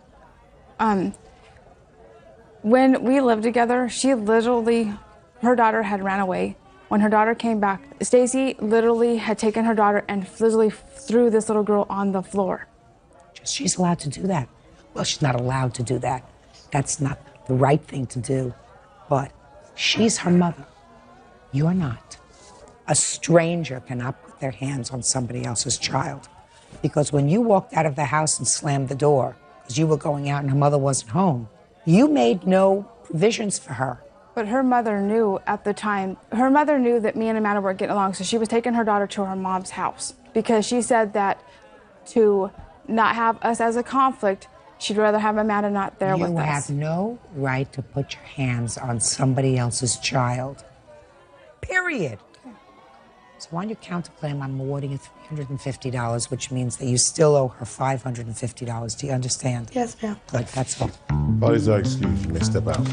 when we lived together, she literally, her daughter had ran away. When her daughter came back, Stacy literally had taken her daughter and literally threw this little girl on the floor. She's allowed to do that. Well, she's not allowed to do that. That's not the right thing to do. But she's her mother. You're not. A stranger cannot put their hands on somebody else's child. Because when you walked out of the house and slammed the door, because you were going out and her mother wasn't home, you made no provisions for her. But her mother knew at the time, her mother knew that me and Amanda weren't getting along, so she was taking her daughter to her mom's house. Because she said that to not have us as a conflict, she'd rather have Amanda not there with us. You have no right to put your hands on somebody else's child. Period. So on your counterclaim, I'm awarding you $350, which means that you still owe her $550. Do you understand? Yes, ma'am. Good, that's all. Parties are excused. You may step out.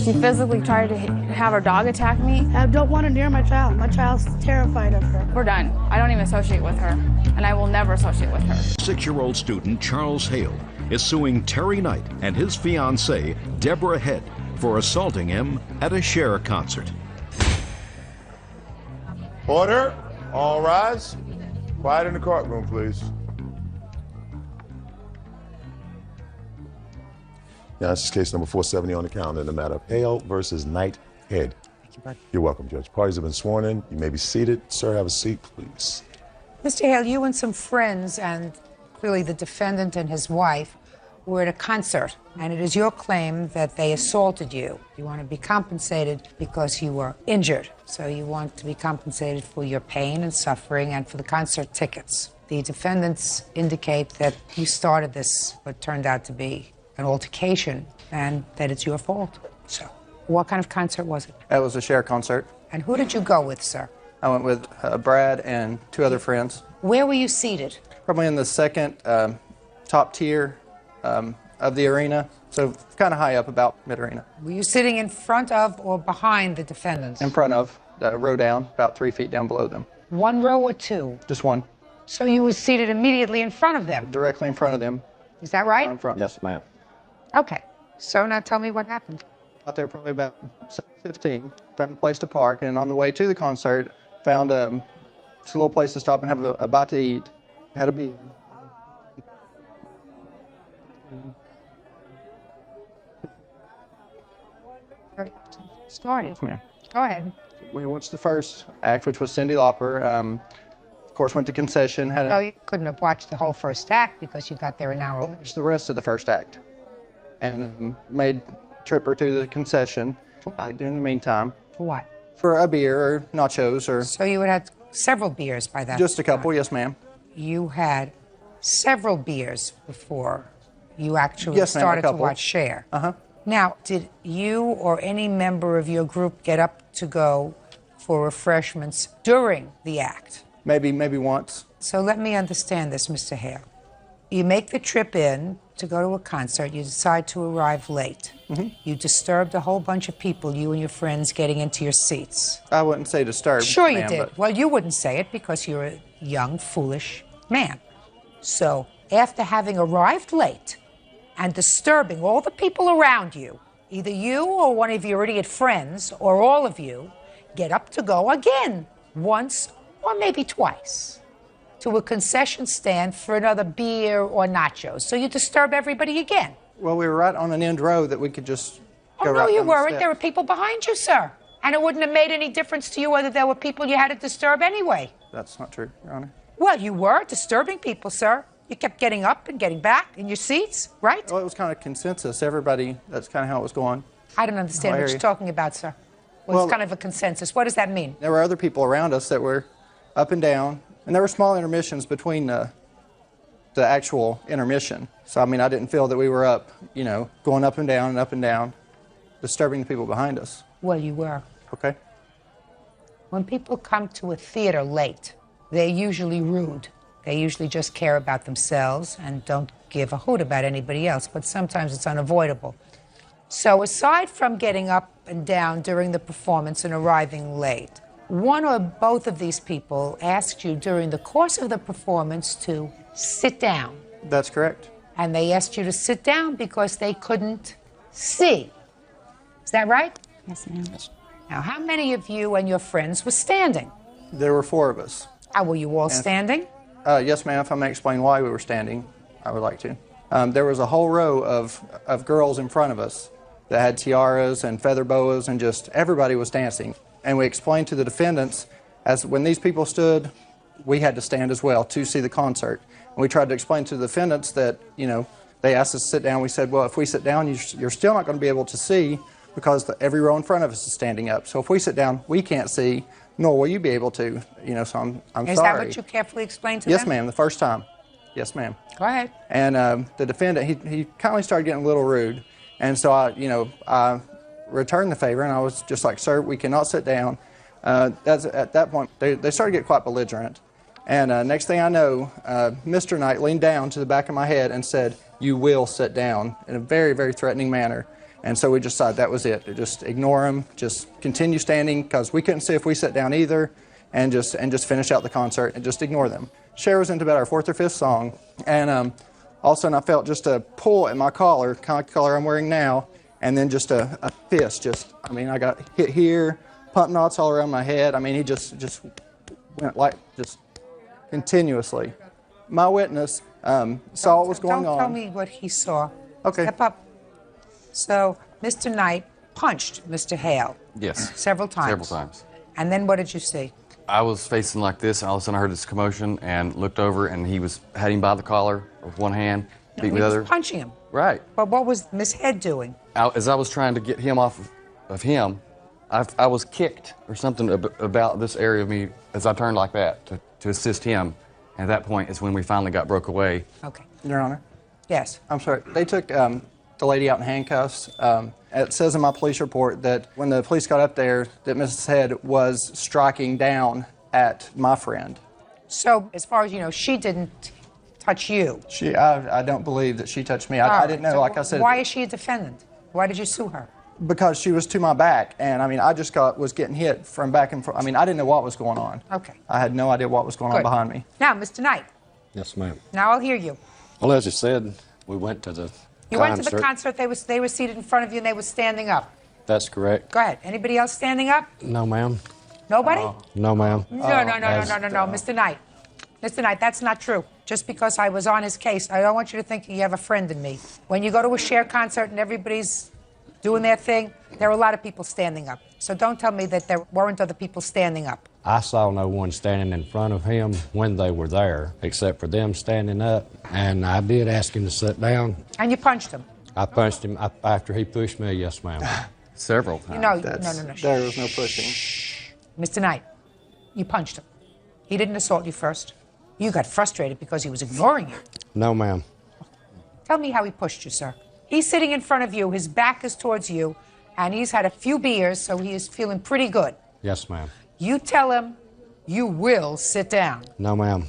She physically tried to have her dog attack me. I don't want her near my child. My child's terrified of her. We're done. I don't even associate with her, and I will never associate with her. 6-year-old student Charles Hale is suing Terry Knight and his fiancée, Deborah Head, for assaulting him at a Cher concert. Order. All rise. Quiet in the courtroom, please. Now, this is case number 470 on the calendar in the matter of Hale versus Knight Head. Thank you, bud. You're welcome, Judge. Parties have been sworn in. You may be seated. Sir, have a seat, please. Mr. Hale, you and some friends, and clearly the defendant and his wife, were at a concert, and it is your claim that they assaulted you. You want to be compensated because you were injured. So you want to be compensated for your pain and suffering and for the concert tickets. The defendants indicate that you started this, what turned out to be an altercation, and that it's your fault. So what kind of concert was it? It was a Cher concert. And who did you go with, sir? I went with Brad and 2 other friends. Where were you seated? Probably in the second top tier of the arena, so kind of high up, about mid-arena. Were you sitting in front of or behind the defendants? In front of, row down, about 3 feet down below them. One row or two? Just one. So you were seated immediately in front of them? Directly in front of them. Is that right? In front. Yes, ma'am. Okay. So now tell me what happened. Out there probably about 7:15, found a place to park, and on the way to the concert, found just a little place to stop and have a bite to eat. Had a beer. Started. Yeah. Go ahead. We watched the first act, which was Cyndi Lauper. Of course, went to concession. Had No, you couldn't have watched the whole first act because you got there an hour later. watched the rest of the first act, and made a trip or two to the concession. In the meantime, For what? for a beer or nachos or So you had several beers by that just a couple. Yes, ma'am. You had several beers before you actually Yes, ma'am, a started to couple. watch Cher. Uh-huh. Now, did you or any member of your group get up to go for refreshments during the act? Maybe once. So let me understand this, Mr. Hale. You make the trip in to go to a concert. You decide to arrive late. Mm-hmm. You disturbed a whole bunch of people, you and your friends, getting into your seats. I wouldn't say disturbed. Sure you ma'am, did. but Well, you wouldn't say it because you're a young, foolish man. So after having arrived late and disturbing all the people around you, either you or one of your idiot friends or all of you get up to go again, once or maybe twice, to a concession stand for another beer or nachos. So you disturb everybody again. Well, we were right on an end row that we could just Oh, go no, right you down the weren't. steps. There were people behind you, sir. And it wouldn't have made any difference to you whether there were people you had to disturb anyway. That's not true, Your Honor. Well, you were disturbing people, sir. You kept getting up and getting back in your seats, right? Well, it was kind of consensus. Everybody, that's kind of how it was going. I don't understand what hear you're you. talking about, sir. Well, it's kind of a consensus. What does that mean? There were other people around us that were up and down, and there were small intermissions between the actual intermission. So, I mean, I didn't feel that we were up, you know, going up and down, disturbing the people behind us. Well, you were. Okay. When people come to a theater late, they're usually rude. They usually just care about themselves and don't give a hoot about anybody else, but sometimes it's unavoidable. So aside from getting up and down during the performance and arriving late, one or both of these people asked you during the course of the performance to sit down. That's correct. And they asked you to sit down because they couldn't see. Is that right? Yes, ma'am. Now, how many of you and your friends were standing? There were 4 of us. Were you all standing? Yes, ma'am. If I may explain why we were standing, I would like to. There was a whole row of girls in front of us that had tiaras and feather boas, and just everybody was dancing. And we explained to the defendants, as when these people stood, we had to stand as well to see the concert. And we tried to explain to the defendants that, you know, they asked us to sit down. We said, well, if we sit down, you're still not going to be able to see because every row in front of us is standing up. So if we sit down, we can't see, nor will you be able to. You know, so I'm sorry. Is that what you carefully explained to them? Yes, ma'am, the first time. Yes, ma'am. Go ahead. And the defendant, he kindly started getting a little rude. And so I returned the favor, and I was just like, sir, we cannot sit down. At that point, they started to get quite belligerent. And next thing I know, Mr. Knight leaned down to the back of my head and said, you will sit down, in a very, very threatening manner. And so we just decided that was it. Just ignore him, just continue standing, because we couldn't see if we sat down either, and just finish out the concert and just ignore them. Cher was into about our 4th or 5th song, and all of a sudden I felt just a pull at my collar, kind of collar I'm wearing now, and then just a fist. I got hit here, pump knots all around my head. I mean, he just went like just continuously. My witness saw what was going on. Don't tell me what he saw. Okay. Step up. So Mr. Knight punched Mr. Hale. Yes. Several times. Several times. And then what did you see? I was facing like this, and all of a sudden I heard this commotion and looked over, and he had him by the collar with one hand, beating the other. He was punching him. Right. But what was Miss Head doing? As I was trying to get him off of him, I was kicked or something about this area of me as I turned like that to assist him. And at that point is when we finally got broke away. Okay. Your Honor? Yes. I'm sorry. They took the lady out in handcuffs. It says in my police report that when the police got up there, that Mrs. Head was striking down at my friend. So, as far as you know, she didn't touch you? I don't believe that she touched me. I didn't know, so like I said. Why is she a defendant? Why did you sue her? Because she was to my back, and I mean, I just was getting hit from back and forth. I mean, I didn't know what was going on. Okay. I had no idea what was going on behind me. Now, Mr. Knight, Yes, ma'am. now I'll hear you. Well, as you said, we went to the You went to the concert, they were seated in front of you, and they were standing up. That's correct. Go ahead. Anybody else standing up? No, ma'am. Nobody? No, ma'am. No, Mr. Knight. Mr. Knight, that's not true. Just because I was on his case, I don't want you to think you have a friend in me. When you go to a Cher concert and everybody's doing their thing, there are a lot of people standing up. So don't tell me that there weren't other people standing up. I saw no one standing in front of him when they were there, except for them standing up. And I did ask him to sit down. And you punched him? I punched him after he pushed me, yes, ma'am. Several times. No. There was no pushing. Mr. Knight, you punched him. He didn't assault you first. You got frustrated because he was ignoring you. No, ma'am. Tell me how he pushed you, sir. He's sitting in front of you, his back is towards you, and he's had a few beers, so he is feeling pretty good. Yes, ma'am. You tell him you will sit down. No, ma'am.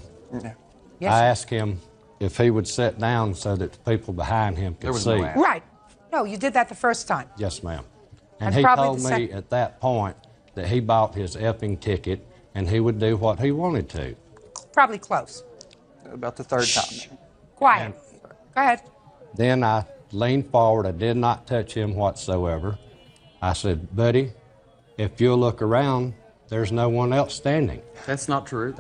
Yes, I asked him if he would sit down so that the people behind him could see. Right. No, you did that the first time. Yes, ma'am. And And he probably told the me at that point that he bought his effing ticket and he would do what he wanted to. Probably close. About the third time. Quiet. Go ahead. Then I leaned forward. I did not touch him whatsoever. I said, buddy, if you'll look around, there's no one else standing. That's not true.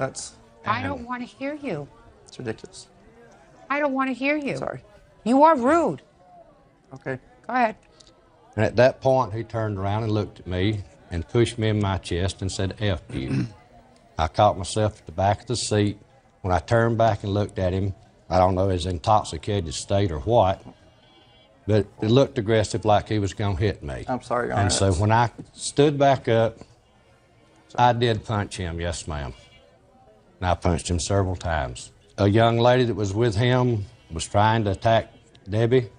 I don't want to hear you. It's ridiculous. I don't want to hear you. Sorry. You are rude. Okay. Go ahead. And at that point, he turned around and looked at me and pushed me in my chest and said, F you. I caught myself at the back of the seat. When I turned back and looked at him, I don't know his intoxicated state or what, but it looked aggressive like he was going to hit me. I'm sorry, Your Honor. And so when I stood back up, I did punch him, yes, ma'am. And I punched him several times. A young lady that was with him was trying to attack Debbie.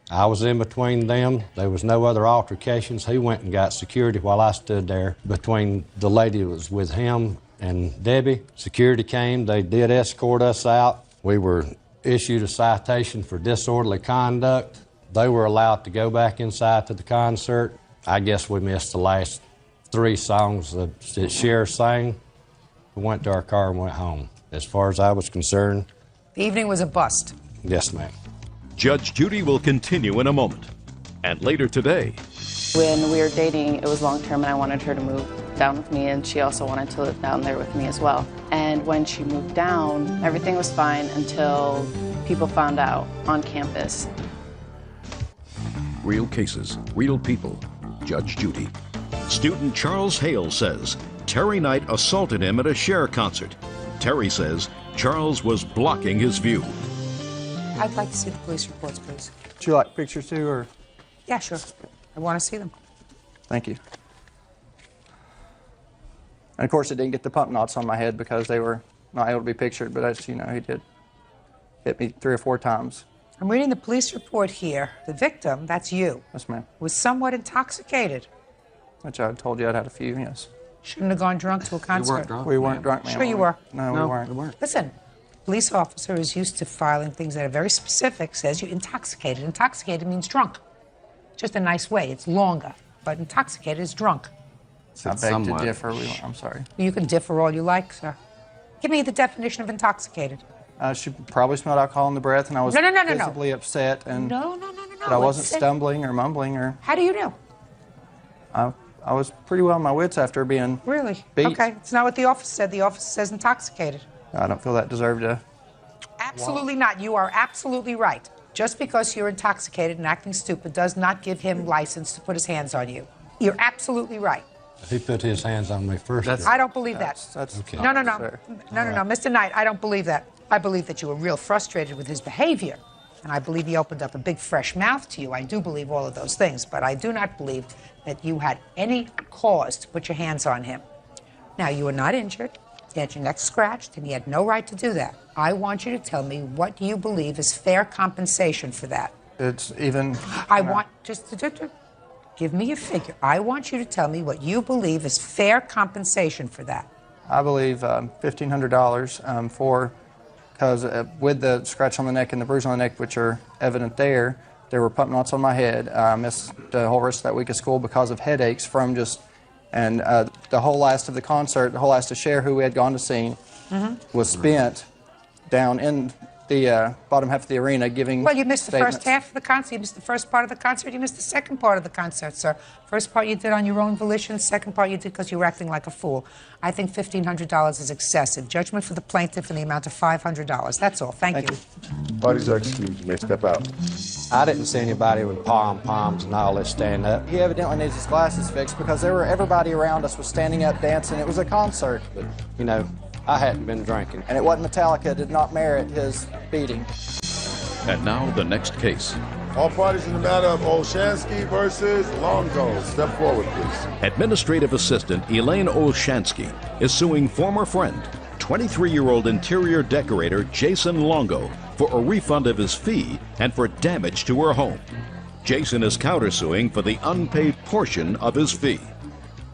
I was in between them. There was no other altercations. He went and got security while I stood there between the lady that was with him and Debbie. Security came. They did escort us out. We were issued a citation for disorderly conduct. They were allowed to go back inside to the concert. I guess we missed the last 3 songs that Cher sang. We went to our car and went home. As far as I was concerned, The evening was a bust. yes, ma'am. Judge Judy will continue in a moment. And later today, When we were dating, it was long term and I wanted her to move down with me, and she also wanted to live down there with me as well. And when she moved down, everything was fine until people found out on campus. real cases, real people. Judge Judy. Student Charles Hale says Terry Knight assaulted him at a Cher concert. Terry says Charles was blocking his view. I'd like to see the police reports, please. Would you like pictures too, or? Yeah, sure. I want to see them. Thank you. And of course, it didn't get the pump knots on my head because they were not able to be pictured, but as you know, he did hit me 3 or 4 times. I'm reading the police report here. The victim, that's you, Yes, ma'am. was somewhat intoxicated. Which I told you I'd had a few, yes. Shouldn't have gone drunk to a concert. We weren't drunk, ma'am. Sure you were. No, we weren't. Listen, police officer is used to filing things that are very specific, says you're intoxicated. Intoxicated means drunk. Just a nice way. It's longer. But intoxicated is drunk. I beg to differ. I'm sorry. You can differ all you like, sir. Give me the definition of intoxicated. She probably smelled alcohol in the breath, and I was No. visibly upset. And No. But I wasn't stumbling or mumbling or. How do you know? I was pretty well on my wits after being Really? beat. Okay. It's not what the office said. The office says intoxicated. I don't feel that deserved a. Absolutely not. You are absolutely right. Just because you're intoxicated and acting stupid does not give him license to put his hands on you. You're absolutely right. He put his hands on me first. I don't believe that. That's okay. No. Mr. Knight, I don't believe that. I believe that you were real frustrated with his behavior. And I believe he opened up a big fresh mouth to you. I do believe all of those things. But I do not believe that you had any cause to put your hands on him. Now, you were not injured. You had your neck scratched, and he had no right to do that. I want you to tell me what you believe is fair compensation for that. It's even. I want just to give me a figure. I want you to tell me what you believe is fair compensation for that. I believe $1,500 for, because with the scratch on the neck and the bruise on the neck, which are evident there were pump knots on my head. I missed the whole rest of that week of school because of headaches from just, and the whole last of the concert, the whole last of Cher, who we had gone to see, was spent down in the bottom half of the arena giving Well, you missed the statements. first half of the concert. You missed the first part of the concert. You missed the second part of the concert, sir. First part you did on your own volition. Second part you did because you were acting like a fool. I think $1,500 is excessive. Judgment for the plaintiff in the amount of $500. That's all. Thank you. Parties are excused. You may step out. I didn't see anybody with pom-poms and all that stand up. He evidently needs his glasses fixed because everybody around us was standing up dancing. It was a concert. But, you know, I hadn't been drinking. And it wasn't Metallica. It did not merit his beating. And now the next case. All parties in the matter of Olshansky versus Longo. Step forward, please. Administrative Assistant Elaine Olshansky is suing former friend, 23-year-old interior decorator Jason Longo, for a refund of his fee and for damage to her home. Jason is countersuing for the unpaid portion of his fee.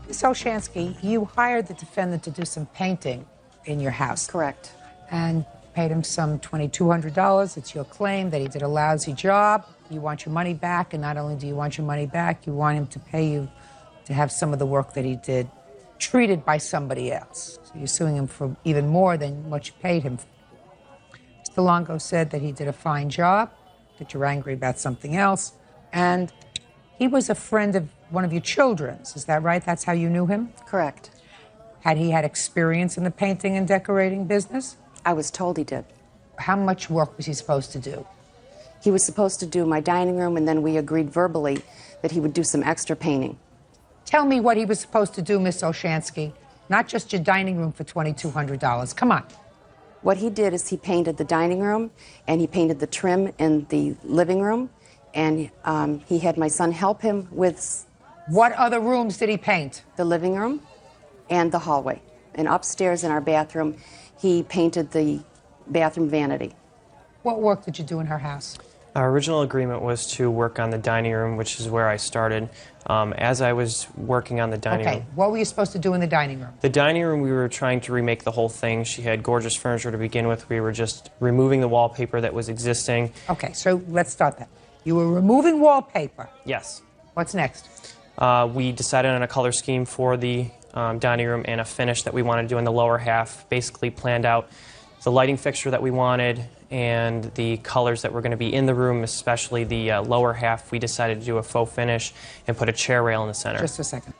Ms. Olshansky, you hired the defendant to do some painting in your house. Correct. And paid him some $2,200. It's your claim that he did a lousy job. You want your money back, and not only do you want your money back, you want him to pay you to have some of the work that he did treated by somebody else. So you're suing him for even more than what you paid him for. Mr. Longo said that he did a fine job, that you're angry about something else, and he was a friend of one of your children's. Is that right? That's how you knew him? Correct. Had he had experience in the painting and decorating business? I was told he did. How much work was he supposed to do? He was supposed to do my dining room, and then we agreed verbally that he would do some extra painting. Tell me what he was supposed to do, Miss Olshansky. Not just your dining room for $2,200. Come on. What he did is he painted the dining room, and he painted the trim in the living room, and he had my son help him with. What other rooms did he paint? The living room and the hallway. And upstairs in our bathroom, he painted the bathroom vanity. What work did you do in her house? Our original agreement was to work on the dining room, which is where I started. As I was working on the dining room. What were you supposed to do in the dining room? The dining room, we were trying to remake the whole thing. She had gorgeous furniture to begin with. We were just removing the wallpaper that was existing. Okay, so let's start that. You were removing wallpaper. Yes. What's next? We decided on a color scheme for the dining room and a finish that we wanted to do in the lower half. Basically planned out the lighting fixture that we wanted and the colors that were going to be in the room, especially the lower half. We decided to do a faux finish and put a chair rail in the center. Just a second.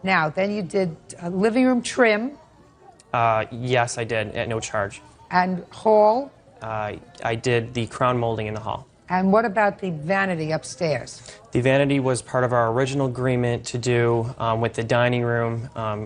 Now, then you did living room trim. Yes, I did, at no charge. And hall. I did the crown molding in the hall. And what about the vanity upstairs? The vanity was part of our original agreement to do with the dining room.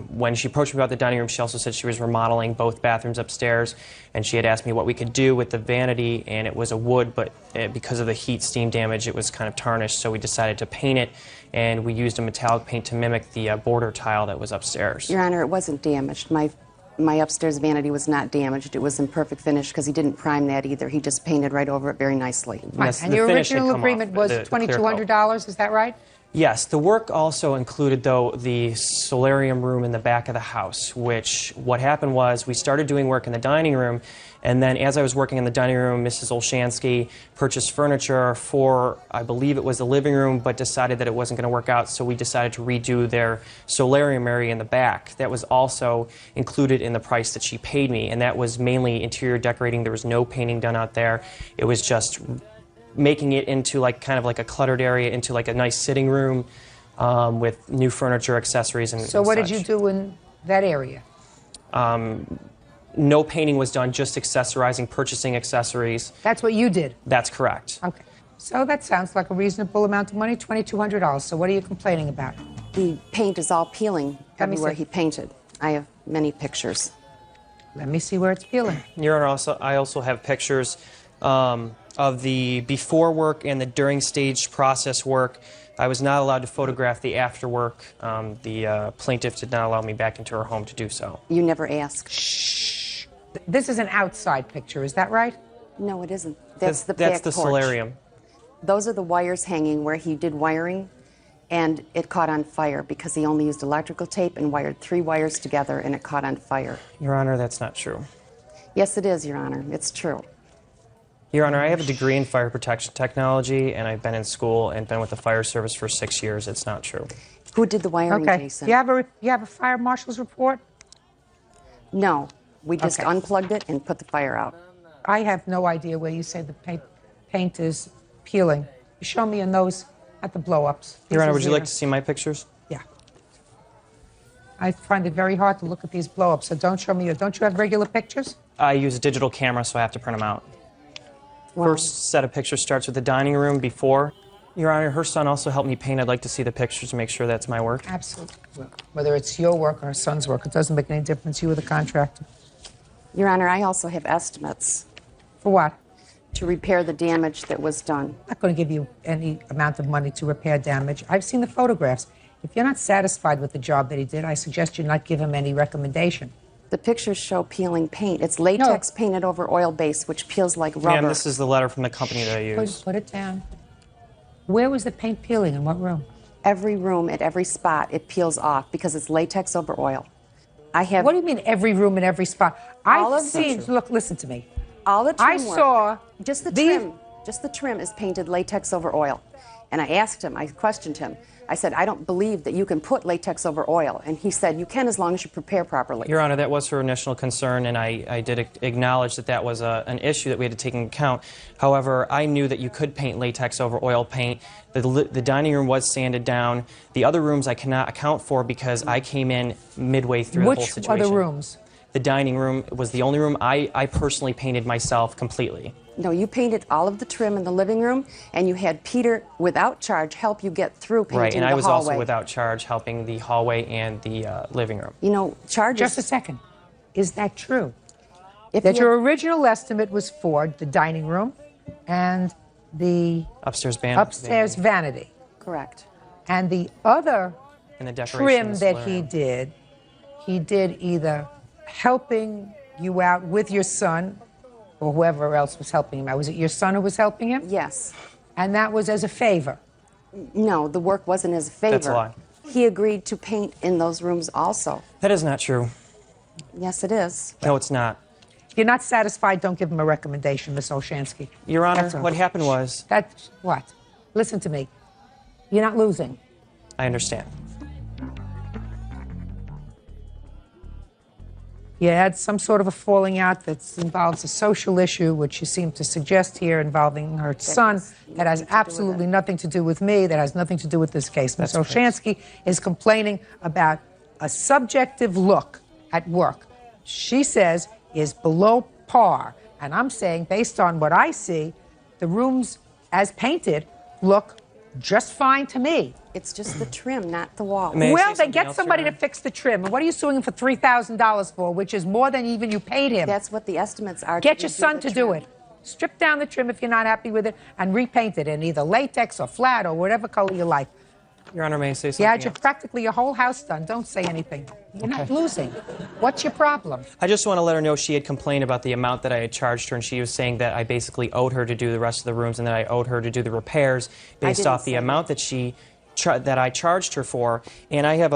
When she approached me about the dining room, she also said she was remodeling both bathrooms upstairs, and she had asked me what we could do with the vanity, and it was a wood, but because of the heat steam damage, it was kind of tarnished, so we decided to paint it, and we used a metallic paint to mimic the border tile that was upstairs. Your Honor, it wasn't damaged. My upstairs vanity was not damaged. It was in perfect finish because he didn't prime that either. He just painted right over it very nicely. Right. And your original agreement was $2,200, is that right? Yes. The work also included, though, the solarium room in the back of the house, which what happened was we started doing work in the dining room, and then as I was working in the dining room, Mrs. Olshansky purchased furniture for, I believe it was the living room, but decided that it wasn't going to work out, so we decided to redo their solarium area in the back. That was also included in the price that she paid me, and that was mainly interior decorating. There was no painting done out there. It was just making it into kind of like a cluttered area, into like a nice sitting room with new furniture, accessories, and So what such. did you do in that area? No painting was done, just accessorizing, purchasing accessories. That's what you did? That's correct. Okay. So that sounds like a reasonable amount of money, $2,200. So what are you complaining about? The paint is all peeling everywhere see. he painted. I have many pictures. Let me see where it's peeling. Your Honor, I also have pictures of the before work and the during stage process work. I was not allowed to photograph the after work. The plaintiff did not allow me back into her home to do so. You never asked. Shh. This is an outside picture, is that right? No, it isn't. That's the That's back the porch. solarium. Those are the wires hanging where he did wiring, and it caught on fire because he only used electrical tape and wired 3 wires together, and it caught on fire. Your Honor, that's not true. Yes, it is, Your Honor. It's true. Your Honor, I have a degree in fire protection technology, and I've been in school and been with the fire service for 6 years. It's not true. Who did the wiring, Okay. Jason? You have a fire marshal's report? No. We just Okay. unplugged it and put the fire out. I have no idea where you say the paint is peeling. You show me in those at the blow-ups. Your Honor, This would is you like here. to see my pictures? Yeah. I find it very hard to look at these blow-ups, so don't show me. Don't you have regular pictures? I use a digital camera, so I have to print them out. First set of pictures starts with the dining room before. Your Honor, her son also helped me paint. I'd like to see the pictures to make sure that's my work. Absolutely. Whether it's your work or her son's work, it doesn't make any difference. You were the contractor. Your Honor, I also have estimates. For what? To repair the damage that was done. I'm not going to give you any amount of money to repair damage. I've seen the photographs. If you're not satisfied with the job that he did, I suggest you not give him any recommendation. The pictures show peeling paint. It's latex painted over oil base, which peels like rubber. Ma'am, this is the letter from the company that I use. Put it down. Where was the paint peeling? In what room? Every room, at every spot, it peels off because it's latex over oil. I have. What do you mean every room and every spot? All I've of seen. them. Look, listen to me. All the trim I work. saw just the these- trim. Just the trim is painted latex over oil. And I asked him, I questioned him. I said, I don't believe that you can put latex over oil. And he said, you can as long as you prepare properly. Your Honor, that was her initial concern, and I did acknowledge that that was an issue that we had to take into account. However, I knew that you could paint latex over oil paint. The dining room was sanded down. The other rooms I cannot account for because I came in midway through the whole Which situation. other rooms? The dining room was the only room I personally painted myself completely. No, you painted all of the trim in the living room, and you had Peter, without charge, help you get through painting Right, and the I was hallway. also without charge helping the hallway and the living room. You know, charges. Just a second. Is that true? If That you- your original estimate was for the dining room and the upstairs vanity. Correct. And the other And the decoration trim is that solarium. he did either helping you out with your son or whoever else was helping him out. Was it your son who was helping him? Yes. And that was as a favor? No, the work wasn't as a favor. That's a lie. He agreed to paint in those rooms also. That is not true. Yes, it is. No, it's not. If you're not satisfied, don't give him a recommendation, Miss Olshansky. Your Honor, That's all. what happened was... That's what? Listen to me. You're not losing. I understand. You had some sort of a falling out that involves a social issue, which you seem to suggest here, involving her son, that has absolutely nothing to do with me, that has nothing to do with this case. Ms. Olshansky is complaining about a subjective look at work. She says is below par. And I'm saying, based on what I see, the rooms as painted look just fine to me. It's just the trim, not the wall. Well, then get somebody to fix the trim. And what are you suing him for $3,000 for, which is more than even you paid him? That's what the estimates are. Get your son to do it. Strip down the trim if you're not happy with it and repaint it in either latex or flat or whatever color you like. Your Honor, may I say something You had else? practically your whole house done. Don't say anything. You're not losing. What's your problem? I just want to let her know she had complained about the amount that I had charged her, and she was saying that I basically owed her to do the rest of the rooms and that I owed her to do the repairs based off the amount that that I charged her for. And I have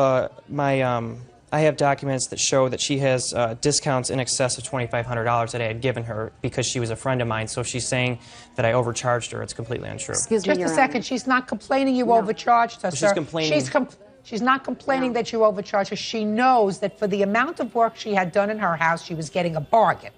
I have documents that show that she has discounts in excess of $2,500 that I had given her because she was a friend of mine. So if she's saying that I overcharged her, it's completely untrue. Excuse me, just a second. She's not complaining you overcharged her, She's sir. complaining. She's not complaining that you overcharged her. She knows that for the amount of work she had done in her house, she was getting a bargain.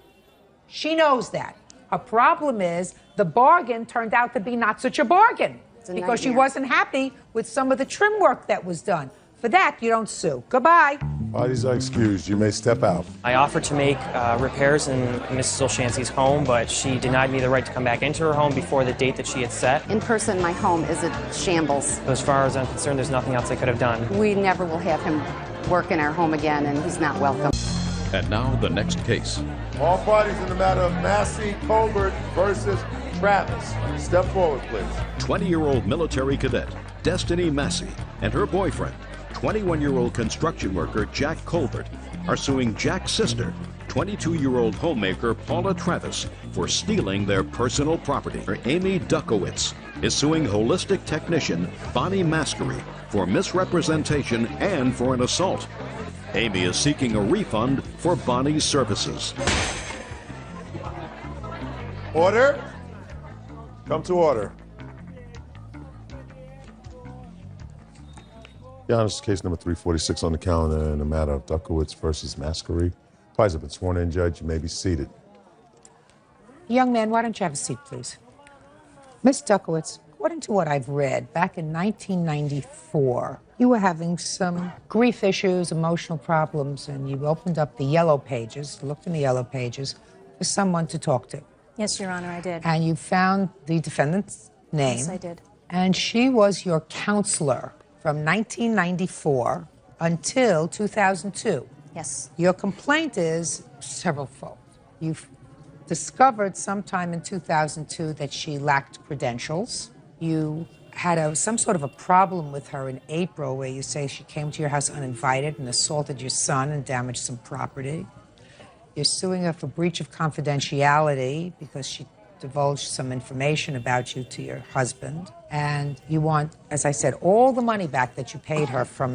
She knows that. Her problem is the bargain turned out to be not such a bargain because she wasn't happy with some of the trim work that was done. For that, you don't sue. Goodbye. Parties are excused. You may step out. I offered to make repairs in Mrs. Olshansky's home, but she denied me the right to come back into her home before the date that she had set. In person, my home is a shambles. As far as I'm concerned, there's nothing else I could have done. We never will have him work in our home again, and he's not welcome. And now the next case. All parties in the matter of Massey Colbert versus Travis. Step forward, please. 20-year-old military cadet Destiny Massey and her boyfriend, 21-year-old construction worker Jack Colbert, are suing Jack's sister, 22-year-old homemaker Paula Travis, for stealing their personal property. Amy Duckowitz is suing holistic technician Bonnie Maskery for misrepresentation and for an assault. Amy is seeking a refund for Bonnie's services. Order. Come to order. Your Honor, this is case number 346 on the calendar in the matter of Duckowitz versus Maskery. Parties have been sworn in, Judge. You may be seated. Young man, why don't you have a seat, please? Miss Duckowitz, according to what I've read, back in 1994, you were having some grief issues, emotional problems, and you opened up the yellow pages, looked in the yellow pages, for someone to talk to. Yes, Your Honor, I did. And you found the defendant's name. Yes, I did. And she was your counselor from 1994 until 2002. Yes. Your complaint is severalfold. You've discovered sometime in 2002 that she lacked credentials. You had some sort of a problem with her in April where you say she came to your house uninvited and assaulted your son and damaged some property. You're suing her for breach of confidentiality because she divulged some information about you to your husband. And you want, as I said, all the money back that you paid her from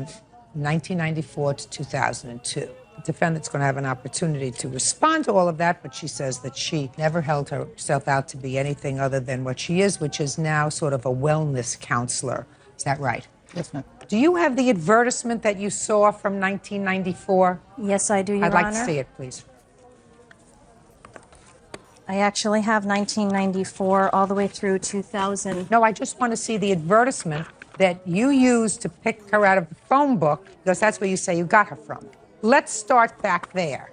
1994 to 2002. The defendant's going to have an opportunity to respond to all of that, but she says that she never held herself out to be anything other than what she is, which is now sort of a wellness counselor. Is that right? Yes, ma'am. Do you have the advertisement that you saw from 1994? Yes, I do, Your I'd like Honor. to see it, please. I actually have 1994 all the way through 2000. No, I just want to see the advertisement that you used to pick her out of the phone book, because that's where you say you got her from. Let's start back there.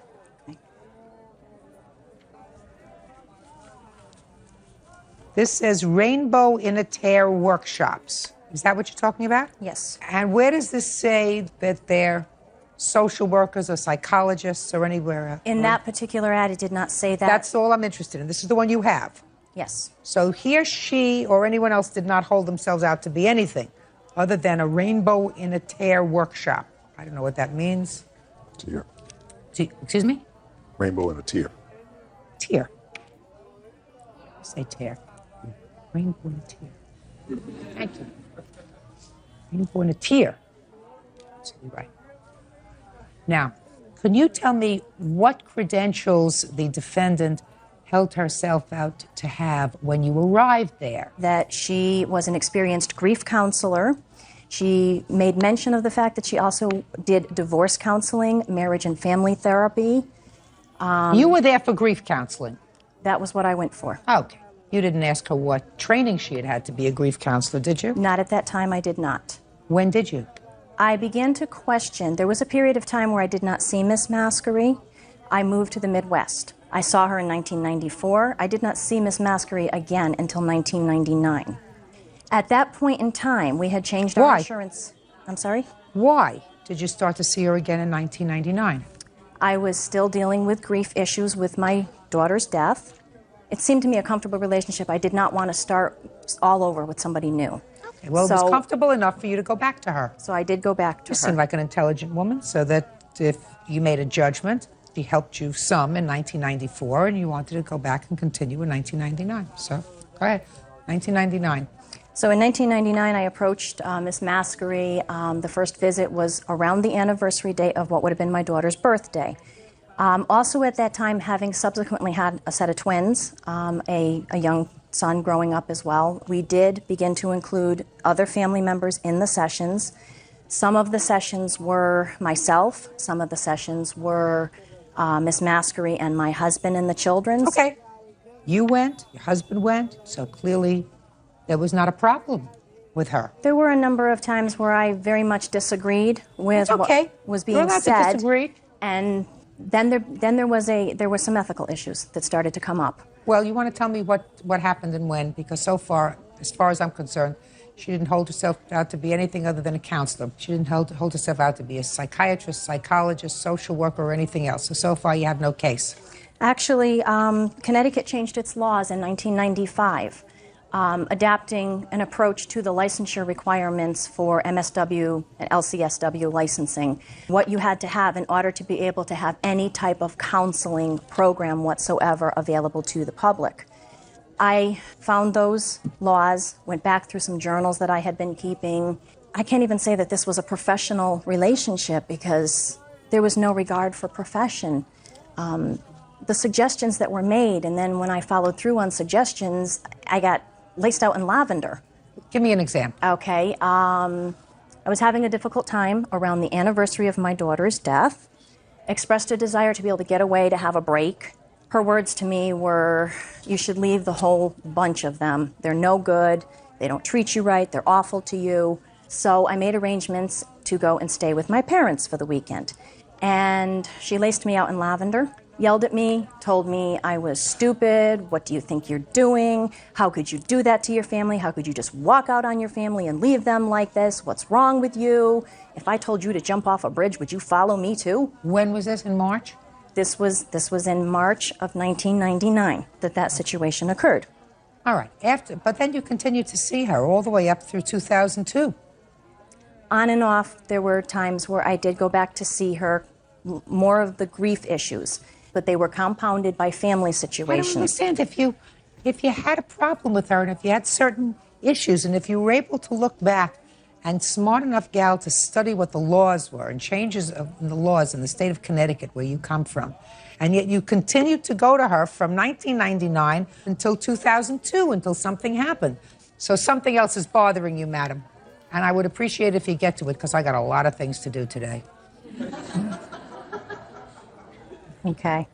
This says Rainbow in a Tear Workshops. Is that what you're talking about? Yes. And where does this say that they're social workers or psychologists or anywhere else? In that particular ad, it did not say that. That's all I'm interested in. This is the one you have. Yes. So he or she or anyone else did not hold themselves out to be anything other than a rainbow in a tear workshop. I don't know what that means. Tear. Excuse me? Rainbow in a tear. Tear. Say tear. Rainbow in a tear. Thank you. Rainbow in a tear. Absolutely right. Now, can you tell me what credentials the defendant held herself out to have when you arrived there? That she was an experienced grief counselor. She made mention of the fact that she also did divorce counseling, marriage and family therapy. You were there for grief counseling? That was what I went for. Okay. You didn't ask her what training she had to be a grief counselor, did you? Not at that time, I did not. When did you? I began to question. There was a period of time where I did not see Miss Mascari. I moved to the Midwest. I saw her in 1994. I did not see Miss Mascari again until 1999. At that point in time, we had changed our insurance. I'm sorry? Why did you start to see her again in 1999? I was still dealing with grief issues with my daughter's death. It seemed to me a comfortable relationship. I did not want to start all over with somebody new. Okay, well, it was comfortable enough for you to go back to her. So I did go back to her. You seem like an intelligent woman, so that if you made a judgment, she helped you some in 1994, and you wanted to go back and continue in 1999. So go ahead, 1999. So in 1999, I approached Miss Mascari. The first visit was around the anniversary date of what would have been my daughter's birthday. Also at that time, having subsequently had a set of twins, a young son growing up as well, we did begin to include other family members in the sessions. Some of the sessions were myself. Some of the sessions were Miss Mascari and my husband and the children. Okay. You went, your husband went, so clearly there was not a problem with her. There were a number of times where I very much disagreed with what was being You're allowed said. to disagree. And then there were some ethical issues that started to come up. Well, you want to tell me what happened and when? Because so far, as far as I'm concerned, she didn't hold herself out to be anything other than a counselor. She didn't hold herself out to be a psychiatrist, psychologist, social worker, or anything else. So far, you have no case. Actually, Connecticut changed its laws in 1995, adapting an approach to the licensure requirements for MSW and LCSW licensing. What you had to have in order to be able to have any type of counseling program whatsoever available to the public. I found those laws, went back through some journals that I had been keeping. I can't even say that this was a professional relationship because there was no regard for profession. The suggestions that were made, and then when I followed through on suggestions, I got laced out in lavender. Give me an example. Okay. I was having a difficult time around the anniversary of my daughter's death. Expressed a desire to be able to get away, to have a break. Her words to me were, you should leave the whole bunch of them. They're no good. They don't treat you right. They're awful to you. So I made arrangements to go and stay with my parents for the weekend. And she laced me out in lavender, yelled at me, told me I was stupid. What do you think you're doing? How could you do that to your family? How could you just walk out on your family and leave them like this? What's wrong with you? If I told you to jump off a bridge, would you follow me too? When was this, in March? This was in March of 1999 that situation occurred. All right. But then you continued to see her all the way up through 2002. On and off, there were times where I did go back to see her, more of the grief issues, but they were compounded by family situations. I don't understand. If you had a problem with her and if you had certain issues and if you were able to look back and smart enough gal to study what the laws were and changes in the laws in the state of Connecticut where you come from, and yet you continued to go to her from 1999 until 2002 until something happened. So something else is bothering you, madam. And I would appreciate if you get to it because I got a lot of things to do today. Okay.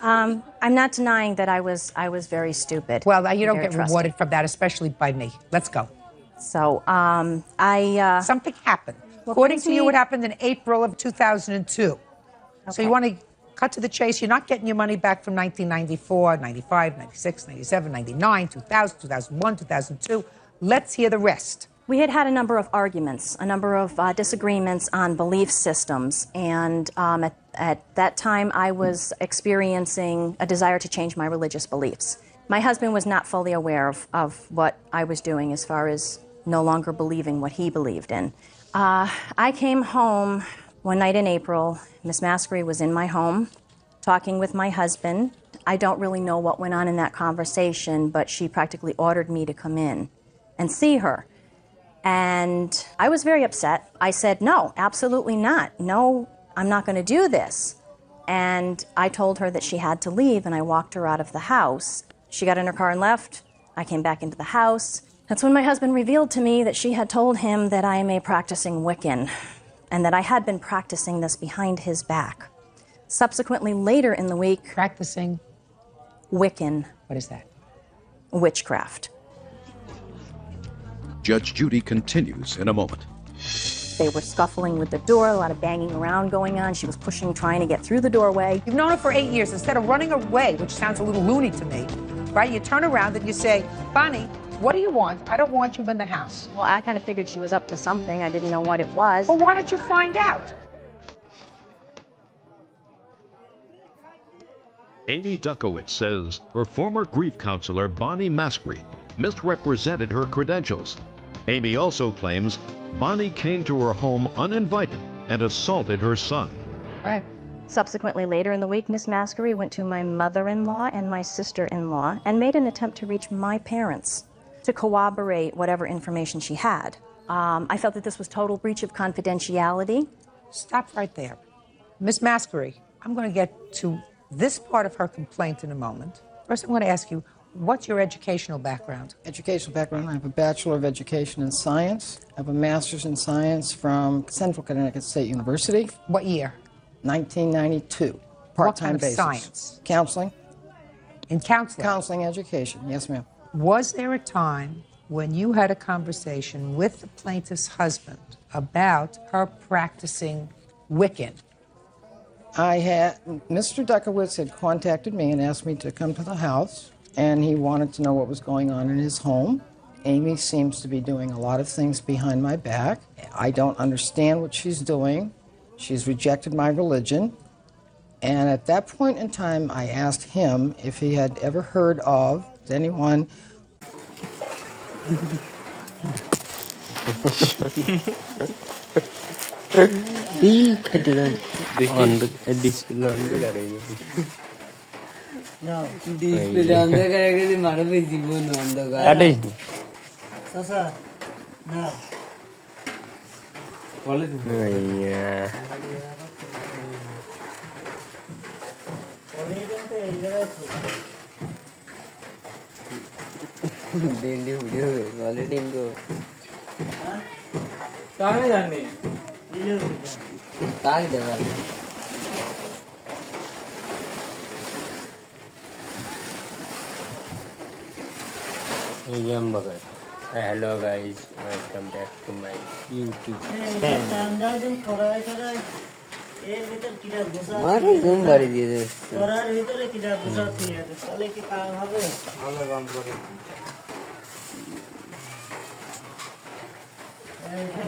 I'm not denying that I was very stupid. Well, you don't get rewarded from that, especially by me. Let's go. So, something happened. According to you, what happened in April of 2002. Okay. So you want to cut to the chase. You're not getting your money back from 1994, 95, 96, 97, 99, 2000, 2001, 2002. Let's hear the rest. We had a number of arguments, a number of disagreements on belief systems, and at that time I was experiencing a desire to change my religious beliefs. My husband was not fully aware of what I was doing as far as no longer believing what he believed in. I came home one night in April. Miss Maskery was in my home talking with my husband. I don't really know what went on in that conversation, but she practically ordered me to come in and see her. And I was very upset. I said, no, absolutely not. No, I'm not going to do this. And I told her that she had to leave, and I walked her out of the house. She got in her car and left. I came back into the house. That's when my husband revealed to me that she had told him that I am a practicing Wiccan and that I had been practicing this behind his back. Subsequently, later in the week... Practicing? Wiccan. What is that? Witchcraft. Judge Judy continues in a moment. They were scuffling with the door, a lot of banging around going on. She was pushing, trying to get through the doorway. You've known her for 8 years. Instead of running away, which sounds a little loony to me, right? You turn around and you say, Bonnie, what do you want? I don't want you in the house. Well, I kind of figured she was up to something. I didn't know what it was. Well, why don't you find out? Amy Duckowitz says her former grief counselor, Bonnie Maskery, misrepresented her credentials. Amy also claims Bonnie came to her home uninvited and assaulted her son. Right. Subsequently, later in the week, Miss Maskery went to my mother-in-law and my sister-in-law and made an attempt to reach my parents to corroborate whatever information she had. I felt that this was total breach of confidentiality. Stop right there. Miss Maskery, I'm going to get to this part of her complaint in a moment. First, I want to ask you, what's your educational background? Educational background, I have a Bachelor of Education in Science. I have a Master's in Science from Central Connecticut State University. What year? 1992. Part-time What kind of basis. science? Counseling. In counseling? Counseling education, yes ma'am. Was there a time when you had a conversation with the plaintiff's husband about her practicing Wiccan? Mr. Duckowitz had contacted me and asked me to come to the house, and he wanted to know what was going on in his home. Amy seems to be doing a lot of things behind my back. I don't understand what she's doing. She's rejected my religion. And at that point in time, I asked him if he had ever heard of anyone. Hello guys, welcome back to my YouTube channel. মারে ঘুম বাড়ি দিয়ে দে করার ভিতরে কিটা গুছা দিয়ে দে তাহলে কি কাজ হবে ভালো কাম করে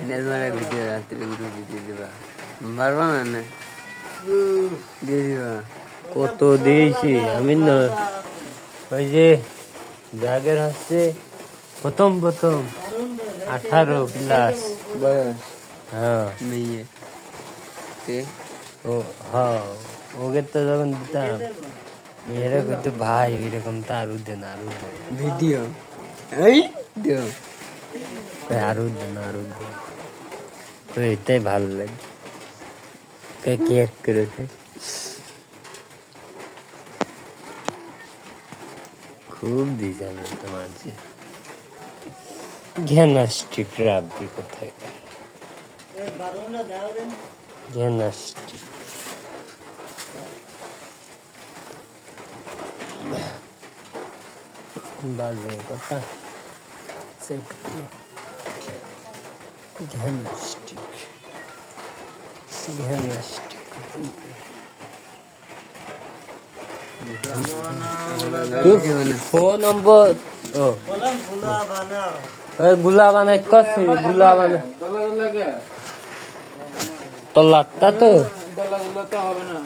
নেলমারে ভিডিও রাত্রে ভিডিও দিবা মারবা না দিয়ে দিবা কত দিয়েছি আমি না ওই যে জাগের হচ্ছে প্রথম 18 প্লাস বয়স হ্যাঁ মেয়ে ও হ্যাঁ ওকে তো যখন দিতাম মেয়েরা কিন্তু ভাই এরকম তো আরো দেন ভিডিও এই দিও আরো দেন তো এটাই ভালো লাগে কেয়ার করেছে খুব দিয়েছেন তোমার যে জ্ঞানাস্টিক রাব্বি কোথায় জ্ঞানাস্টিক বাজে কথা জ্ঞানাস্টিক ফোন নম্বর ও গুলা বানাই কষ্ট গুলা বানাই তলাটা তো হবে না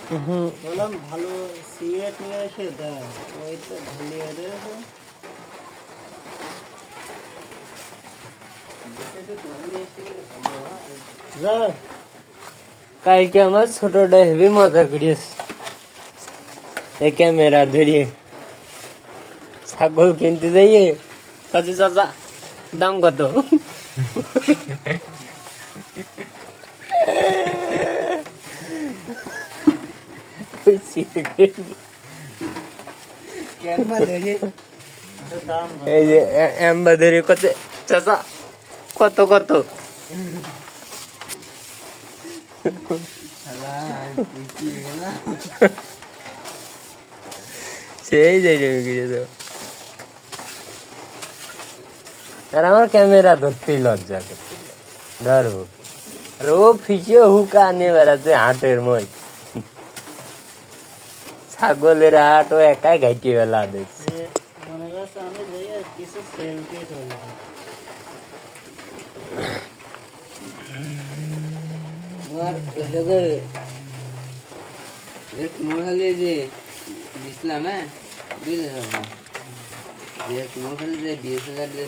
বললাম ভালো সিগারেট নিয়ে এসে দেয় ওই তো ঢালিয়ে দিয়েছে কালকে আমার ছোটটা হেভি মজা করিয়েছে এই ক্যামেরা ধরিয়ে ছাগল কিনতে যাইয়ে কাছে চাচা দাম কত এই যে এম্বাদারি কত চাচা কত কত সেই যাই আর আমার ক্যামেরা ধরতেই লজ্জা করতে ধরবো আর ও ফিসে হুকা নিয়ে বেড়াচ্ছে হাটের মই ছাগলের হাট ও একাই ঘাইটি বেলা দেখছে যে দিছিলাম হ্যাঁ বুঝলাম যে 20,000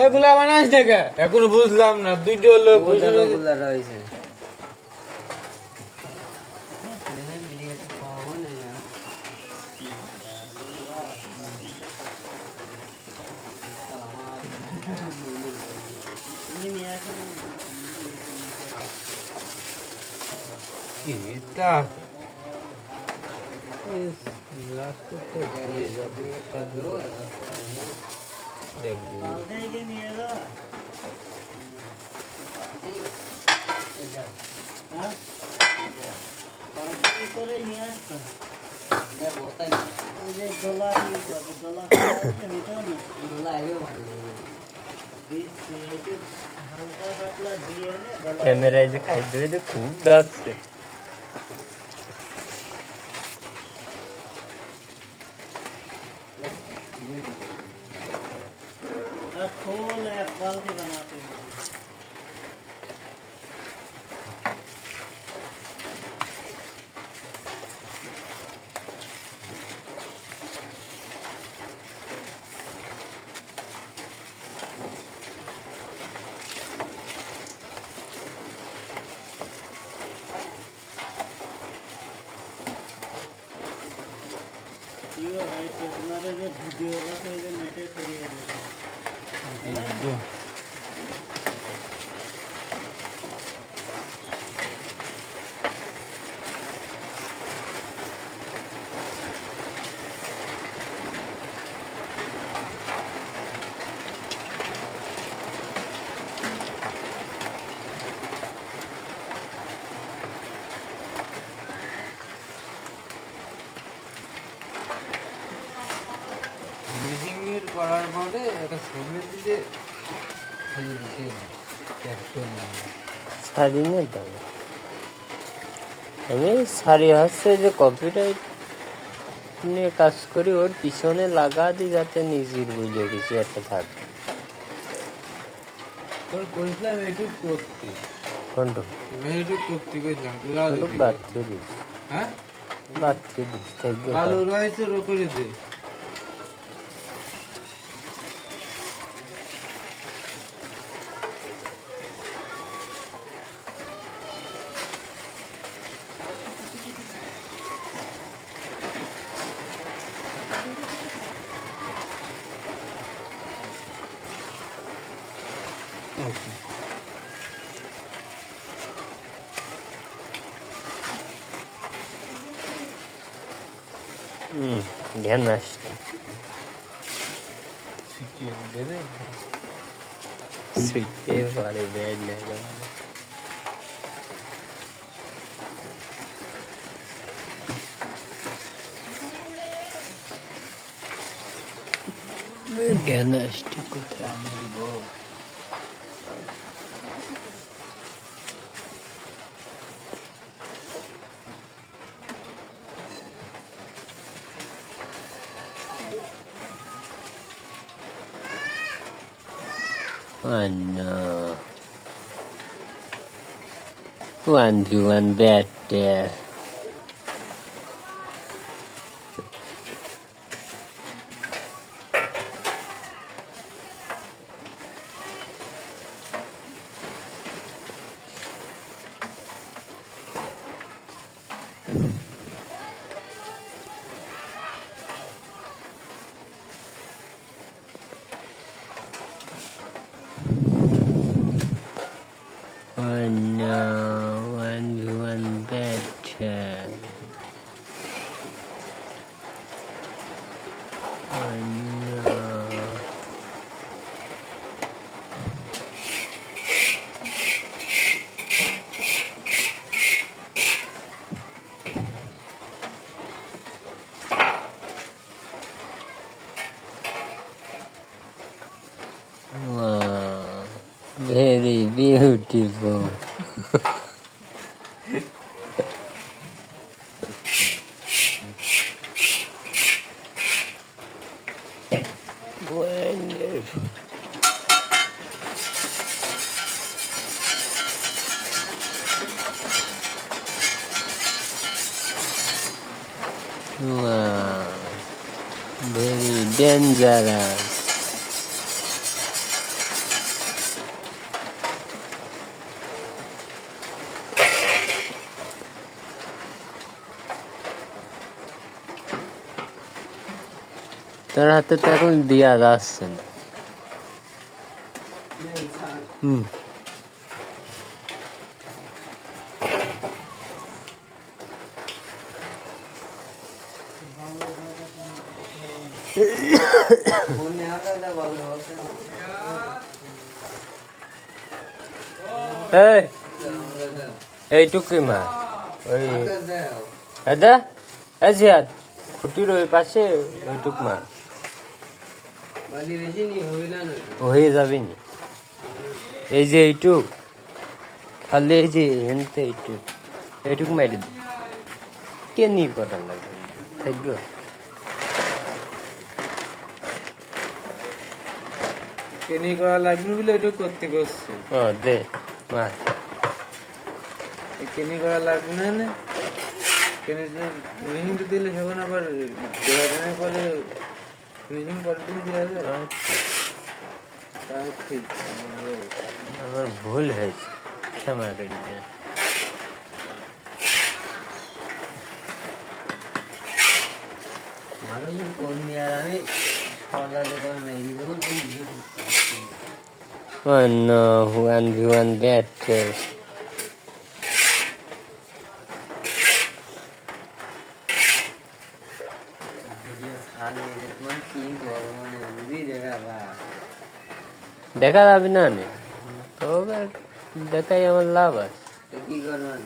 এগুলা বানাস থেকে এখন বুঝলাম না দুইটা লোক রয়েছে ক্যামেরায় যে খাই দেবে খুব যাচ্ছে করার পরে একটা ছবি দিয়ে শাড়ি নেই তো আমি শাড়ি হচ্ছে যে কপিরাইট নিয়ে কাজ করি ওর পিছনে লাগা দিই যাতে নিজের বুঝে কিছু একটা থাকে কোনটা বাদ দিয়ে দিস হ্যাঁ বাদ দিয়ে দিস ভালো রয়েছে করে দে Mm. জ্ঞান আসছে সুইটে পরে বেড নেই জ্ঞান আসছে কোথায় Oh no. One doing that there. Oh no, one doing better. Oh no. Wow, very beautiful. Wonderful. Wow, very dangerous. তোর হাতে তো এখন দিয়া যাচ্ছে না এইটুকুই মা ওই দাদা আজিয়াত খুঁটির ওই পাশে ওইটুক মা হয়ে যাবে নি এই যে এইটুক খালি এই যে হেনতে এইটুক মারি দি কে নি করার লাগবে থাকবে কেনি করা লাগবে বলে এটা করতে বসছে ও দে মা কেনি করা লাগবে না কেনি মিহিং দিলে যখন আবার দেওয়ার পরে ফিনিশিং করে দেওয়া যায় তাই ঠিক আমার ভুল হয়েছে ক্ষমা করে দিন Oh no, 1v1 battle. দেখা যাবে না তো দেখাই আমার লাভ আছে কি করবেন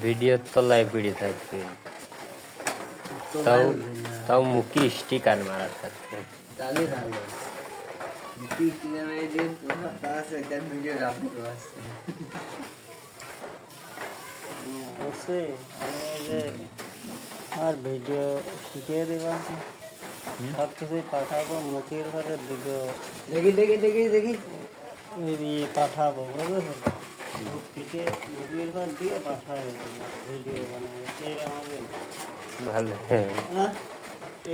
ভিডিও তলায় পিড়ে থাকবে তাও মুখে স্টিকার মারা থাকবে আর ভিডিও শিখিয়ে দেবা সব কিছুই পাঠাবো মুখের ঘরে ভিডিও দেখি পাঠাবো বুঝেছো মুখের ঘর দিয়ে পাঠাবো ভিডিও বানাবো আমাকে ভালো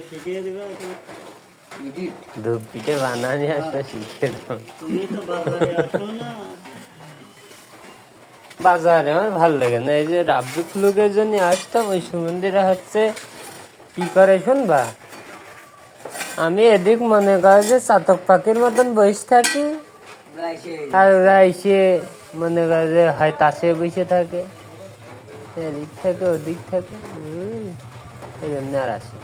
শিখিয়ে দেবে ধূপ পিঠে বানানি একটা শিখে দাও তুমি তো বাজারে আসো না বাজারে আমার ভালো লাগে না এই যে রাব্বিক লোকের জন্য আসতাম ওই সুমন্দিরা হচ্ছে কি করে শুনবা আমি এদিক মনে কর যে চাতক পাখির মতন বসে থাকি আর ওরা এসে মনে করে যে হয় তাসে বসে থাকে, এদিক থেকে ওদিক থেকে, এই জন্য আর আসে।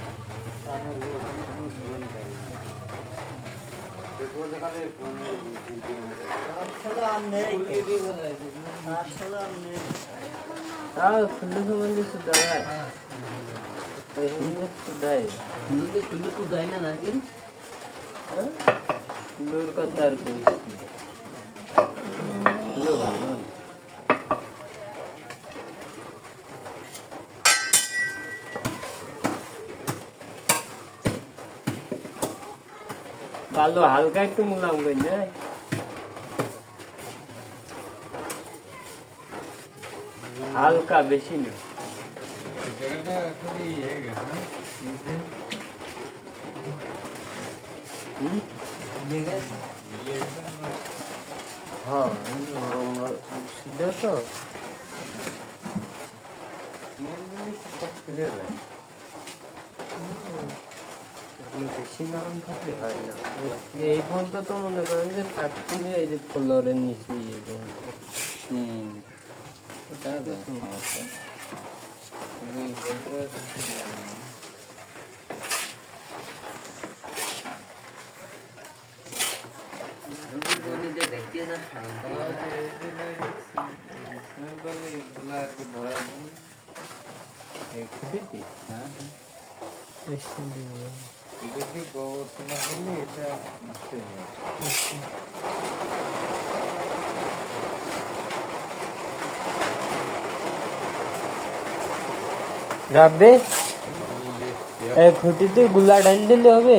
खुल्लू संबंधी सुद्धा आहे, सुद्धा आहे खुल्लू सुद्धा आहे ना खुल्लूर का तार ভালো হালকা একটু মুলাম করে হালকা বেশি না হ্যাঁ সিদ্ধ তো বেশি নরম থাকলে হয় না। এই ফোনটা তো মনে করেন যে কাটলে এই যে ফ্লোরের নিচে রাখবে এক খুঁটিতে গুলা ডাল দিলে হবে।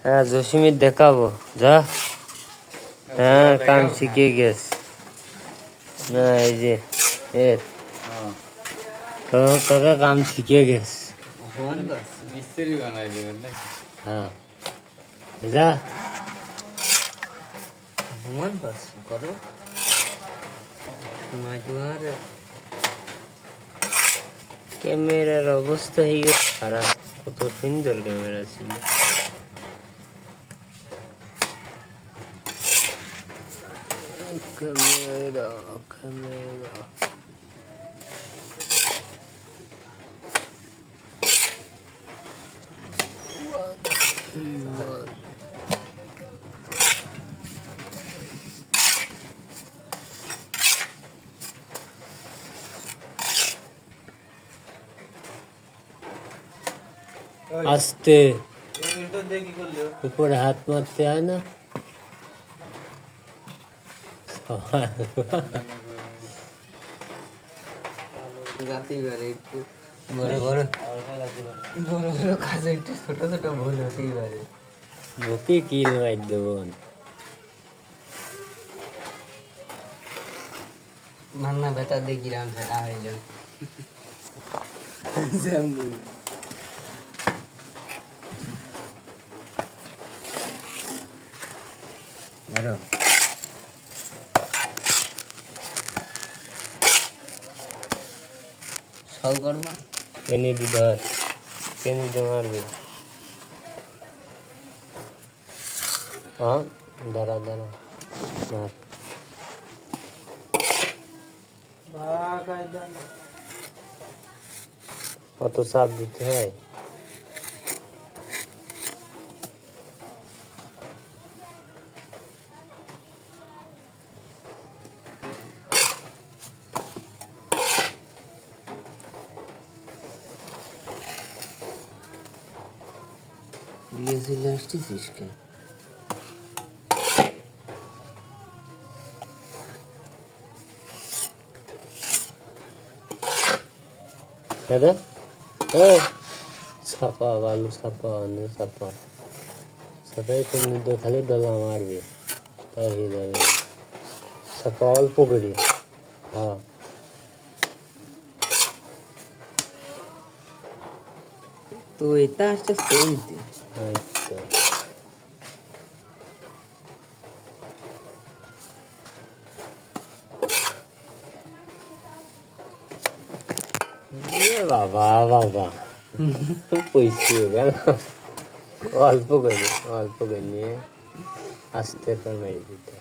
হ্যাঁ জসিমের দেখাবো যা। হ্যাঁ কাম শিখে গেছ না এই যে তোরা কাম শিখে গেছ। হ্যাঁ যা করো ক্যামেরার অবস্থা হয়ে গেছে খারাপ। কত সুন্দর ক্যামেরা ছিল। Camera. আস্তে উপরে হাত মারতে হয় না। বড় বড় কাজে একটু ছোট ছোট ভুল হতেই পারে। ওকে কি লাগাই দেবো মান্না বেটা দেখি রাম সেটা হইল সব করবা কেনে দিদার কেনে মারবে। হ্যাঁ দাঁড়া দাঁড়া কত চাপ দিতে হয়। Lazy আসছিস কে? দাদা ও ছাপা বালু ছাপা অন্য ছাপা ছাপাই তুমি তো খালি ডলা মারবে তাই হয়ে যাবে ছাপা অল্প করে হ্যাঁ তো এটা আসছে সেইতে আচ্ছা বাবা বাবা পয়সা গেল অল্প করে নিয়ে আসতে পারবে দিতে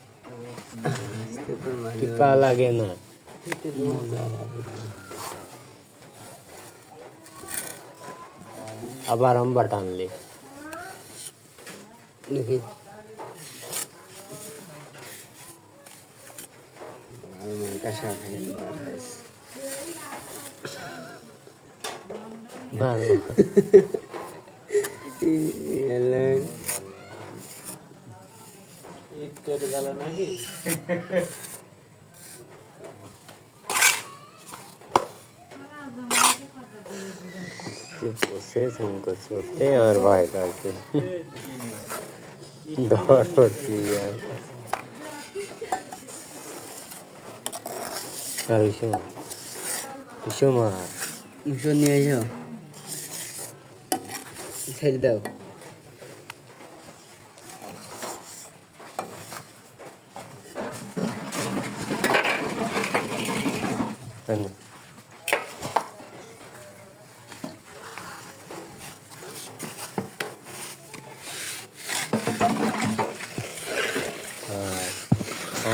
টিপা লাগে না আবার আম্বা টানলে দেখি ভালো নাকি করতে আমার ভয় কাছে ডর হচ্ছে আর উষো নিয়ে যাও ছেড়ে দাও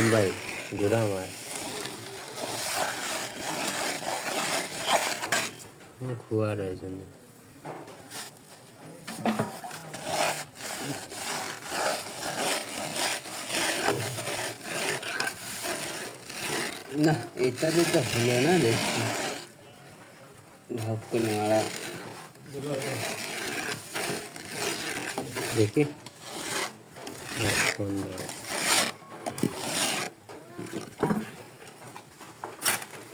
ভাই ঘোরা আমার খুয়া রয়েছে না এটা তো হলো না দেখছি ঢপ করে মারা দেখি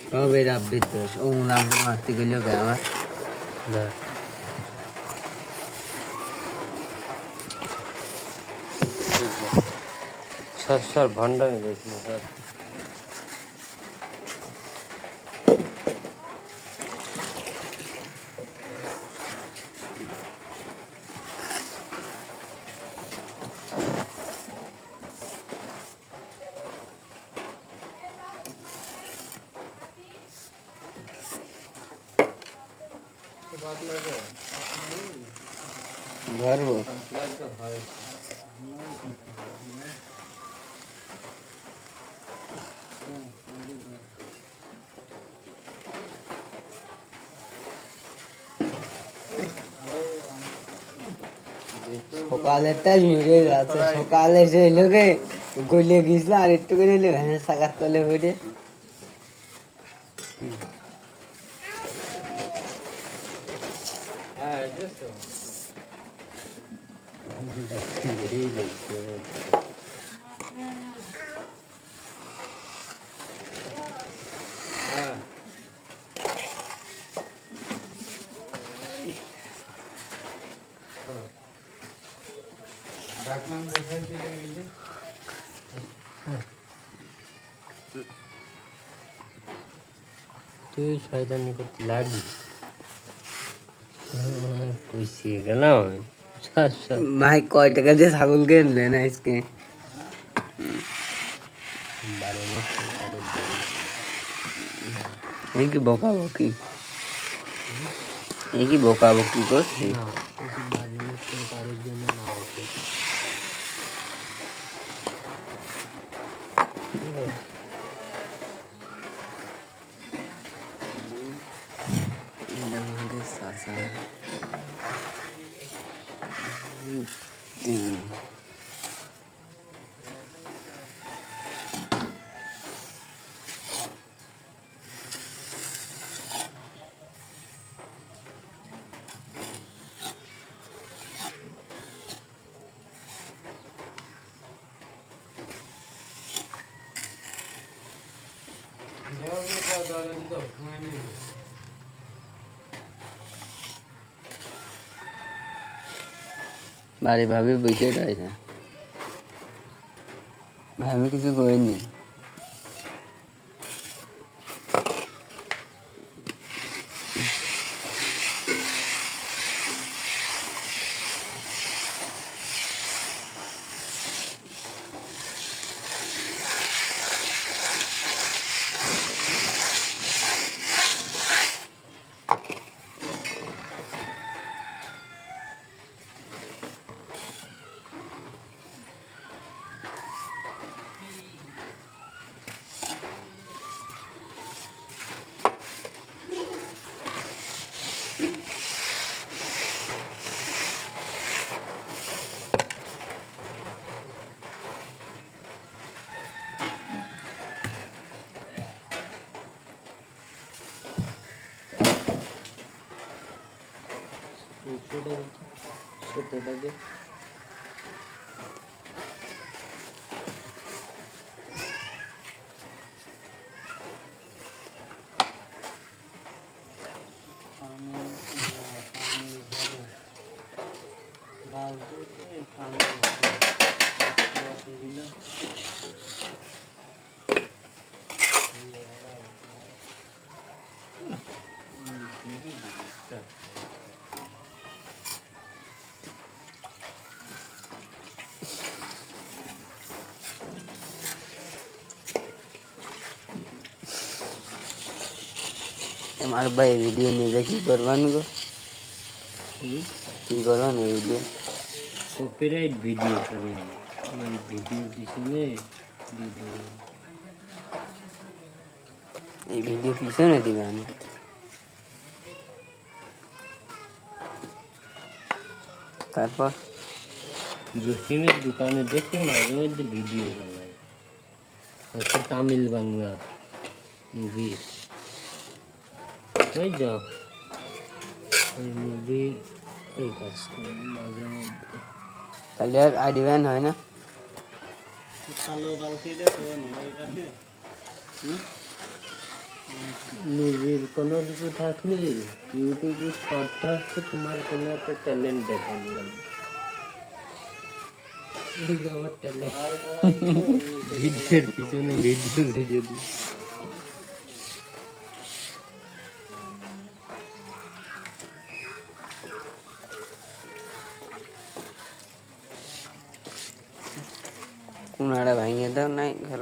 সব এর আপডেট দোষ ও নাম মারতে গেলেও গে আমার স্যার ভান্ডা গেছি স্যার ধরবো সকালে মিলে যাচ্ছে সকালে সেই লোকে গলিয়ে গেছিল আর একটু করে ভ্যানের সাকার তলে হয়ে তুই শয়তানি করতে লাগবি পুষিয়ে গেলাম ভাই কয় টাকা দিয়ে ছাগল কিনলেন আজকে এই কি বকাবকি করছি বাড়ি ভাবি বসে রয়েছে আমি কিছু করিনি મારા ભાઈ વિડીયો ની દેખી કરવાનું ગો की करવાનું વિડીયો કોપીરાઇટ વિડીયો કરવાનો મારી વિડીયો પીછે એ વિડીયો પીછે નથી ગાનો তারপর জসিমের দোকানে দেখে মাঝে মধ্যে ভিডিও বানায় হচ্ছে তামিল বাংলা মুভি ওই যাও ওই মুভি এই কাজ মাঝে মধ্যে তাহলে আর আইডি ব্যান হয় না কালো বালতিটা তো নয় কাছে মুভির কোনো কিছু থাকলে ইউটিউবে শর্টটা হচ্ছে তোমার কোনো একটা ট্যালেন্ট দেখানো লাগবে আমার ট্যালেন্ট ভিডিওর পিছনে ভিডিও যদি কুনাড়া ভাঙিয়ে দাও নাই ঘর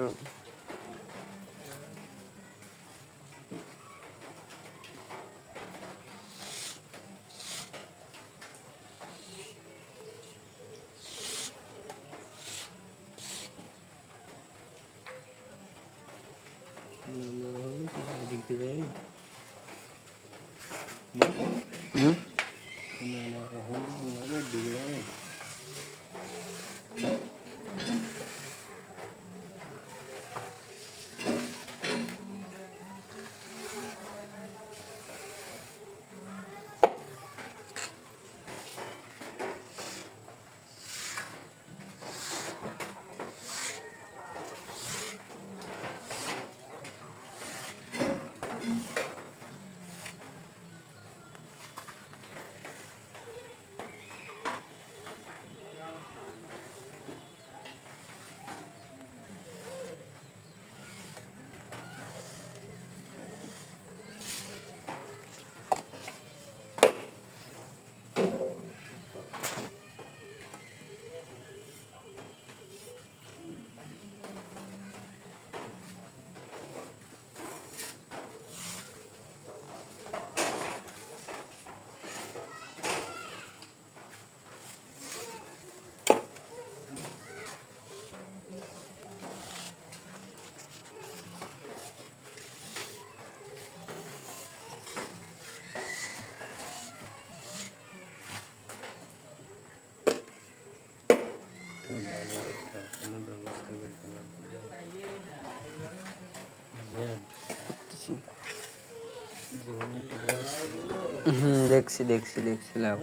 দেখছি দেখছি দেখছিলাম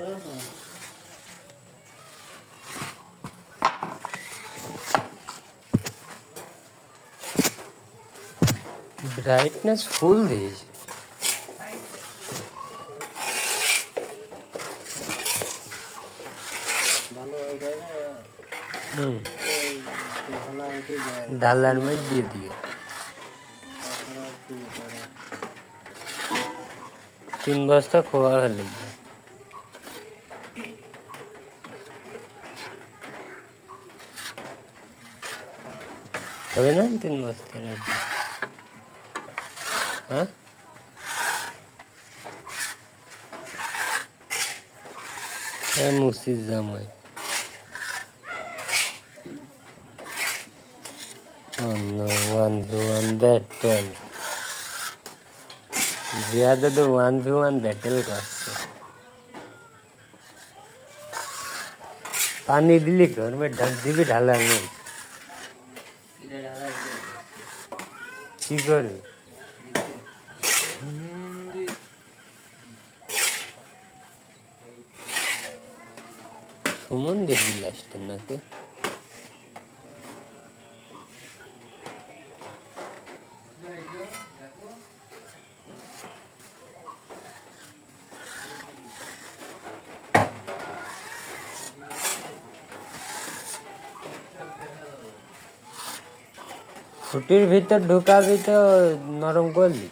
ব্রাইটনেস ফুল দিয়েছি ডালার মধ্যে দিয়ে 3 বস্তা খোয়া হলে হবে না 3 বস্তা হ্যাঁ মুসির জামাই ज्यादा तो 1v1 बैटल करते पानी दिली घर में ढक दी भी ढाला नहीं की करे सुमन देखी लास्ट ना के ছুটির ভিতর ঢুকাবি তো নরম করলি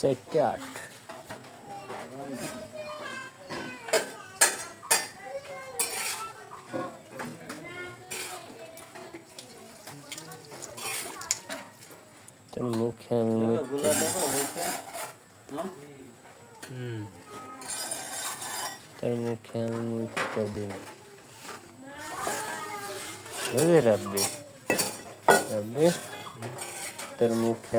सेक्याट मुख्य रब्बी रब्बी तर मुख्य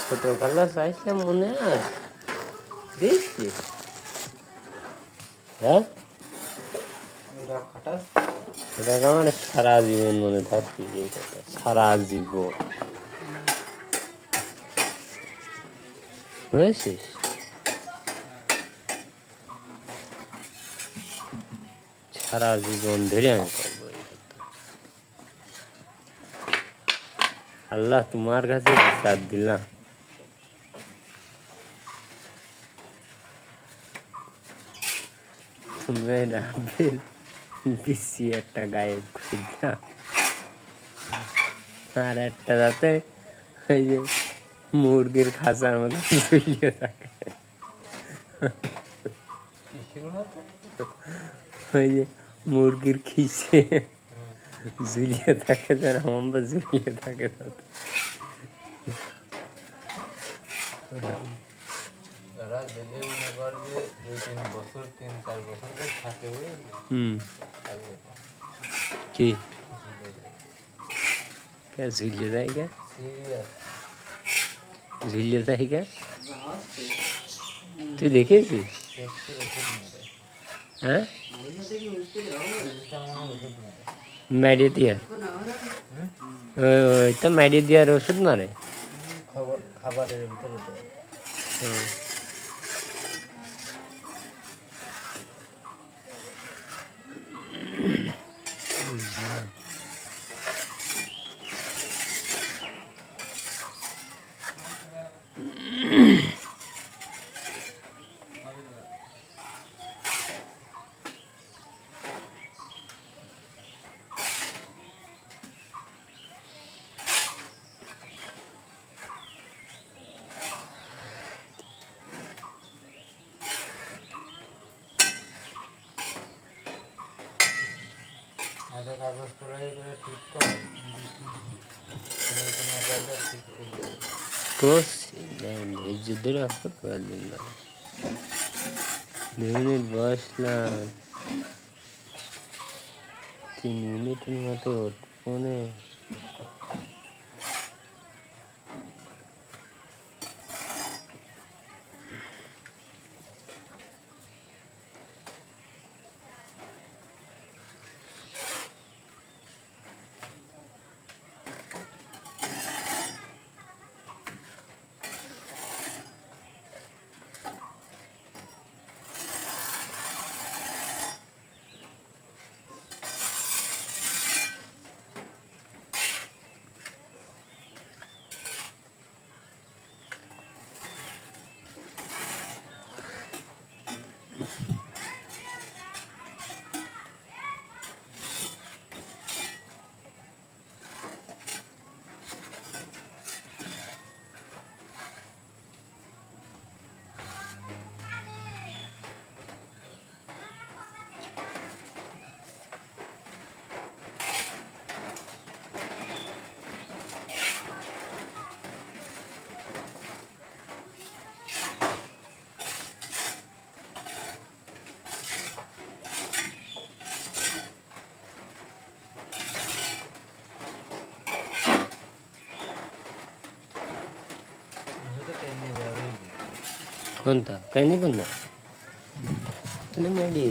ছোটবেলা চাইছে মনে আছে দেখছি হ্যাঁ এটা আমার সারা জীবন মনে থাকবে সারা জীবন বুঝেছিস সারা জীবন ধরে আমি করবো আল্লাহ তোমার কাছে বিচার দিলাম দিচ্ছি একটা গায়ে খুঁজা আর একটা যাতে ওই যে মুরগির খাঁচার মতো ঝুলিয়ে থাকে ওই যে মুরগির খিসে ঝুলিয়ে থাকে যেন আমরা ঝুলিয়ে থাকে তাতে কি ঝুলিয়ে যায় কে ঝুলিয়ে যায় কে তুই দেখেছিস হ্যাঁ মেডি দিয়ে ওই তো মেডি দেওয়ার ওষুধ মারে খাবারের ভিতরে বসলাম 3 মিনিটের মতো ফোনে कोणता काही नाही पण तुला माहिती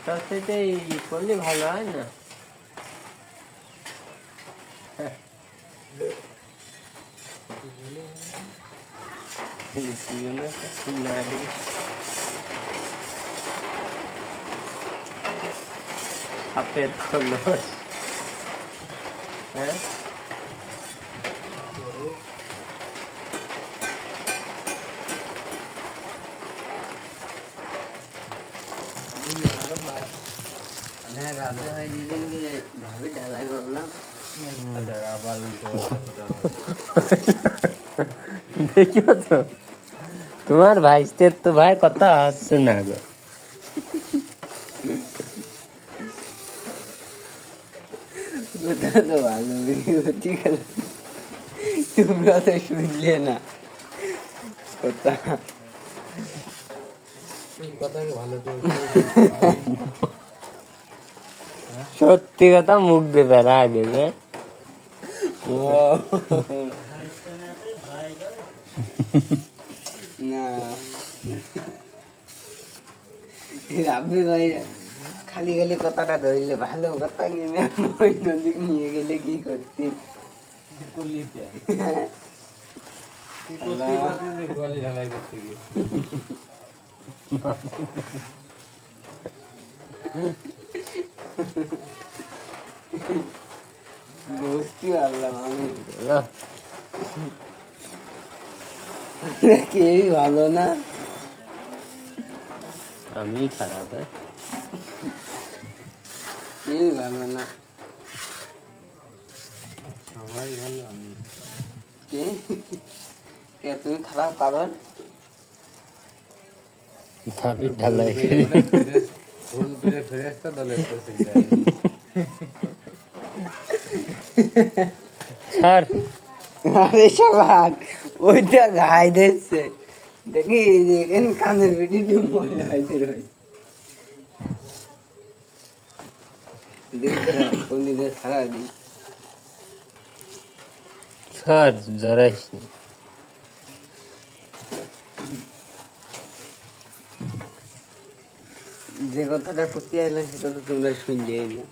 তার সাথে করলে ভালো হয় না আপের কলর হ্যাঁ দেখিও তো তোমার ভাইস্তের তো ভাই কথা আসছে না গো তো ভালো ঠিক আছে তোমরা তো শুনলে না কথা সত্যি কথা মুখ দিয়ে বেড়া দেবে না আপনি ভাই খালি খালি কথাটা ধরলে ভালো কথা নিয়ে গেলে কি করতে বুঝতে পারলাম আমি কেউই ভালো না আমি খারাপ কেউই ভালো না সবাই ভালো আমি কে তুমি খারাপ কারণ ঢালাই স্যার আরে সবার ওইটা গাই দিচ্ছে দেখি এখানে কানের ভিডিও মহিলা হয়েছে সারাদিন স্যার জরাইস যে কথাটা করতে আসলাম সেটা তো তোমরা শুনলে না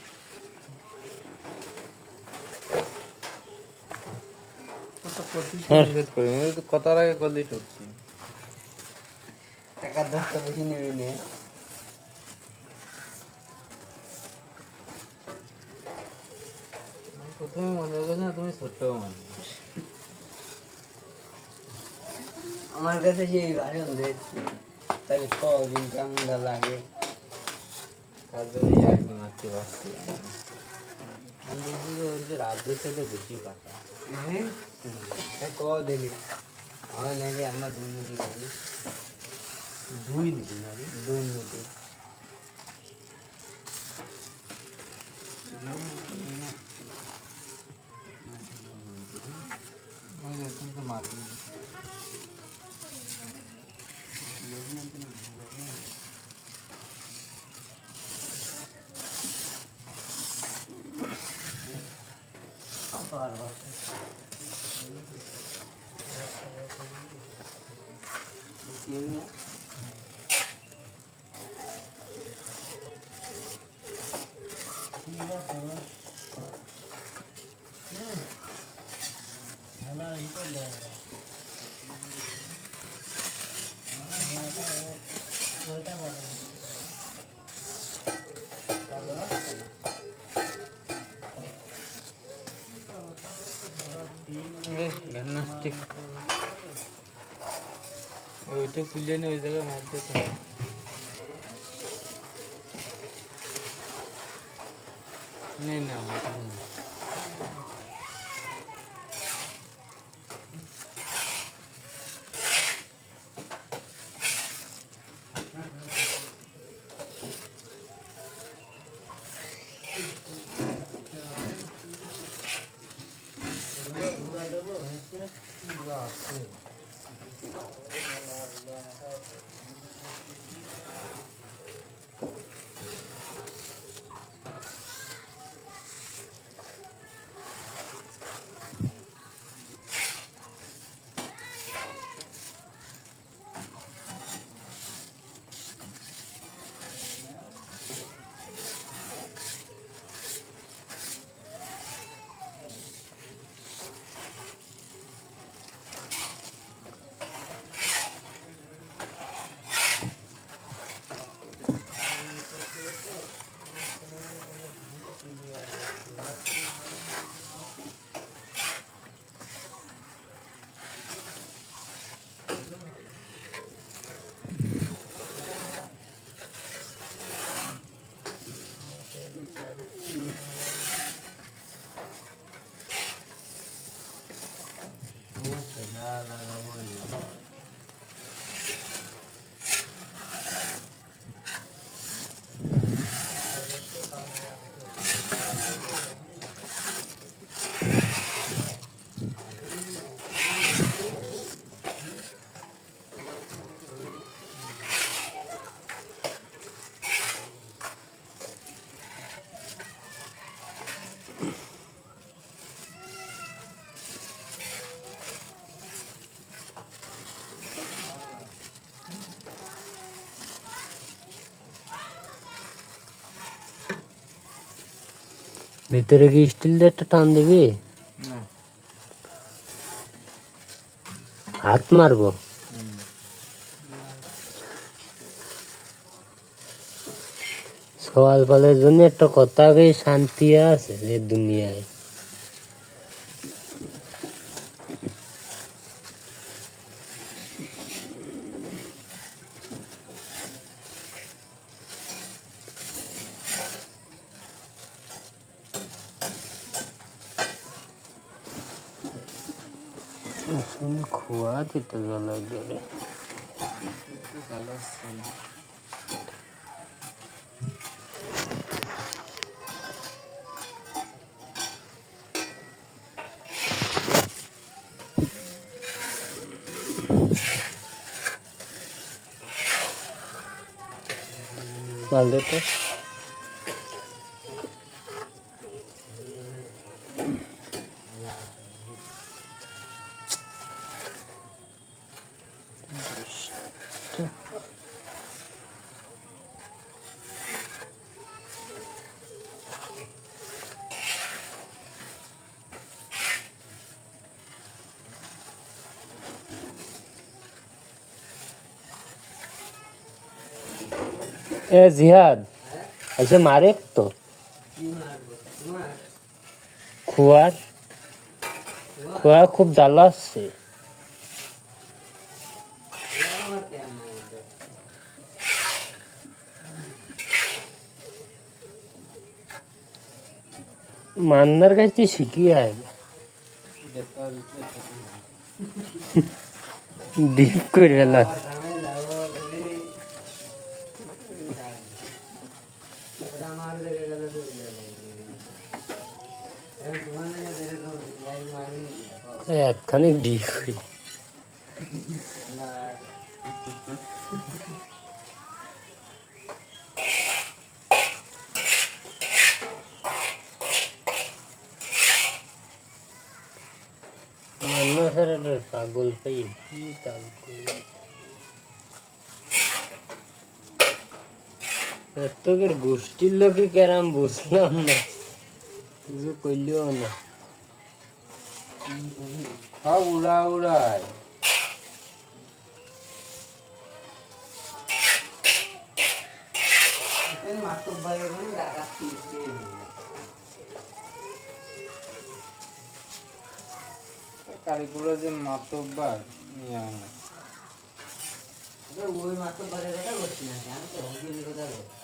কথার আগে করলেই সত্যি টাকার দরকার বেশি নেবে না প্রথমে মনে হবে না তুমি ছোট মানুষ আমার কাছে সেই ভাষণ দেখছি তাহলে কদিন কেমন লাগে তার জন্য একদিন আসতে পারছি রাজ্যের সাথে বেশি কথা কদিন আমার নাকি আমরা দুর্নীতি করি দুর্নীতি ওইটা খুলে নিয়ে ওই জায়গায় মারতে থাকে नहीं ना ভিতরে কি স্টিল একটা টান দিবি? হাত মারবো? সওয়াল ফলের জন্য একটা কথা শান্তি আছে এই দুনিয়ায়। খোয়া দিতে লাগবে Vale, pues. জিহাদ আচ্ছা মারে তো খোয়ার খোয়া খুব জ্বালা আসছে মান্নার কাছে শিখিয়ে আয় ডিপ করে না একখানে ডিপ করে পাগল পাই তোকের গোষ্ঠীর লোকে কেরাম বুঝলাম না কিছু করলেও না সব উড়া উড়ায় কারিগুলো যে মাতব্বার ওই মাতব্বারের কথা বলছি না আমি তো হুজুরের কথা বলছি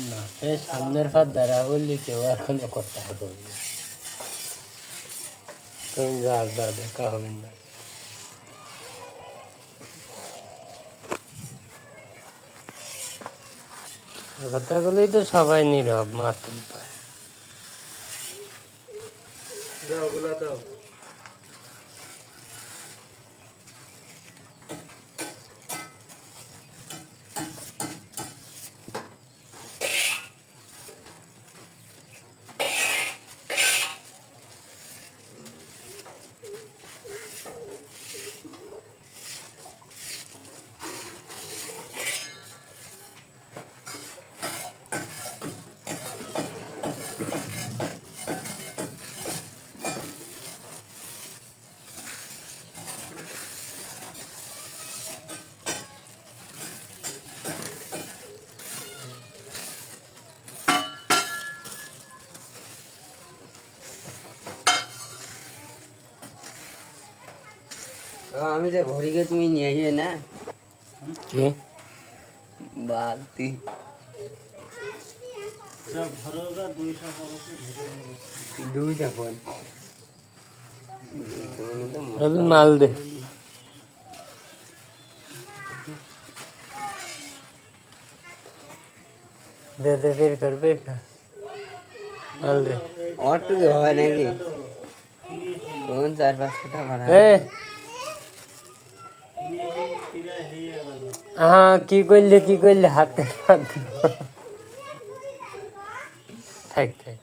না সে সামনের ফাঁদ দ্বারা বললি কেউ আর কোনো কথা বলবে তুমি যা দেখা হবে না কথাগুলোই তো সবাই নীরব মাতব্বার আমি যে ঘড়িকে তুমি নিয়ে গিয়ে না কি বালতি দুইটা ফোন अभी माल दे दे दे फिर कर पे माल दे और तो है नहीं कौन 4-5 फटा भरा हाँ की করলে হাতে হাত থাক থাক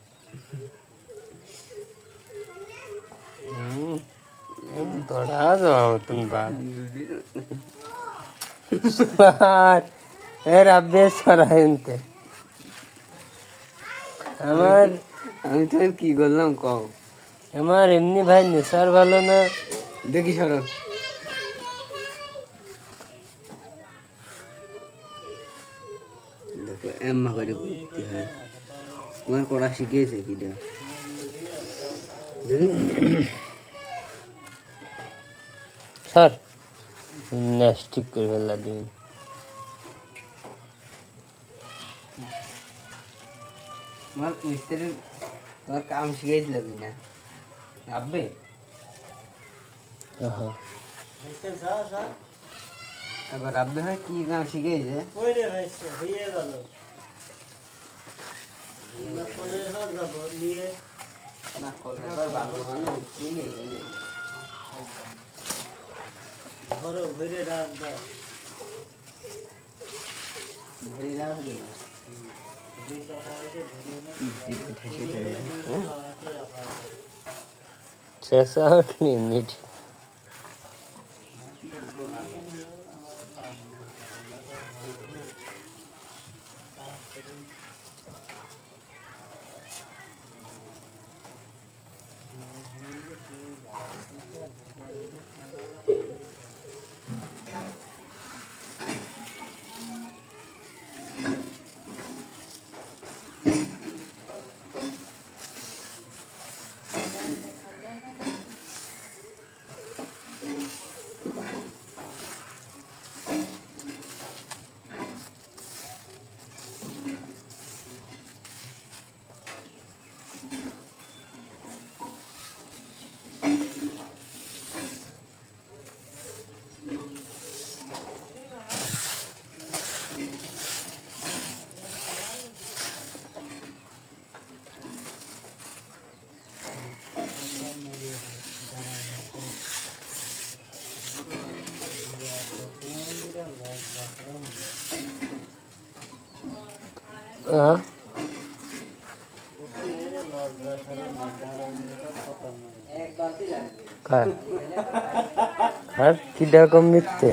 थोड़ा जाओ तुम बात यार अभ्यास करा इनते আমার আমি তো কি বললাম কও আমার এমনি ভাই নেশার ভালো না দেখি সরো দেখো এম্মা করে করতে হয় তোমার পড়া শিখিয়েছে কিটা স্যার নেস্টিক করে ফেলা দিন আমার মিস্ত্রির তোমার কাম শিখাইছিল কিনা আব্বে এবার আব্বে হয় কি কাম শিখাইছে না করলে ভালো মানে ঘরে ঘুরে রাখ দাও ঘুরে রাখ দিই Just 8 minutes. আর কি রকম মিথ্যে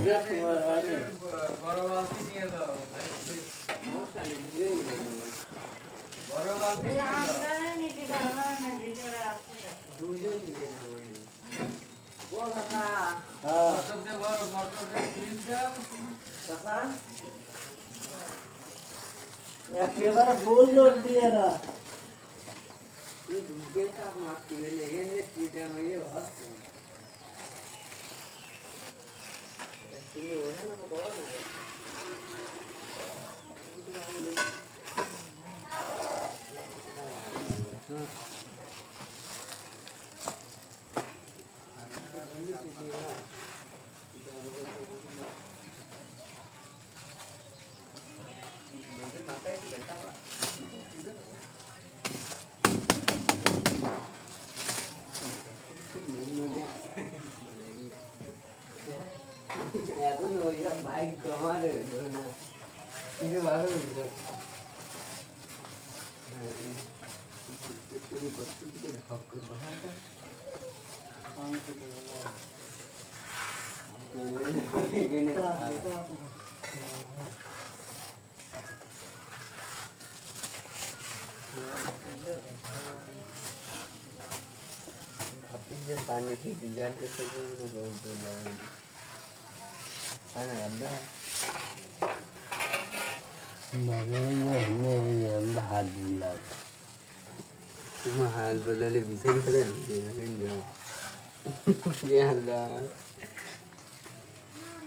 একেবারে ফুল লোড দিয়ে না पानी की जाते से ana ada namanya alhamdulillah mahal boleh bisa keren dia Allah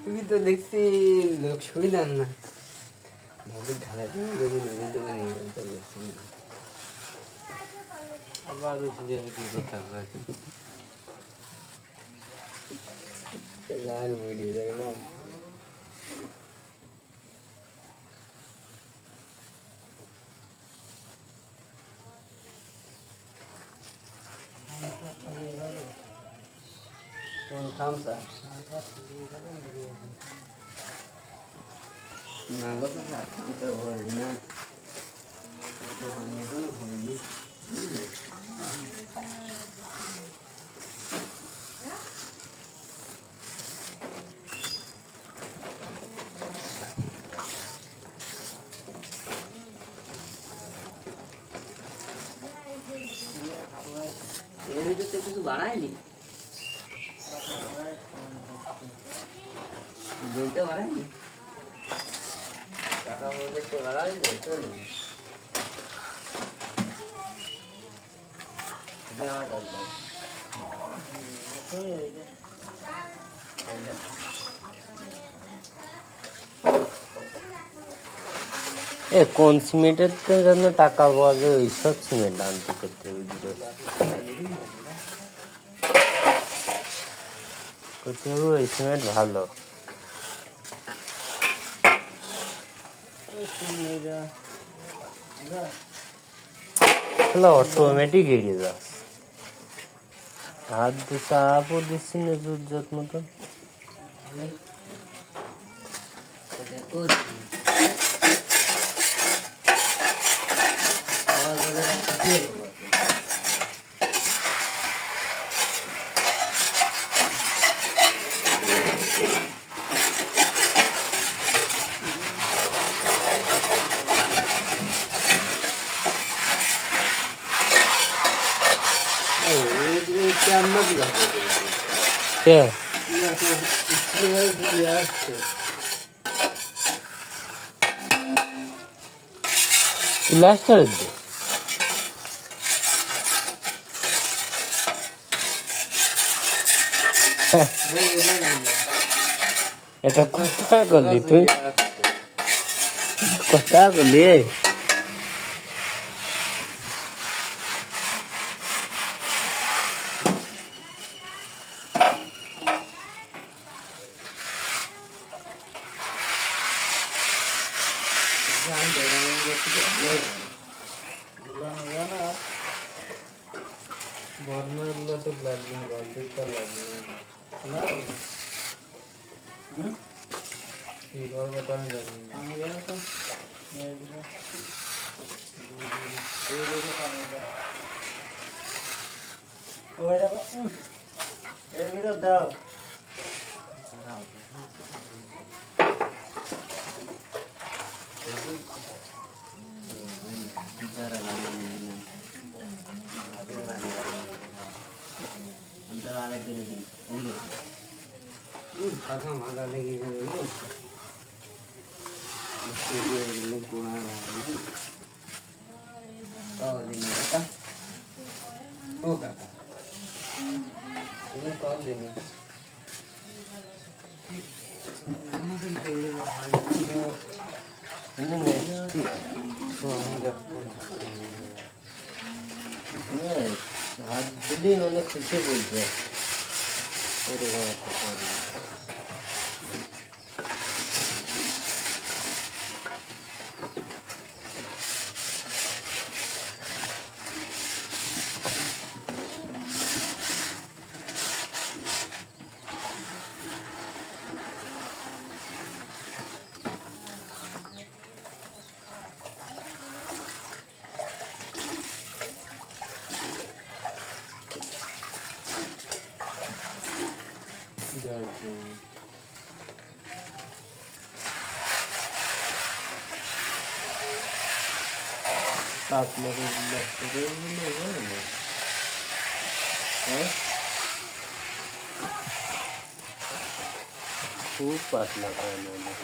তুমি তো দেখছি লোক সুবিধার না ভাবে ঢালা যদি নদী তো নেই আবার উঠে কি কথা হয় লাল ভিডিও দেখলাম কোন খামসা না গো না তো হয় না তো আমি তো হইনি ये जो ते कुछ बना है नहीं जोटे बना है नहीं काका मुझे तो बना है तो नहीं क्या करता है कौन सीमेंट के जन्म टाका हुआ जो इस सब सीमेंट डालते करते हुए করতে হবে এই সিমেন্ট ভালো হলো অটোমেটিক এরিয়া যা হাত দিয়ে চাপও দিচ্ছি না জুত মতন क्या लास्ट कर दे এটা কথা করলি তুই কথা করলি दिन অনেক কিছু বলছে खूप पासला काय नाही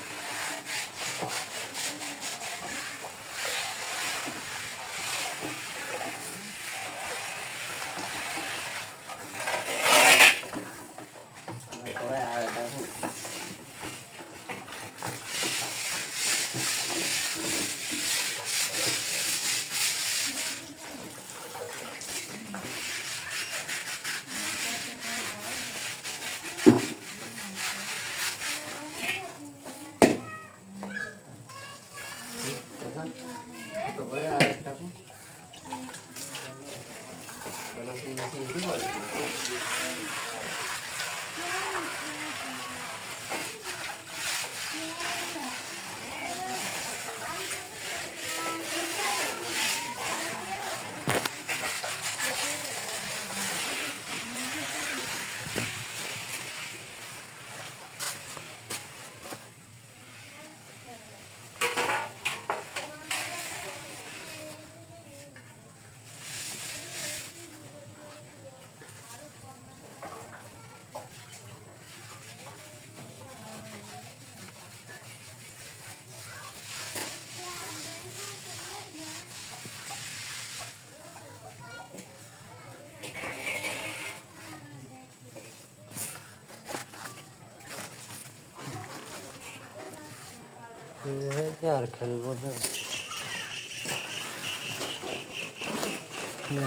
झारखंड बोला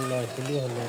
लाइटली हल्ला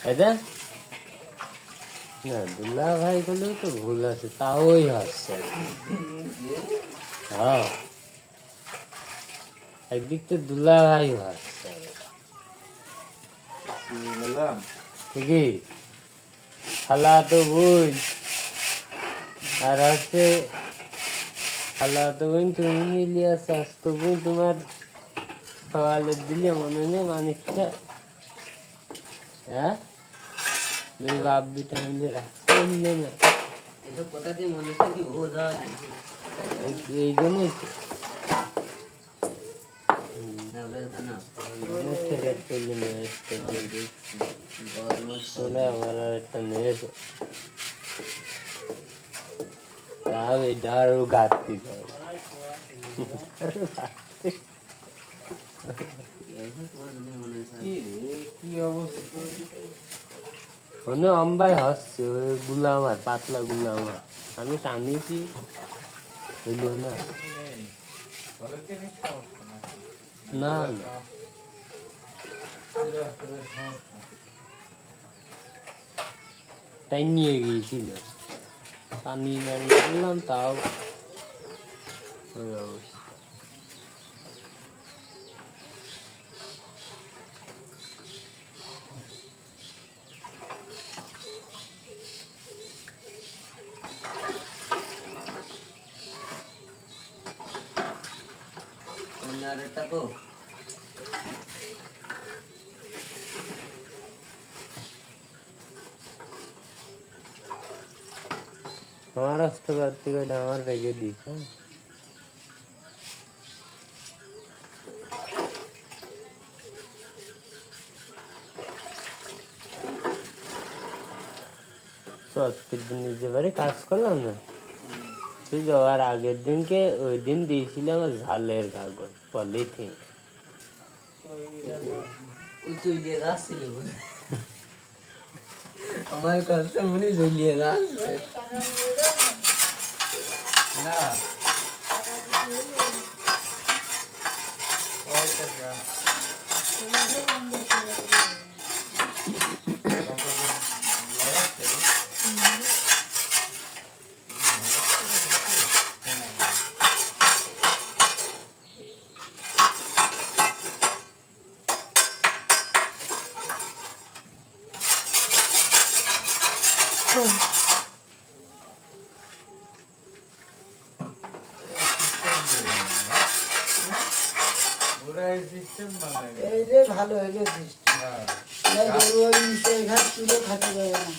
है ना दुल्ला भाई को लो तो भूला से ताओ ही हंस हाँ एक तो दुल्ला भाई हंस ठीक हला तो बुझ और हंसे हला तो बुझ तुम मिलिया सास तो बुझ तुम्हार हवाले दिले मनने मानिक হ্যাঁ मेरे बाप भी टाइम दे रहा है ना এসব কথা দিয়ে মনে হচ্ছে কি ও যা এই জন্যই ছেলে চলে নিয়ে এসছে আমার আর একটা মেয়ে তাহলে এটা আরো ঘাটতি কি অবস্থা শোনো অম্বাই হচ্ছে ওই গুলো আমার পাতলা গুলো আমার আমি টানিয়েছি হইল না না না তাই নিয়ে গিয়েছিল টানি করলাম তাও ওই অবস্থা আরেকটা তো আমার আসতে পারতে আমার রেখে দিস হ্যাঁ সত্যির দিন নিতে পারে কাজ করলাম না তুই যাওয়ার আগের দিনকে ওই দিন দিয়েছিলাম ঝালের কাগজ পলিথিন তুই দিয়ে যাচ্ছিল আমার কাছে মনে ঝুলিয়ে যাচ্ছে না এই যে ভালো হইলো সিস্টেম ঘাট তুলে খাতে পারে না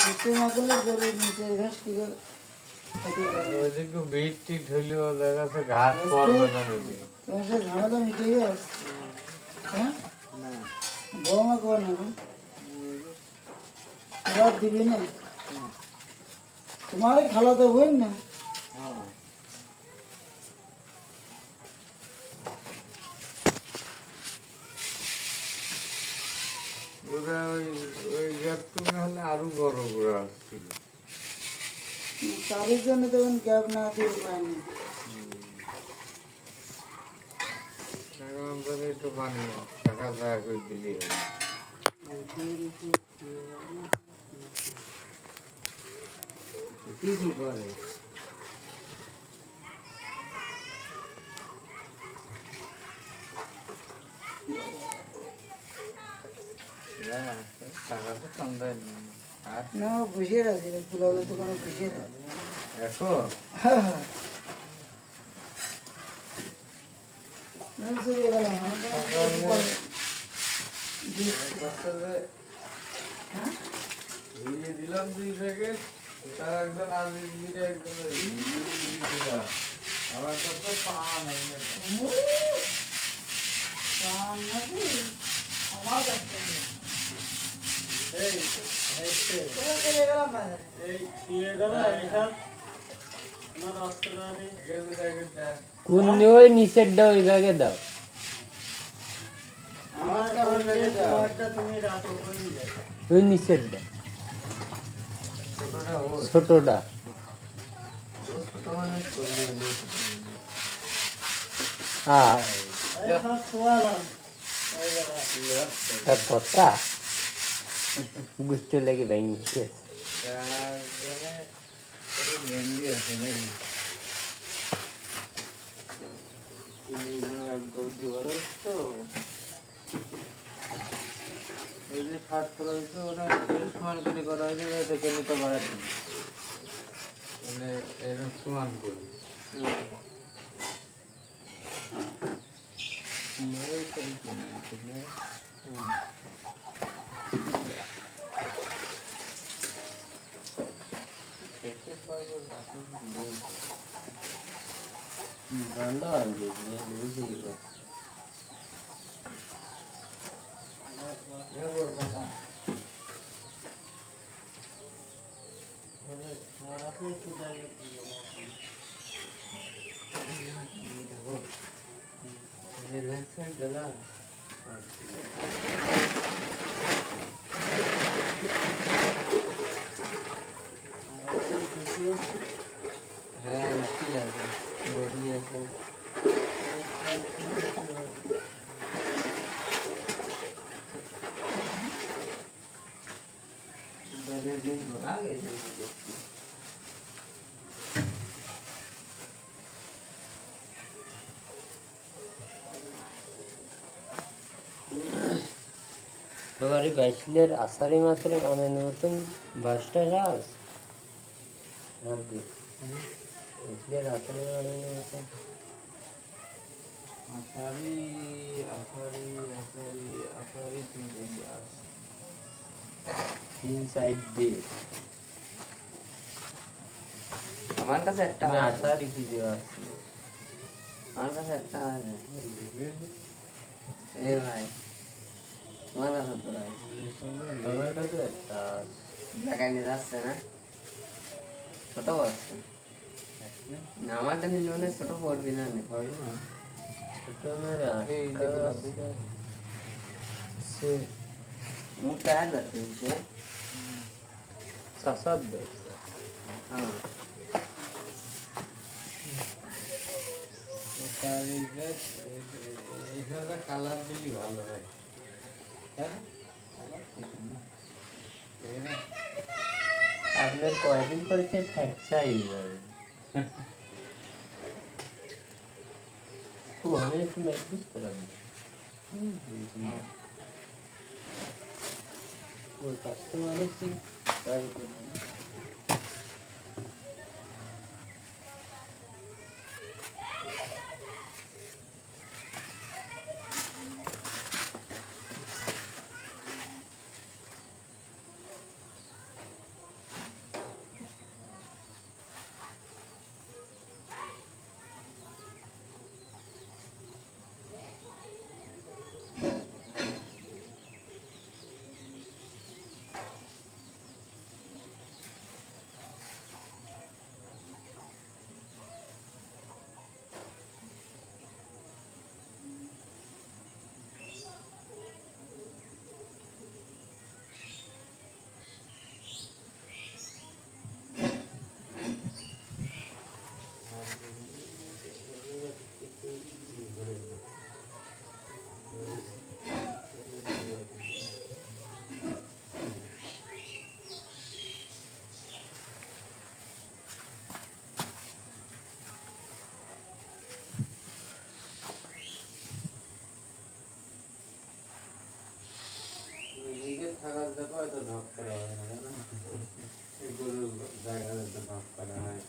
সিস্টেম না করলে গরুর নিচের ঘাস কি করে ঝামেলা মিটে গেছে হ্যাঁ বৌমা কর না রাত দিবি না তোমার খালা তো বই না আরো বড় করে আসছিল তাদের জন্য তখন গ্যাপ না দিয়ে উপায় নেই একটু পানি টাকা দয়া করে দিলে কি করে টাকা তো কম দেয় না বসে আছে ফুলাগুলো তো কোনো বসে আছে এখন দিলাম 2 প্যাকেট তার একজন আজকে একজন আমার কাছে পাওয়া নাই আমার কাছে কোন ওই নিচের দাও ওই জায়গায় দাও ওই নিচের দাও ছোটটা হ্যাঁ কথা বুঝতে লাগে ভেঙে সমান করি Bari bachelor asari masari kame nutun basta house. Nanti. Bachelor asari kame nutun. Asari inside this. আমার কাছে একটা আসারি ভিডিও আছে আমার কাছে একটা আছে এই ভাই আমার কাছে তো নাই আমার কাছে একটা জায়গায় নিয়ে যাচ্ছে না ছোট আছে না আমার কাছে নিলে ছোট পড়বি না পড়বি না ছোট মেয়েরা সে মুখ টায়ার যাচ্ছে সাসাদ হ্যাঁ এইভাবে কালার দিলি ভালো হয় আপনার কয়দিন করেছে ফ্যাকচাই যাবে খুব আমি একটু বুঝতে পারি ওই কাস্টমার কি থাকার দেখো হয়তো ভাগ করা হয় না এগুলো জায়গা ভাগ করা হয়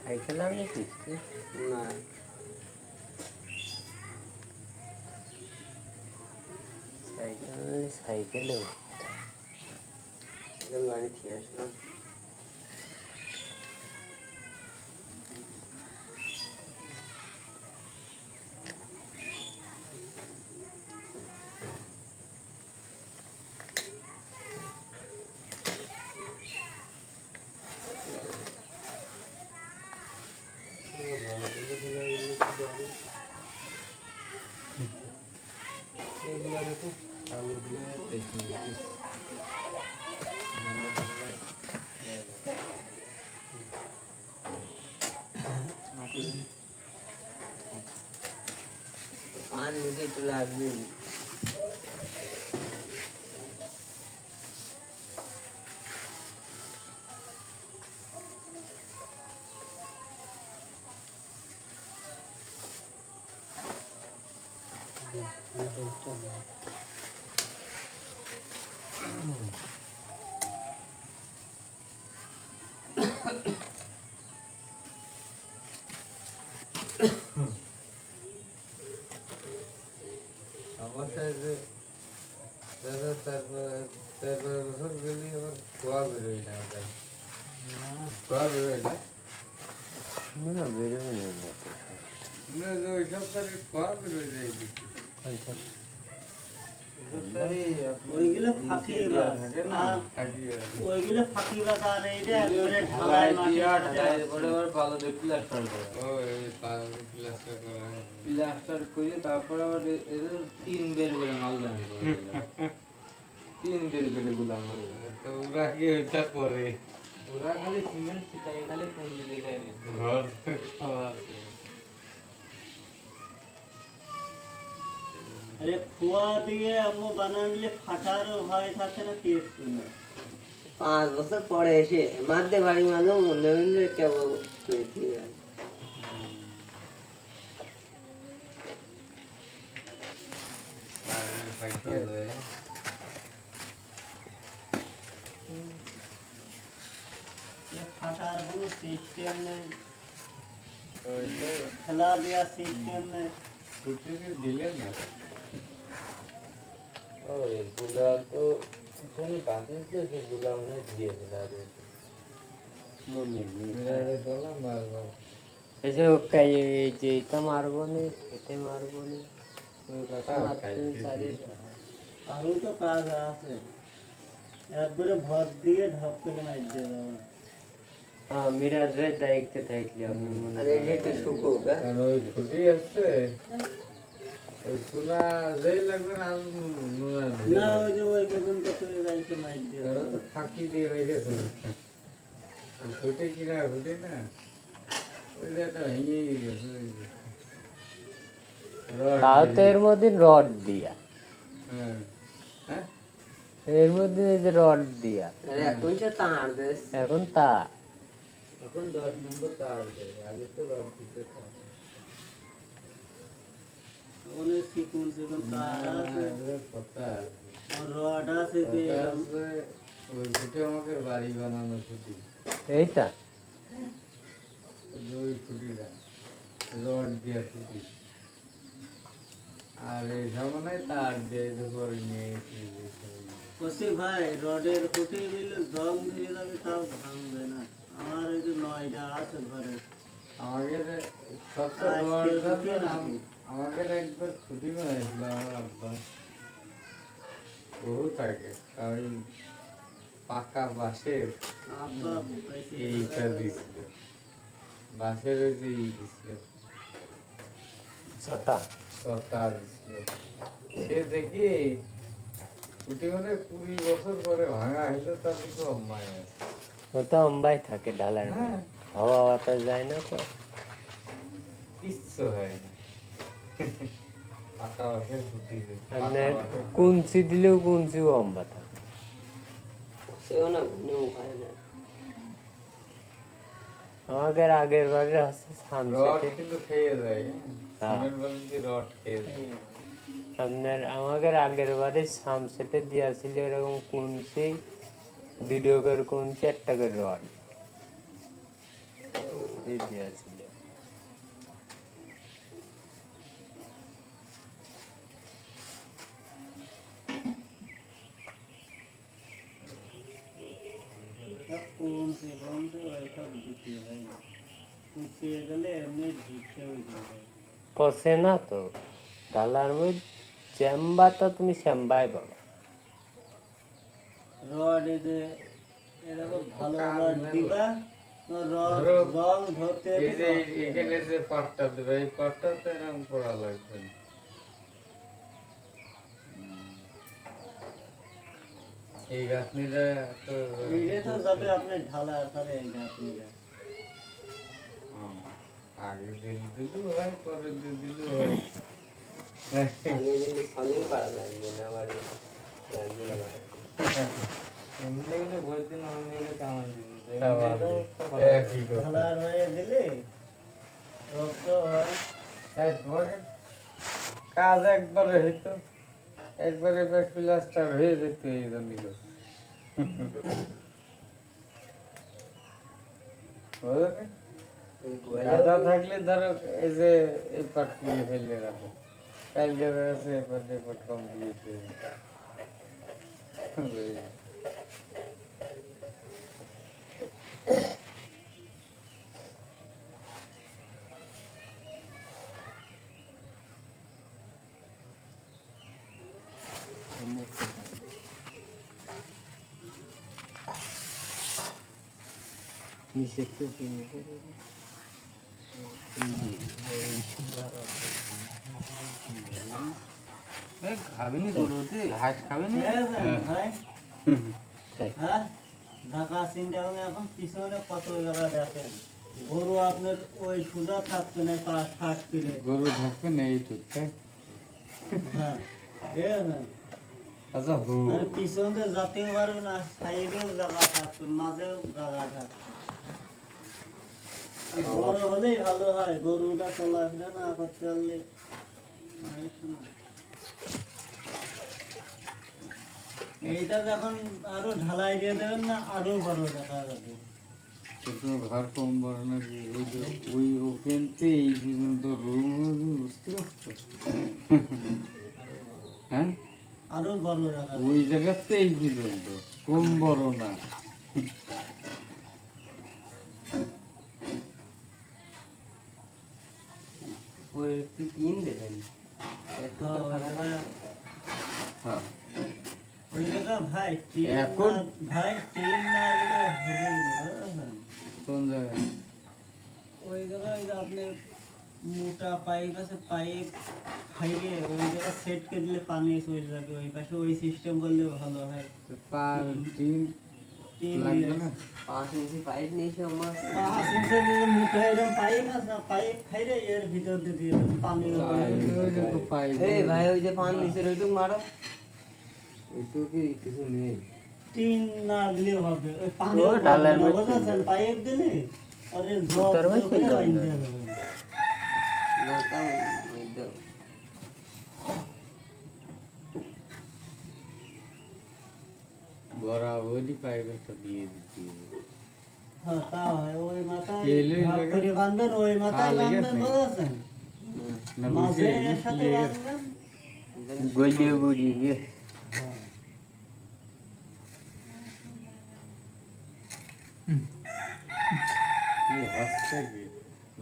সাইকেল আনলে কিস্তি না সাইকেল আনলে সাইকেলে গাড়ি খেয়ে আসলাম पानी मुझे तो लागू ওইগুলো ফাঁকিরা আর ওইগুলো ফাঁকিরা আর এইটা একবারে ঢালাই মাটি বড় বড় ভালো দেখে প্লাস্টার করে ওই ভালো প্লাস্টার করে প্লাস্টার করে তারপর আবার এদের 3 বের করে মাল দেন 3 বের করে গুলাম তো ওরা কি এটা করে ওরা খালি সিমেন্ট ছিটাই খালি পুঁজি দিয়ে দেয় ঘর খাওয়া अरे खुआ दिए हमको बनाने फाटारो भाई था ना केस में 5 বছর পরে এসে মারতে বাড়ি মারলো মনে হইলো কেবল পেয়েছি ये फाटार वो सिस्टम में खिला दिया सिस्टम में छुट्टी दिले ना और गुला तो कोई बात नहीं कि गुला उन्हें दिए दिला दे मेरा डोला मारो ऐसे कई जे मारबो नहीं एते मारबो नहीं कोई कथा सारी आलू तो काज আছে একবারে ভর দিয়ে ঢপ করে মার দেব हां मेरा रे दायित्व থাকলে अरे ये तो सुको का কারণ ওই ছুটি আছে ওই সুনা যেই লাগবে না না ওই যে ওই পর্যন্ত করে দায়িত্ব মার দেব তো ফাঁকি দিয়ে হয়ে ছুটি কিনা ছুটি না ওইটা তো ভেঙে গেছে তাও তো এর মধ্যে রড দিয়া হ্যাঁ হ্যাঁ এর মধ্যে যে রড দিয়া এখন যে তার দেশ এখন তার এখন 10 নম্বর তার দেয় আগে তো রড দিতে ওনে সিকোয়েন্স এবং তার আছে কথা আর রড আছে ওই ছুটি আমাকে বাড়ি বানানো ছুটি এইটা ওই ছুটিটা রড দিয়া ছুটি আর এই সামনে তার দিয়ে করে নিয়ে ওসি ভাই রডের খুঁটি দিলে জং দিয়ে যাবে তাও ভাঙবে না আমার এই যে 9টা আছে ঘরে আমাকে আমাকে একবার ছুটি বানাইছিল আমার আব্বা বহু থাকে কারণ পাকা বাঁশের এইটা দিছিল বাঁশের ওই যে দিছিল ছটা দিছিল সে দেখি ছুটি মানে 20 বছর পরে ভাঙা হইলো তার কিছু অম্বাই আছে ওটা অম্বাই থাকে ডালার হাওয়া বাতাস যায় না তো কিচ্ছু হয় না পাকা বাঁশের ছুটি মানে কুঞ্চি দিলেও কুঞ্চিও অম্বা থাকে সেও না হয় না আমাদের আগের বারে আছে রড কিন্তু খেয়ে যায় সিমেন্ট বলতে রড খেয়ে যায় আপনার আমাদের আগের বারে সামসেটে দিয়েছিল এরকম কুঞ্চি ভিডিও করে কুঞ্চি 1 টাকার রড দিয়েছিল কোন সে বন্ধ এটা দিতে হয় কুচি গেলে এমনি ঢিকতে হয়ে যাবে পসে না তো ডালার মধ্যে চেম্বা তো তুমি চেম্বাই পাবা রড যে এরকম ভালো রড দিবা রড রং ধরতে এই যে এখানে যে পাটটা দেবে এই পাটটা তো এরকম করা লাগবে এই গাছনিরা তো এটা তো যাবে আপনি ঢালা করে এই গাছনিরা আগে দিল হয় পরে দিল আগে দিলে সলিল পারা লাগবে না আবার এমনি গেলে বলতে না আমি গেলে কামান দিন ঢালা হয়ে দিলে রক্ত হয় কাজ একবারে হইতো একবারে প্লাস্টার হয়ে যেত এই জমিগুলো গাদা থাকলে ধরো এই যে এই পাট দিয়ে ফেলে রাখো কালকে আছে এপাট এপাট কমপ্লিট হয়ে খাবেনি গরুতে ঘাস খাবেনি হ্যাঁ ঢাকা চিন্তা করলে এখন পিছনে কত জায়গা দেখেন গরু আপনার ওই সুদা থাকবে না 5-8 কিলো গরু থাকবে না এই তো হ্যাঁ আচ্ছা আর পিছনে যেতেও পারবে না সাইডেও জায়গা থাকবে মাঝেও জায়গা থাকবে বড় হলেই ভালো হয় গরুটা চলাফেরা না করতে পারলে এইটা যখন আরো ঢালাই দিয়ে দেবেন না আরো বড় দেখা যাবে ঘর কম বড় না ওই ওখানতে এই পর্যন্ত রুম বুঝতে পারছো হ্যাঁ আরো বড় দেখা ওই জায়গাতে এই পর্যন্ত কম বড় না ওই একটু কিন দেবেন হ্যাঁ ওই জায়গা ভাই এখন ভাই ট্রেন না গেলে হবে না কোন জায়গায় ওই জায়গায় আপনি মোটা পাইপ আছে পাইপ খাইয়ে ওই জায়গা সেট করে দিলে পানি চলে যাবে ওই পাশে ওই সিস্টেম করলে ভালো হয় লাগবে না 5 ইঞ্চি পাইপ নিয়েছে আমার 5 ইঞ্চি মোটা এরকম পাইপ আছে না পাইপ খাইলে এর ভিতর দিয়ে পানি এই ভাই ওই যে পানি নিচে ওইটুক মারো ওইটুকু কিছু নেই তিন না দিলে হবে ওই পানি ডালের বুঝছেন পাইপ দিলে আরে জল করে দিয়ে দেবে বরাবরই পাইপটা দিয়ে দিতে হ্যাঁ তা হয় ওই মাথায় ভাগ করে বাঁধবেন ওই মাথায় বাঁধবেন বুঝছেন মাঝে এর সাথে বাঁধবেন গলিয়ে গলিয়ে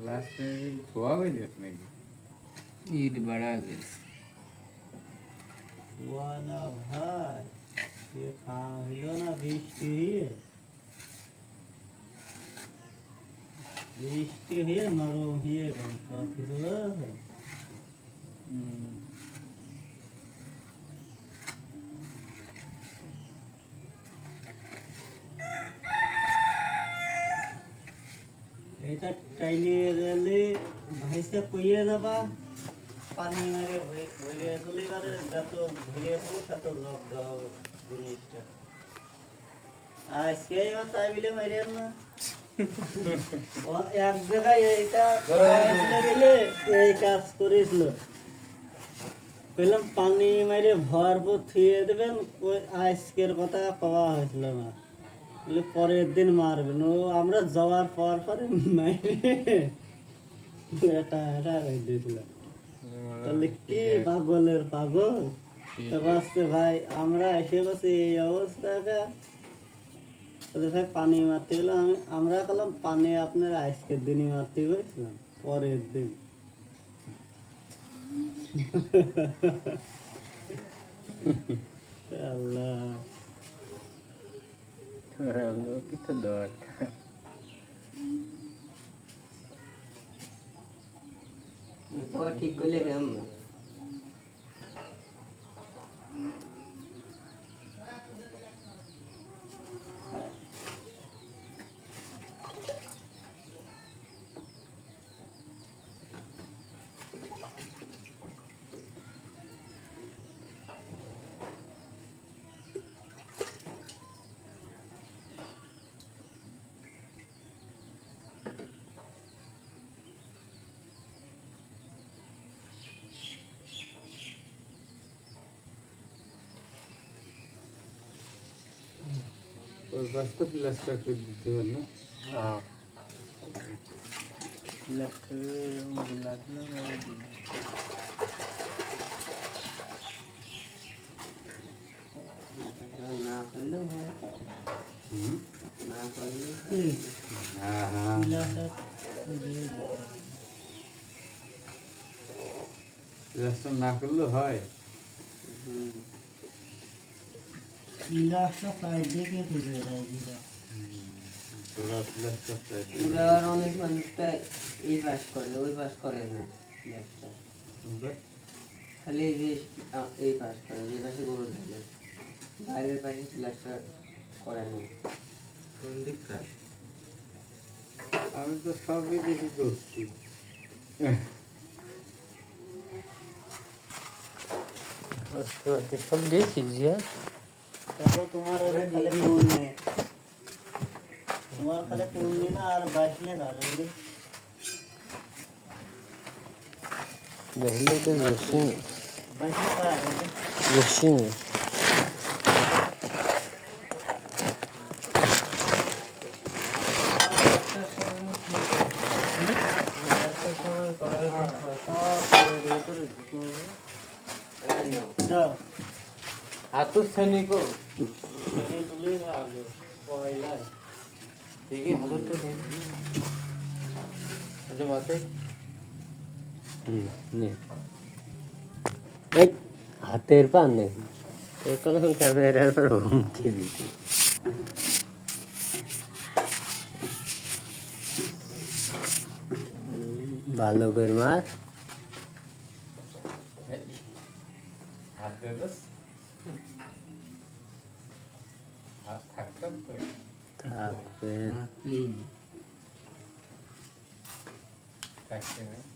লাস্টে ধোয়া হয়ে যাচ্ছে নাকি ঈদ বাড়া গেছে না ভাই ये खाओ ना বৃষ্টি হয়ে নরম হয়ে কিছু এটা টাইলে গেলে ভাইসে কইয়ে যাবা পানি মেরে ভরে চলে গেলে যত ভরে তত লক দাও জিনিসটা আজকে তাই বলে মেরে না এক জায়গায় এইটা গেলে এই কাজ করেছিল বললাম পানি মেরে ভরপুর থুয়ে দেবেন ওই আজকের কথা পাওয়া হয়েছিল না বলে পরের দিন মারবেন ও আমরা যাওয়ার পর পরে এটা দিয়েছিলাম তাহলে কি পাগলের পাগল বাঁচতে ভাই আমরা এসে বসে এই অবস্থাটা ভাই পানি মারতে গেলাম আমরা করলাম পানি আপনার আজকের দিনই মারতে গেছিলাম পরের দিন আল্লাহ কিছু দরকার ঠিক করলে কেমন ওই পাশটা প্লাস্টার করে দিতে হবে না হ্যাঁ না করলেও হয় না করলে হ্যাঁ হ্যাঁ প্লাস্টার না করলেও হয় ওরা আর অনেক মানুষটা এই পাস করে ওই পাস করে না খালি এই যে এই পাস করে যে পাশে গরু থাকে বাইরের পাশে প্লাস্টার করে না কোন দিকটা আমি তো সবই দেখি করছি সব দেখি যে তোমার খালি পুণ্যে তোমার খালি পুণ্যে না আর বাসলে না দেখলে তো রসিন বাসলে রসিন हाथों सैनिक को ठीक है हाथों तो अच्छा बात है হাতের পান নেই এখন ক্যামেরার পর হুমকি দিতে ভালো করে মার हाथ दे बस हाथ थकता तो থাকবে थकते हैं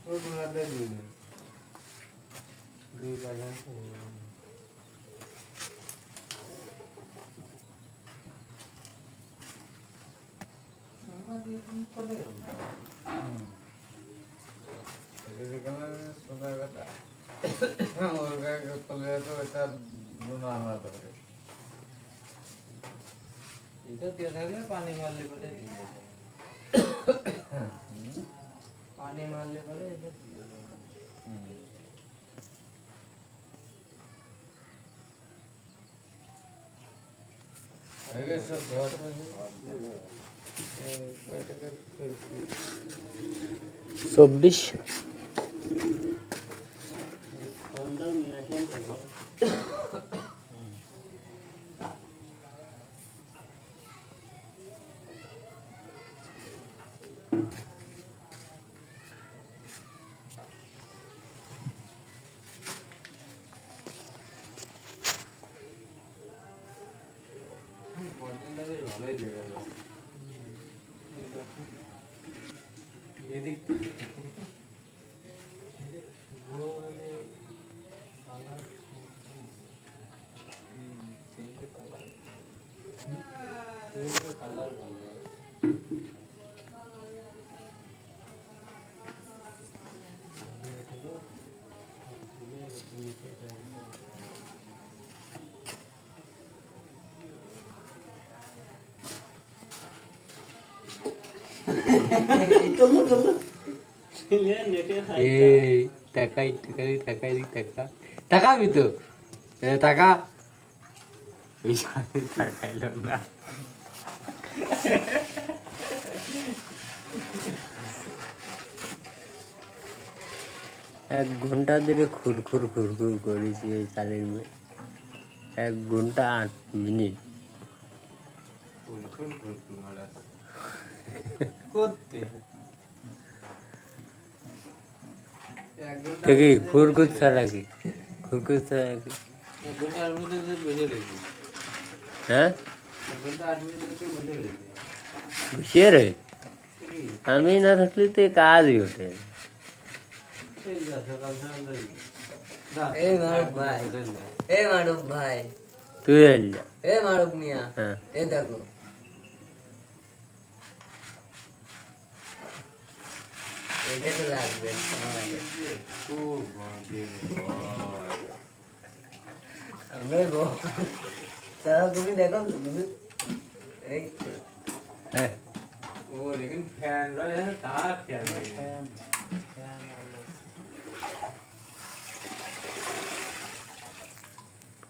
वो बना दे दूध वाला पानी मारले पड़े पानी मारले पड़े চব্বিশ টাকাই টাকাই টাকাই টাকা টাকাবি তো টাকা টাকাইল না 1 ঘন্টা ধরে খুরখুর খুরখুর করেছি এই চালের মধ্যে 1 ঘন্টা 8 মিনিট করতে দেখি খুরখুর ছাড়া কি খুরখুর ছাড়া কি হ্যাঁ বসিয়ে রে আমি না থাকলে তো কাজই ওঠে এই মারুফ ভাই এই মারুফ ভাই তুই এল যা এই মারুফ মিয়া হ্যাঁ এই দেখো এটা তো লাগবে আমরা গো তারা তুমি দেখো তুমি এই হ্যাঁ वो लेकिन फैन रहा है तार क्या है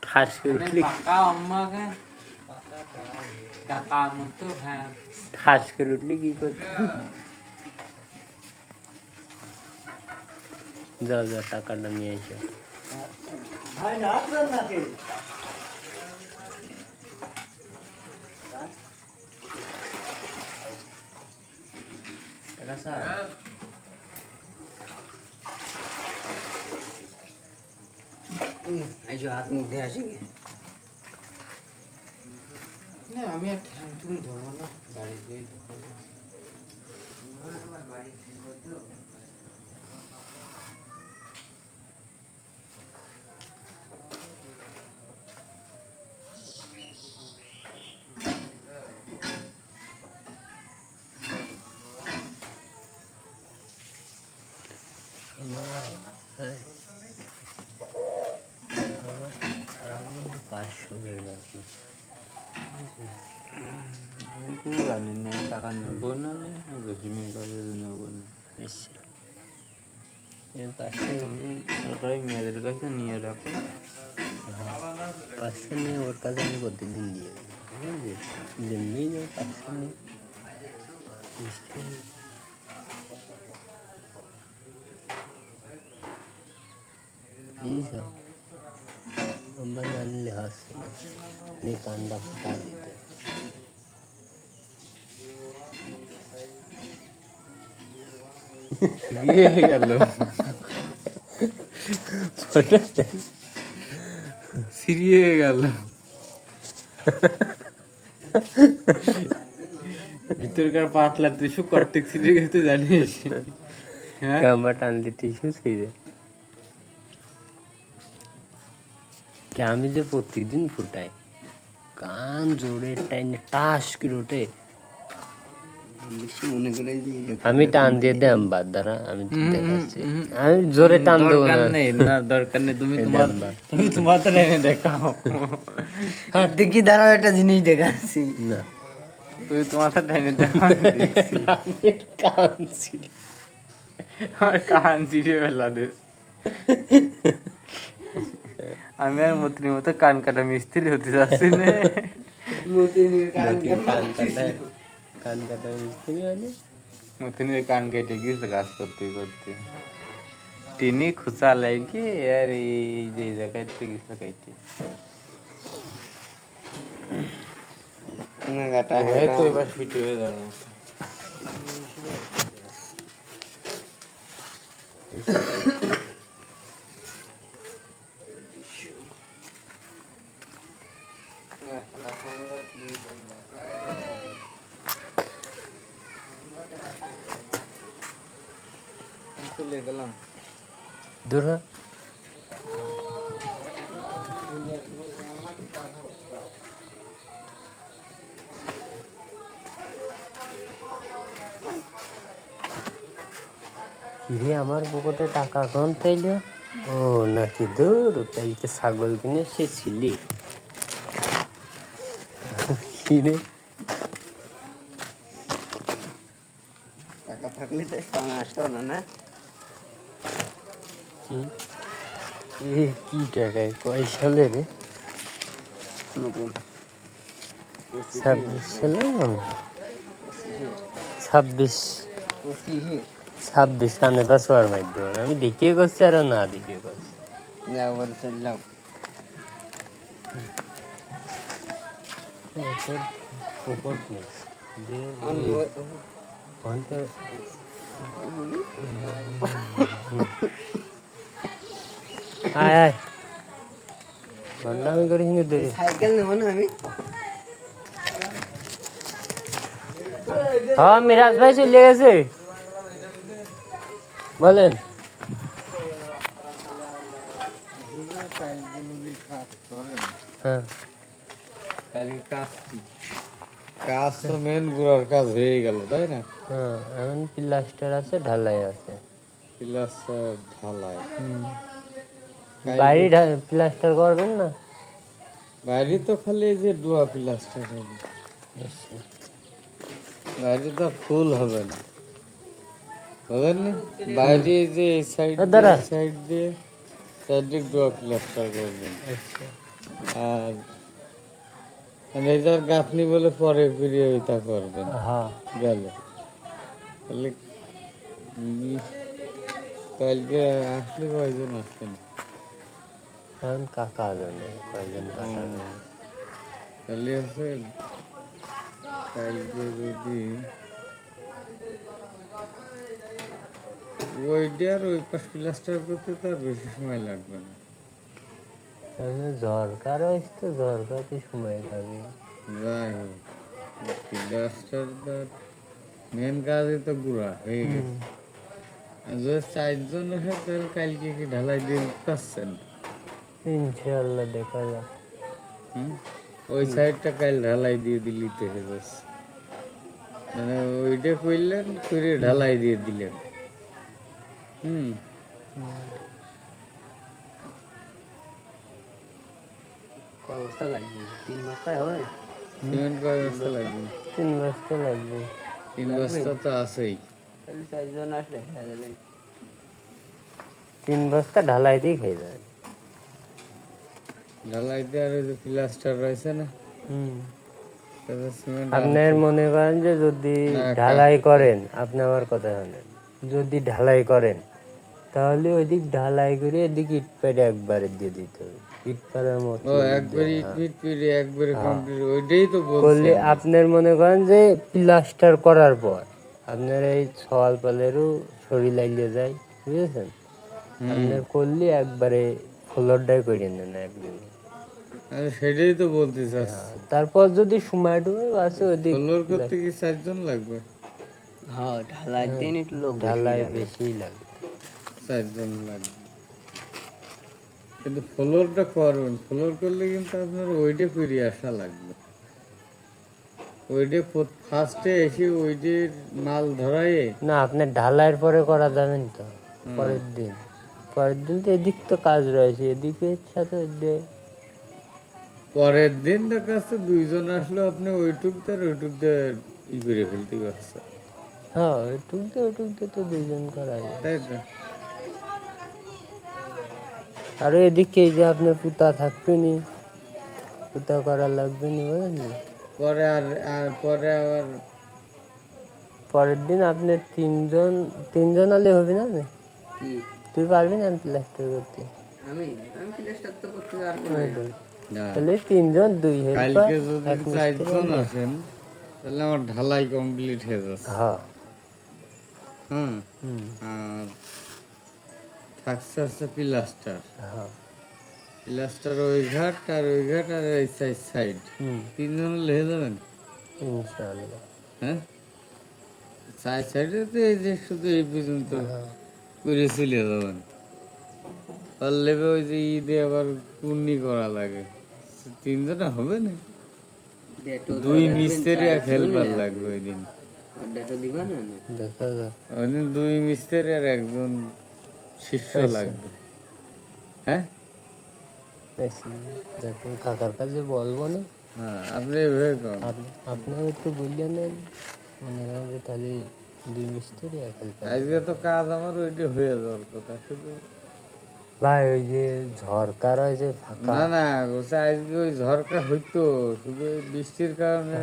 ठास के उठली पक्का अम्मा का काका मत तो है ठास के उठली की करते যাও যাও টাকাটা নিয়ে এসো ভাই নাচবেন নাকি এই যে হাত মুখ দিয়ে আসি না আমি আর তুমি ধরো না বাড়িতে জানি না টাকা নেবো না জমি কাজে নেবো না মেয়েদের কাছে নিয়ে রাখো পাঁচশো নিয়ে ওর কাছে আমি প্রতিদিন দিয়ে দিল্লি যাও পাঁচশো নিয়ে আমরা জানলে হাসছে এই কানটা ফুটা দিতে গেল সিরিয়ে গেল ভিতরকার পাতলা টিস্যু কর্তেক সিরিয়ে গেছে জানিস হ্যাঁ কামড় টানলে টিস্যু ছিঁড়ে আমি যে প্রতিদিন ফুটাই কান জোরে টাইনে টাস করে ওঠে মনে করে আমি টান দিয়ে দেম বাদ দ্বারা আমি দেখাচ্ছি আমি জোরে টান দেবো না দরকার নেই তুমি তোমার তো এনে দেখাও হ্যাঁ দেখি দাঁড়াও একটা জিনিস দেখাচ্ছি না তুমি তোমার সাথে এনে দেখাও কাঁদছি আর কান চিড়ে ফেলা দে আমি আর মতির মতো কান কাটা মিস্ত্রি হতে যাচ্ছি না কান কাটা মিস্ত্রি মানে মতিনের কান কেটে গিয়েছে কাজ করতে করতে টিনি খুচা লাগে আর এই যে জায়গায় গেছে কেটে তো এবার ফিট হয়ে যাবে চলে গেলাম দূর কিরে আমার পকেটে টাকা কম তাইলে ও নাকি দূর তাইতে ছাগল কিনে সে ছিলি কিরে টাকা থাকলে তো সঙ্গে আসতো না না কি টাকায় কয় সালে রে 26 সালে 26 26 কানে পাসওয়ার্ড মারবে আমি দেখিয়ে করছি আর না দেখিয়ে করছি যাও বলে চললাম উপর নেই যে আয় আয় ঘন্টামি করিস নি তুই সাইকেল নেব না আমি হ্যাঁ মিরাজ ভাই চলে গেছে বলেন হ্যাঁ কাজ তো মেন গুড়ার কাজ হয়ে গেল তাই না হ্যাঁ এখন প্লাস্টার আছে ঢালাই আছে প্লাস্টার ঢালাই বাইরে প্লাস্টার করবেন না বাইরে তো খালি এই যে ডুয়া প্লাস্টার হবে বাইরে তো ফুল হবে না বুঝলেন বাইরে যে এই সাইড দিয়ে চারদিক ডুয়া প্লাস্টার করবেন আর এটার গাঁথনি বলে পরে ফিরিয়ে ওইটা করবেন গেল তাহলে কালকে আসলে কয়জন আসছেন এখন কাকা জানে কয়জন কাকা তাহলে আছে কালকে যদি ওইটা আর ওই পাশ প্লাস্টার করতে তার বেশি সময় লাগবে না ঝরকার তো ঝরকাতে সময় লাগে যাই হোক প্লাস্টার মেন কাজই তো গুড়া হয়ে গেছে যদি 4 জন আসে তাহলে কালকে কি ঢালাই দিয়ে পাচ্ছেন ইনশাআল্লাহ দেখা যাক ওই সাইডটা কাল ঢালাই দিয়ে দিলিতে হয়ে যাচ্ছে মানে ওইটা করলেন করে ঢালাই দিয়ে দিলেন কয় বস্তা লাগবে 3 বস্তা হবে সিমেন্ট কয় বস্তা লাগবে 3 বস্তা লাগবে 3 বস্তা তো আছেই তাহলে 4 জন আসলে খেয়ে যাবে 3 বস্তা ঢালাই দিয়ে খেয়ে যাবে ঢালাই দিয়ে আর ওই যে প্লাস্টার রয়েছে না আপনার মনে করেন যে যদি ঢালাই করেন আপনি আমার কথা শোনেন যদি ঢালাই করেন তাহলে ওইদিক ঢালাই করে এদিক ইট পেড়ে একবারে দিয়ে দিতে হবে ইট পাড়ার মতো একবারে ইট পেড়ে একবারে কমপ্লিট ওইটাই তো বললে আপনার মনে করেন যে প্লাস্টার করার পর আপনার এই সওয়াল পালেরও শরীর লাগিয়ে যায় বুঝেছেন আপনার করলে একবারে ফ্লোরটাই করে নেন একদিন সেটাই তো বলতে চাচ্ছি তারপর যদি সময় ডুবে আছে ওইদিক ফ্লোর করতে কি 4 জন লাগবে হ্যাঁ ঢালাই দিন একটু লোক ঢালাই বেশি লাগবে 4 জন লাগবে কিন্তু ফ্লোরটা করবেন ফ্লোর করলে কিন্তু আপনার ওইটা ফিরিয়ে আসা লাগবে ওইটা ফার্স্টে এসে ওইটা মাল ধরায় না আপনি ঢালাইয়ের পরে করা যাবেন তো পরের দিন তো এদিক তো কাজ রয়েছে এদিকে সাথে পরের দিন কাছে 2 জন আসলে আপনি ওইটুক দিয়ে ই করে ফেলতে পারছেন হ্যাঁ ওইটুক দিয়ে তো 2 জন করা যায় তাই তো আর এদিকে যে আপনার পুতা থাকবেনি পুতা করা লাগবে নি বুঝলেন পরে পরে আবার পরের দিন আপনি 3 জন হলে হবে না তুই পারবি না প্লাস্টার করতে আমি প্লাস্টার তো করতে পারবো না তাহলে 3 জন 2 হেল্পার কালকে যদি 4 জন আসেন তাহলে আমার ঢালাই কমপ্লিট হয়ে যাচ্ছে হ্যাঁ আর থাকছে প্লাস্টার প্লাস্টার ওই ঘাট আর এই সাইড 3 জন হয়ে যাবেন ইনশাআল্লাহ হ্যাঁ সাইডে তো এই যে শুধু এই পর্যন্ত করে চলে যাবেন পারলে ওই যে ঈদে আবার পূর্ণি করা লাগে 3 জন হবে না 2 মিস্ত্রি আর হেল্পার লাগবে ওই দিন ওই দিন 2 মিস্ত্রি আর একজন শিষ্য লাগবে হ্যাঁ দেখুন কাকার কাছে বলবো না হ্যাঁ আপনি এভাবে করেন আপনার একটু বললেন মনে হয় যে তাহলে 2 মিস্ত্রি আর হেল্পার আজকে তো কাজ আমার ওইটা হয়ে যাওয়ার কথা শুধু ভাই ওই যে ঝরকা রয়েছে ফাঁকা না আজকে ওই ঝড়টা হইতো শুধু বৃষ্টির কারণে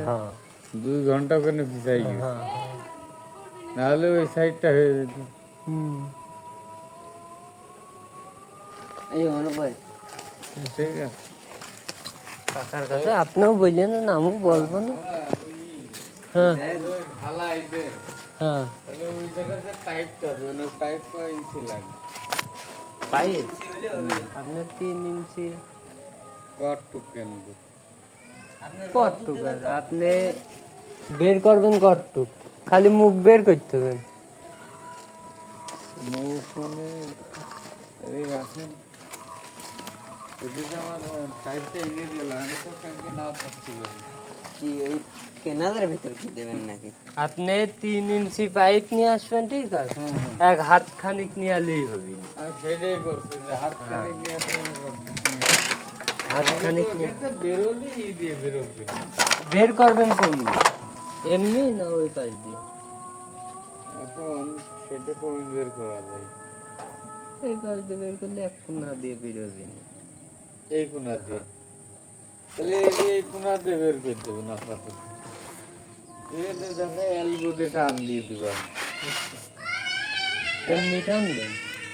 2 ঘন্টা করে পিছাই গেছে নাহলে ওই সাইডটা হয়ে যেত। এই মনে পড়ে ঠিক আছে কাকার কাছে আপনিও বললেন না আমিও বলবো না। হ্যাঁ হ্যাঁ ওই জায়গাতে পাইপটা পাইপ ইঞ্চি লাগে পাইপ আপনার 3 ইঞ্চি কটটুক কেনবো কটটুক আপনি বের করবেন কটটুক খালি মুখ বের করতে হবে মুখ মানে এই রাখেন এদিকে আমার পাইপটা এনে দিলাম আমি তো কালকে না পাচ্ছিল কি ওই কেনালের ভিতর কি দেবেন নাকি আপনি 3 ইঞ্চি পাইপ নিয়ে আসবেন ঠিক আছে এক হাত খানিক নিয়ে আলেই হবে আমি সেটাই করছি যে হাত খানিক নিয়ে হাত খানিক নিয়ে বেরোলে ই দিয়ে বেরোবে বের করবেন কোন এমনি না ওই পাশ দিয়ে এখন সেটা কোন বের করা যায় এই পাশ দিয়ে বের করলে এক কোনা দিয়ে বেরোবে এই কোনা দিয়ে তাহলে এই কোনা দিয়ে বের করে দেবেন আপাতত এতে দেখা এলবোতে টান দিয়ে দিবা এমনি টানবেন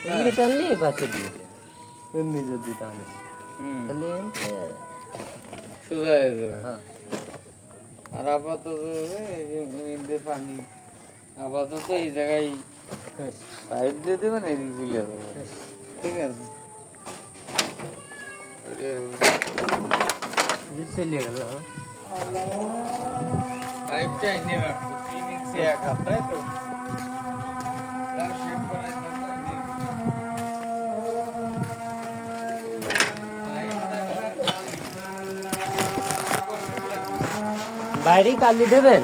এমনি টানলে এই পাশে দিয়ে এমনি যদি টানে তাহলে সোজা হয়ে যাবে হ্যাঁ আর আপাতত এই যে পানি আপাতত এই জায়গায় পাইপ দিয়ে দেবেন এদিক বুঝে যাবে ঠিক আছে চলে গেল পাইপটা এনে রাখবো 3 ইঞ্চি এক হাত তাই তো তার শেপ করাই বাইরে কালি দেবেন